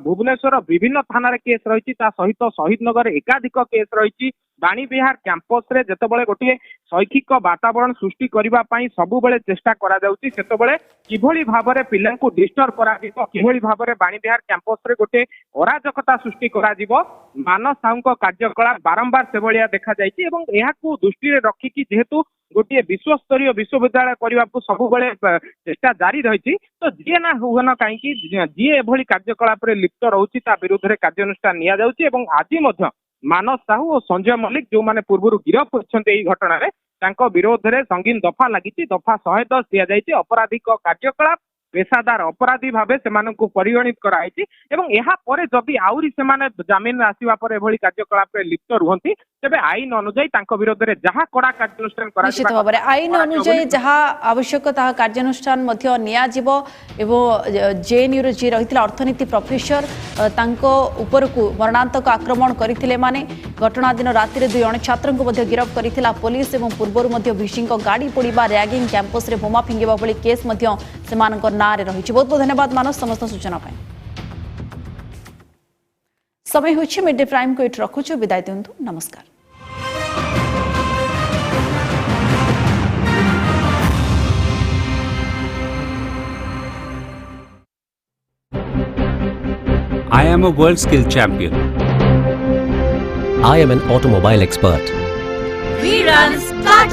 भुवनेश्वर विभिन्न थाना रे केस रहिछि ता सहित शहीद नगर एकाधिक केस रहिछि। बाणी विहार कैंपस रे जेतबेले गोटे शैक्षिक वातावरण सृष्टि करबा पई सबु बेले चेष्टा करा जाउछि सेतबेले किभली भाबरे पिलांको डिस्टर्ब करा जिवो किभली भाबरे बाणी विहार कैंपस रे गोटे अराजकता सृष्टि करा जिवो मानस साहू कार्यकलाप बारंबार सेभलिया देखा जाइछि एवं एहाकू दृष्टि रे रखी कि जेहेतु गोटे विश्वस्तरीय विश्वविद्यालय करने सबु बेले चेष्टा जारी रही तो जी ना हुए कहीं जी एभली कार्यकलाप लिप्त रोचे विरुद्ध कार्यानुष्ठान निया जाउछि एवं आज मानस साहू और संजय मलिक जो माने पूर्व गिरफ होती घटना विरोध में संगीन दफा लगी। दफा 110 दि जाइए अपराधिक कार्यकलाप पेशादार अपराधी भावे सेमानंकु परिगणित कराइछि एवं एहा परे जदि आउरी सेमाने जमीन आसीबा परे एभली कार्यकलाप रे लिप्त रुहंती तेबे आईन अनुसार तांको विरोध रे जहा कड़ा कार्यानुष्ठान करा निश्चित भाव में आईन अनुसार जहा आवश्यक ता कार्यानुष्ठान मध्य निया जिवो एवं जेएनयू रे जे रहितला अर्थनीति प्रोफेसर तांको ऊपर को मरणांतक आक्रमण करिथिले माने घटना दिन राति रे 2 जण छात्रंको मध्य गिरफ करिथिला पुलिस एवं पूर्वरु मध्य भिसिंको गाड़ी पोड़ीबा रैगिंग कैंपस रे बोमा फिंगिबा भली केस मध्य सेमानकर नारे रही। बहुत बहुत धन्यवाद मानस समस्त सूचना पाए। समय होछि मिड डे प्राइम को एट रखुछु विदाय दियंतु नमस्कार। I am a world skill champion. I am an automobile expert. We run